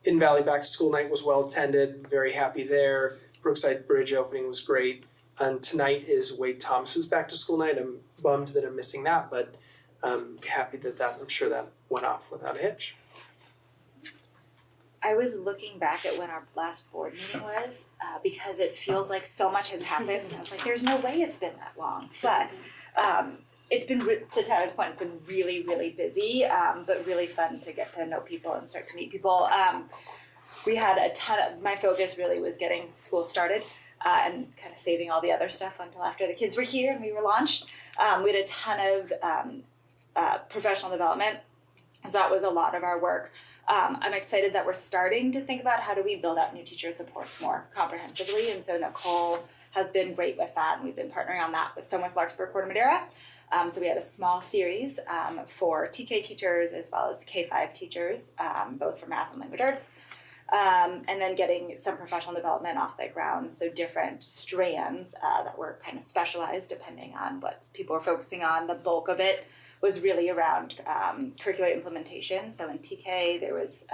Hidden Valley Back to School Night was well attended, very happy there. Brookside Bridge opening was great. And tonight is Wade Thomas's Back to School Night. I'm bummed that I'm missing that, but I'm happy that I'm sure that went off without a hitch. I was looking back at when our last board meeting was, because it feels like so much has happened. I was like, there's no way it's been that long. But it's been, to Tyler's point, it's been really, really busy, but really fun to get to know people and start to meet people. We had a ton of, my focus really was getting school started. And kind of saving all the other stuff until after the kids were here and we were launched. We had a ton of professional development, so that was a lot of our work. I'm excited that we're starting to think about how do we build out new teacher supports more comprehensively, and so Nicole has been great with that, and we've been partnering on that with some with Larkspur Corte Madera. So we had a small series for TK teachers as well as K-5 teachers, both for math and language arts. And then getting some professional development off the ground, so different strands that were kind of specialized depending on what people were focusing on. The bulk of it was really around curricular implementation. So in TK, there was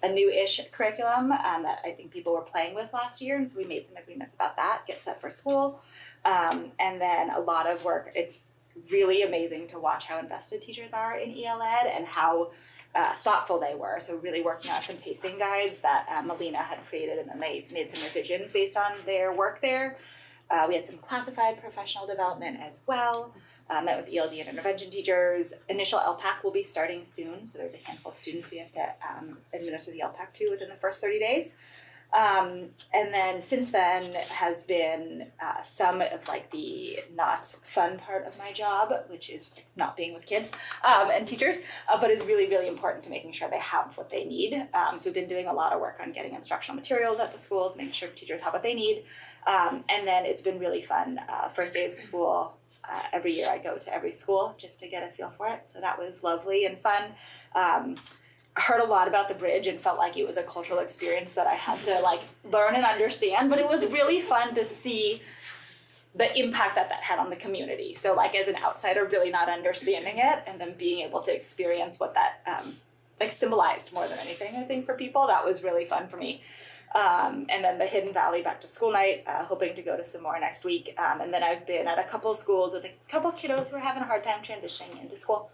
a new-ish curriculum that I think people were playing with last year, and so we made some agreements about that, get set for school. And then a lot of work. It's really amazing to watch how invested teachers are in EL Ed and how thoughtful they were. So really working on some pacing guides that Melina had created, and then they made some revisions based on their work there. We had some classified professional development as well. Met with ELD and intervention teachers. Initial LPAC will be starting soon, so there's a handful of students we have to administer the LPAC to within the first 30 days. And then since then has been some of like the not fun part of my job, which is not being with kids and teachers, but is really, really important to making sure they have what they need. So we've been doing a lot of work on getting instructional materials out to schools, making sure teachers have what they need. And then it's been really fun. First day of school, every year I go to every school just to get a feel for it. So that was lovely and fun. I heard a lot about the bridge and felt like it was a cultural experience that I had to like learn and understand, but it was really fun to see the impact that had on the community. So like as an outsider really not understanding it and then being able to experience what that like symbolized more than anything, I think, for people, that was really fun for me. And then the Hidden Valley Back to School Night, hoping to go to some more next week. And then I've been at a couple of schools with a couple of kiddos who are having a hard time transitioning into school.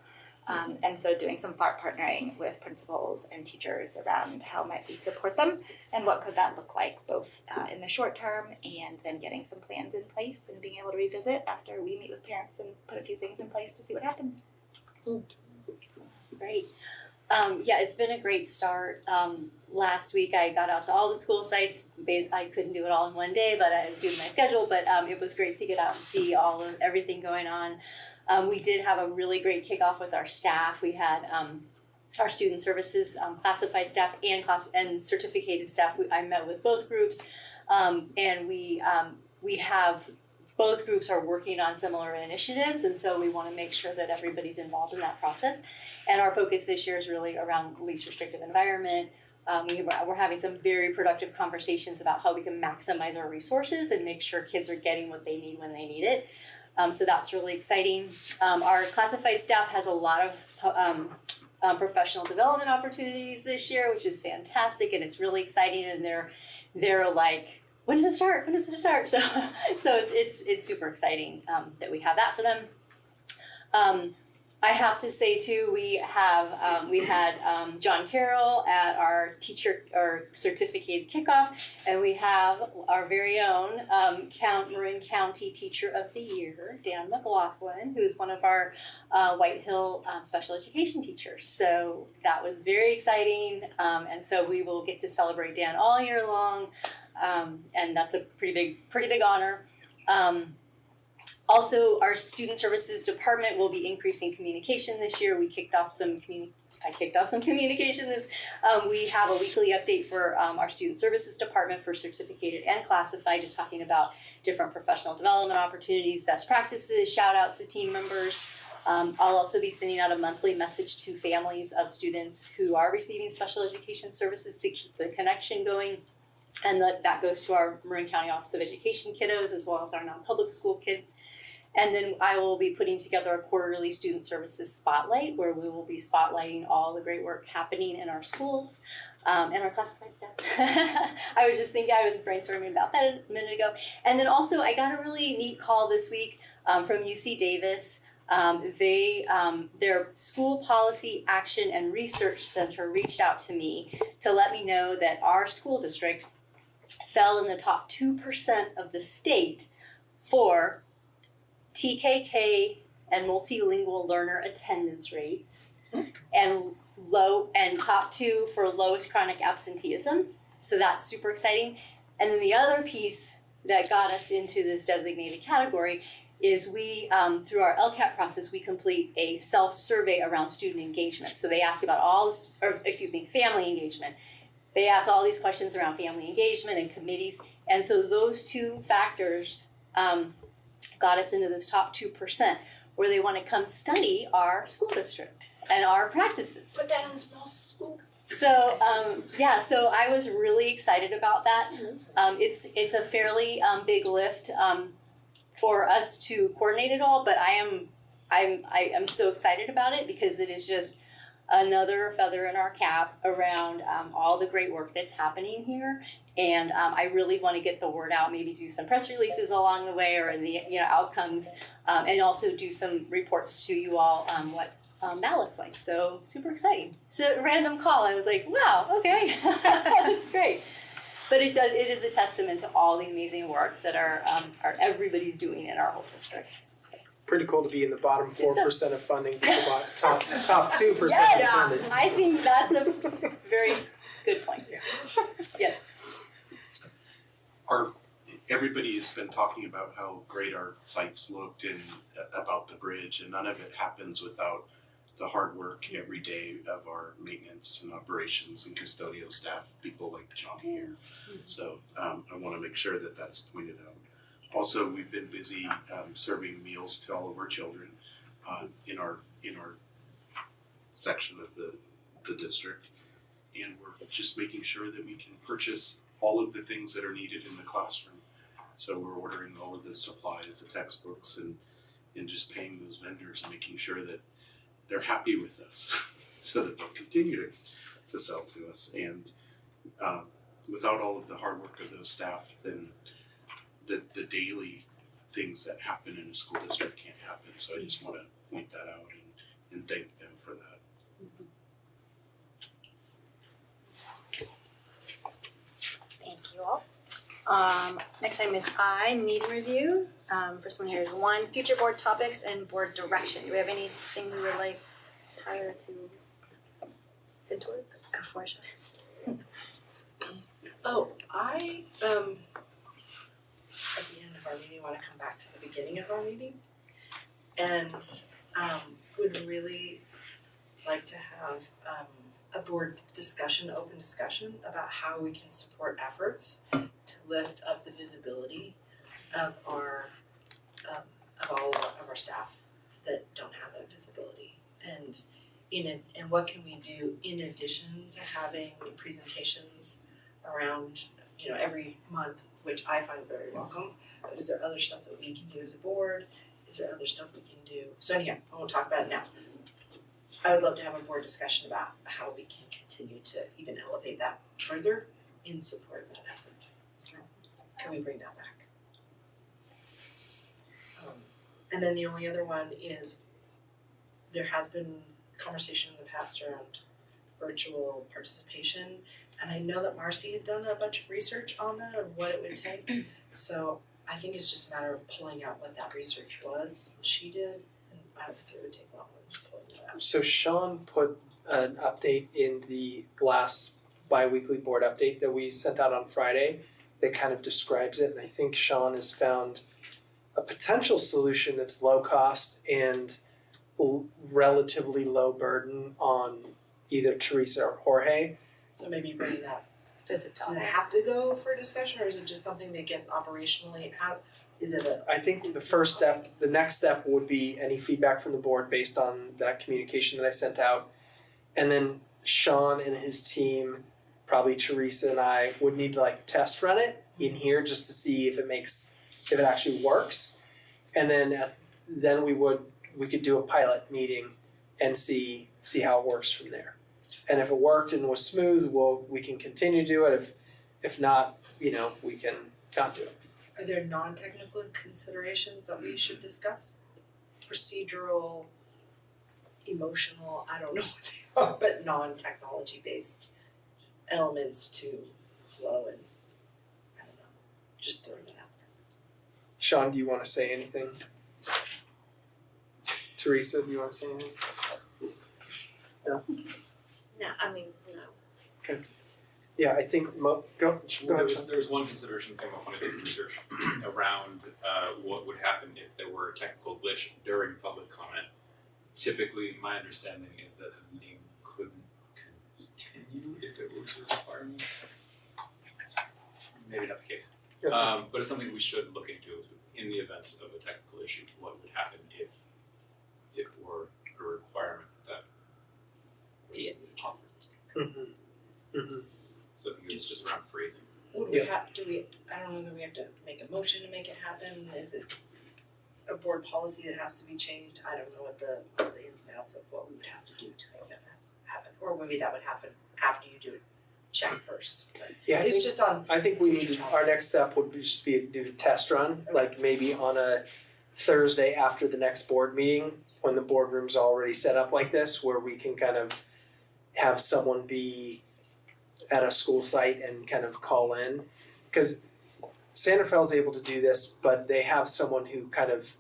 And so doing some partnering with principals and teachers around how might we support them and what could that look like both in the short term and then getting some plans in place and being able to revisit after we meet with parents and put a few things in place to see what happens. Great. Yeah, it's been a great start. Last week I got out to all the school sites. I couldn't do it all in one day, but I did my schedule, but it was great to get out and see everything going on. We did have a really great kickoff with our staff. We had our student services, classified staff and certificated staff. I met with both groups, and we have both groups are working on similar initiatives, and so we want to make sure that everybody's involved in that process. And our focus this year is really around least restrictive environment, We're having some very productive conversations about how we can maximize our resources and make sure kids are getting what they need when they need it. So that's really exciting. Our classified staff has a lot of professional development opportunities this year, which is fantastic, and it's really exciting. And they're like, when does it start? When does it start? So it's super exciting that we have that for them. I have to say too, we had John Carroll at our certificate kickoff, and we have our very own Marin County Teacher of the Year, Dan McLaughlin, who is one of our White Hill special education teachers. So that was very exciting, and so we will get to celebrate Dan all year long, and that's a pretty big honor. Also, our student services department will be increasing communication this year. I kicked off some communication. We have a weekly update for our student services department for certificated and classified, just talking about different professional development opportunities, best practices, shout outs to team members. I'll also be sending out a monthly message to families of students who are receiving special education services to keep the connection going. And that goes to our Marin County Office of Education kiddos as well as our non-public school kids. And then I will be putting together a quarterly student services spotlight where we will be spotlighting all the great work happening in our schools and our classified staff. I was brainstorming about that a minute ago. And then also I got a really neat call this week from UC Davis. Their School Policy Action and Research Center reached out to me to let me know that our school district fell in the top 2% of the state for TKK and multilingual learner attendance rates, and top 2 for lowest chronic absenteeism. So that's super exciting. And then the other piece that got us into this designated category is we, through our LCAT process, we complete a self-survey around student engagement. So they ask about family engagement. They ask all these questions around family engagement and committees. And so those two factors got us into this top 2% where they want to come study our school district and our practices. Put that in the small school. So so I was really excited about that. It's a fairly big lift for us to coordinate it all, but I'm so excited about it because it is just another feather in our cap around all the great work that's happening here. And I really want to get the word out, maybe do some press releases along the way or the outcomes, and also do some reports to you all what that looks like. So super exciting. So a random call, I was like, wow, okay, that's great. But it is a testament to all the amazing work that our everybody's doing in our whole district. Pretty cool to be in the bottom 4% of funding, top 2% yes, of attendance. I think that's a very good point. Yes. Everybody has been talking about how great our sites looked and about the bridge, and none of it happens without the hard work every day of our maintenance and operations and custodial staff, people like Johnny here. So I want to make sure that that's pointed out. Also, we've been busy serving meals to all of our children in our section of the district, and we're just making sure that we can purchase all of the things that are needed in the classroom. So we're ordering all of the supplies, the textbooks, and just paying those vendors and making sure that they're happy with us so that they'll continue to sell to us. And without all of the hard work of those staff, then the daily things that happen in a school district can't happen. So I just want to point that out and thank them for that. Thank you all. Next item is meeting review. First one here is 1, future board topics and board direction. Do we have anything we would like Tyler to head towards? Go for it. I at the end of our meeting want to come back to the beginning of our meeting and would really like to have a board discussion, open discussion about how we can support efforts to lift up the visibility of all of our staff that don't have that visibility. And and what can we do in addition to having presentations around, every month, which I find very welcome. But is there other stuff that we can do as a board? Is there other stuff we can do? So anyhow, I won't talk about it now. I would love to have a board discussion about how we can continue to even elevate that further in support of that effort. So can we bring that back? And then the only other one is there has been conversation in the past around virtual participation. And I know that Marcy had done a bunch of research on that of what it would take. So I think it's just a matter of pulling out what that research was that she did. And I don't think it would take long to pull it out. So Sean put an update in the last bi-weekly board update that we sent out on Friday that kind of describes it. And I think Sean has found a potential solution that's low cost and relatively low burden on either Teresa or Jorge. So maybe bring that. Does it have to go for discussion, or is it just something that gets operationally out? Is it a? I think the next step would be any feedback from the board based on that communication that I sent out. And then Sean and his team, probably Teresa and I, would need to test run it in here just to see if it actually works. And then we could do a pilot meeting and see how it works from there. And if it worked and was smooth, we can continue to do it. If not, we can not do it. Are there non-technical considerations that we should discuss? Procedural, emotional, I don't know what they are, but non-technology based elements to flow and I don't know, just throwing it out there. Sean, do you want to say anything? Teresa, do you want to say anything? No? No, I mean, no. Okay. Yeah, I think go ahead, Sean. There was one consideration came up when I did some research around what would happen if there were a technical glitch during public comment. Typically, my understanding is that a meeting couldn't continue if it was a requirement. Maybe not the case. But it's something we should look into in the event of a technical issue. What would happen if it were a requirement that was So I think it was just around phrasing. Would we have, I don't know whether we have to make a motion to make it happen, is it a board policy that has to be changed? I don't know what the ins and outs of what we would have to do to make that happen, or maybe that would happen after you do it, check first. But Yeah, I think we need to, our next step would just be to do a test run, maybe on a Thursday after the next board meeting, when the boardroom's already set up like this, where we can kind of have someone be at a school site and kind of call in. Because Santa Fe's able to do this, but they have someone who kind of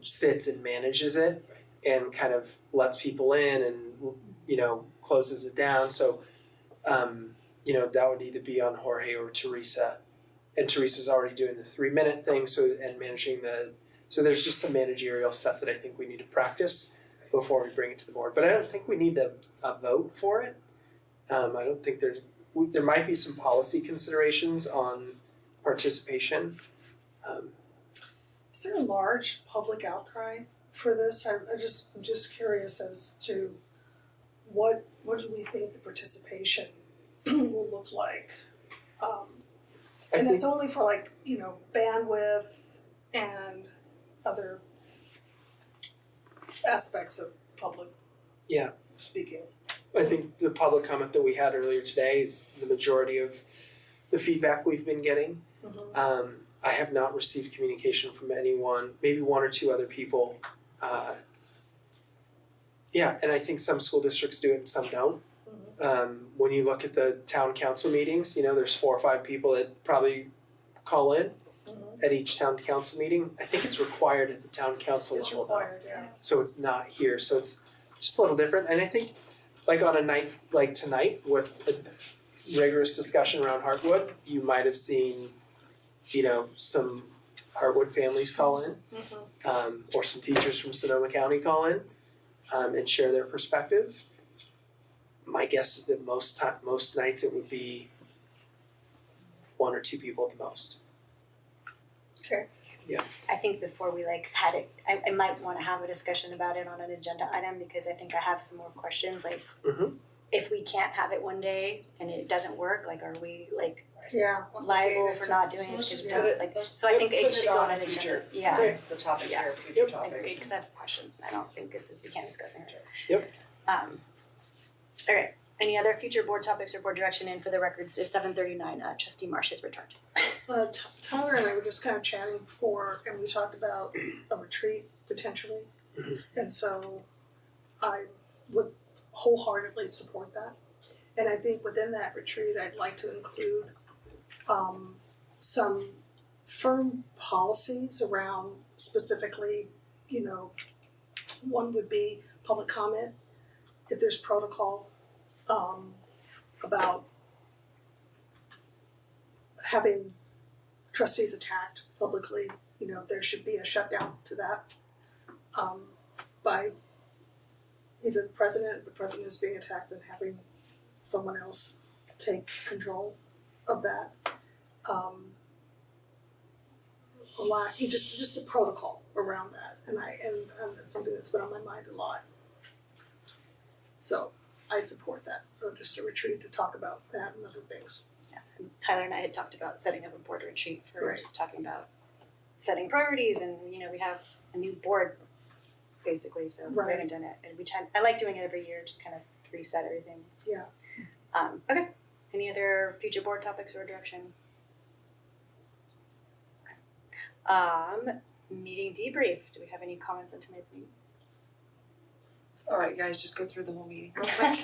sits and manages it and kind of lets people in and, closes it down. So, that would either be on Jorge or Teresa. And Teresa's already doing the 3-minute thing, and managing so there's just some managerial stuff that I think we need to practice before we bring it to the board. But I don't think we need a vote for it. I don't think there might be some policy considerations on participation. Is there a large public outcry for this? I'm just curious as to what do we think the participation will look like? And it's only for bandwidth and other aspects of public speaking. I think the public comment that we had earlier today is the majority of the feedback we've been getting. Mm-hmm. I have not received communication from anyone, maybe one or two other people. And I think some school districts do it and some don't. Mm-hmm. When you look at the town council meetings, there's 4 or 5 people that probably call in at each town council meeting. I think it's required at the town council level. It's required, yeah. So it's not here, so it's just a little different. And I think on a night like tonight with a rigorous discussion around Heartwood, you might have seen, some Heartwood families call in, or some teachers from Sonoma County call in, and share their perspective. My guess is that most nights it would be 1 or 2 people at the most. Okay. Yeah. I think before we like had it, I might wanna have a discussion about it on an agenda item, because I think I have some more questions, like if we can't have it one day and it doesn't work, like are we like liable for not doing it because we don't like, so I think it should go on an agenda. Yeah. That's the topic here, future I topics. agree, cause I have questions and I don't think it's as we can't discuss it. Yep. Alright, any other future board topics or board direction? And for the records, is 7:39, Trustee Marsh has returned. Tyler and I were just kind of chatting before, and we talked about a retreat potentially. And so I would wholeheartedly support that. And I think within that retreat, I'd like to include some firm policies around specifically, you know, one would be public comment. If there's protocol about having trustees attacked publicly, you know, there should be a shutdown to that by either the president, if the president is being attacked, then having someone else take control of that. A lot, just the protocol around that, and it's something that's been on my mind a lot. So I support that, or just a retreat to talk about that and other things. Yeah, and Tyler and I had talked about setting up a board retreat for just talking about setting priorities, and you know, we have a new board basically, so we haven't done it, and I like doing it every year, just kind of reset everything. Yeah. Okay, any other future board topics or direction? Okay. Meeting debrief, do we have any comments on tonight's meeting? Alright guys, just go through the whole meeting real Very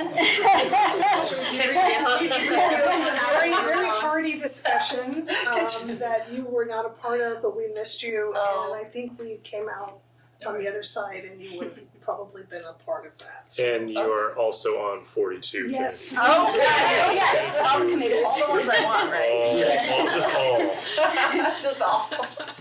hearty discussion that you were not a part of, but we missed you, and I think we came out on the other side, and you would have probably been a part of that. So. And you are also on 42. Yes. Yes. All the committees. All the ones I want, right? Just all. Just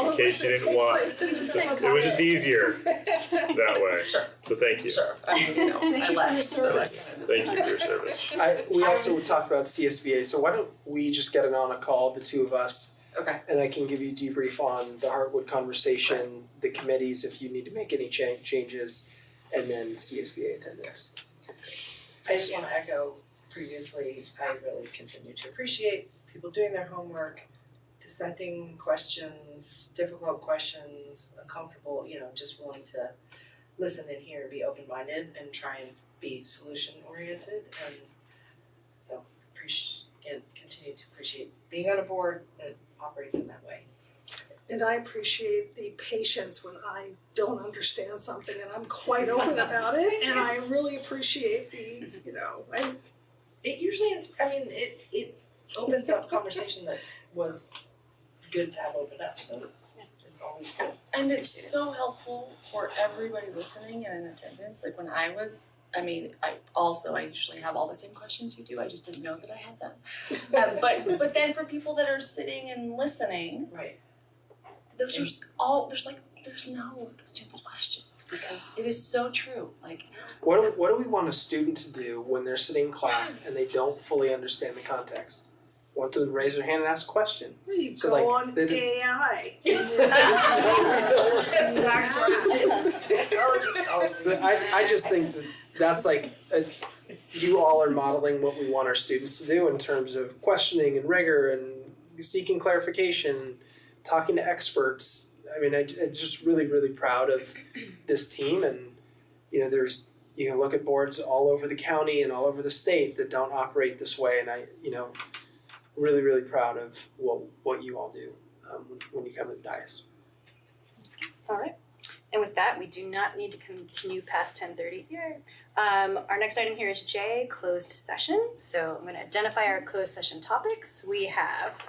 in case you didn't want. It was just easier that way. Sure. So thank you. Sure. I mean, you know, Thank you for your service. Thank you for your service. We also talked about CSBA, so why don't we just get it on a call, the two of us, Okay. and I can give you a debrief on the Heartwood conversation, the committees if you need to make any changes, and then CSBA attendance. I just wanna echo previously, I really continue to appreciate people doing their homework, dissenting questions, difficult questions, uncomfortable, you know, just willing to listen and hear, be open-minded and try and be solution-oriented, and so continue to appreciate being on a board that operates in that way. And I appreciate the patience when I don't understand something, and I'm quite open about it, and I really appreciate the, you know, It usually is, I mean, it opens up conversation that was good to have opened up, so it's always good. And it's so helpful for everybody listening and in attendance. Like when I was, I usually have all the same questions you do. I just didn't know that I had them. But then for people that are sitting and listening, right? Those are there's no stupid questions because it is so true. Like What do we want a student to do when they're sitting in class and they don't fully understand the context? Want them to raise their hand and ask a question. You So, go like, on they just- AI. I just think that's like you all are modeling what we want our students to do in terms of questioning and rigor and seeking clarification, talking to experts. I mean, I'm just really, really proud of this team, and you know, you can look at boards all over the county and all over the state that don't operate this way, and really, really proud of what you all do when you come to the dais. All right, and with that, we do not need to continue past 10:30 here. Our next item here is J, closed session. So I'm going to identify our closed session topics. We have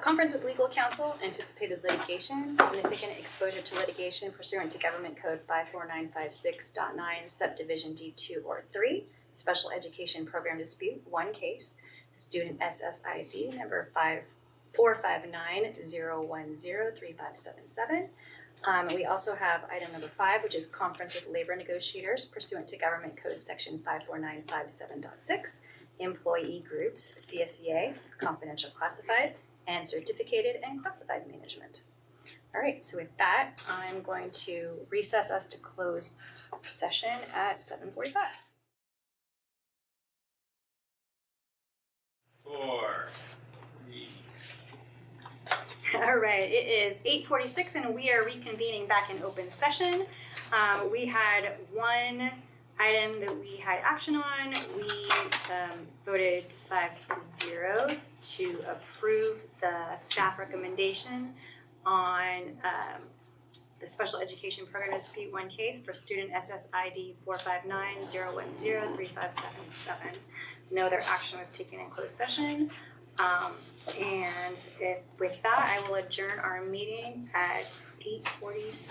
conference with legal counsel, anticipated litigation, significant exposure to litigation pursuant to Government Code 54956.9, subdivision D2 or 3, special education program dispute, one case, student SSID number 459-010-3577. We also have item number 5, which is conference with labor negotiators pursuant to Government Code section 54957.6, employee groups, CSEA, confidential classified, and certificated and classified management. All right, so with that, I'm going to recess us to close session at 7:45. 4, 3. All right, it is 8:46 and we are reconvening back in open session. We had one item that we had action on. We voted 5-0 to approve the staff recommendation on the special education program dispute one case for student SSID 459-010-3577. No other action was taken in closed session. With that, I will adjourn our meeting at 8:46.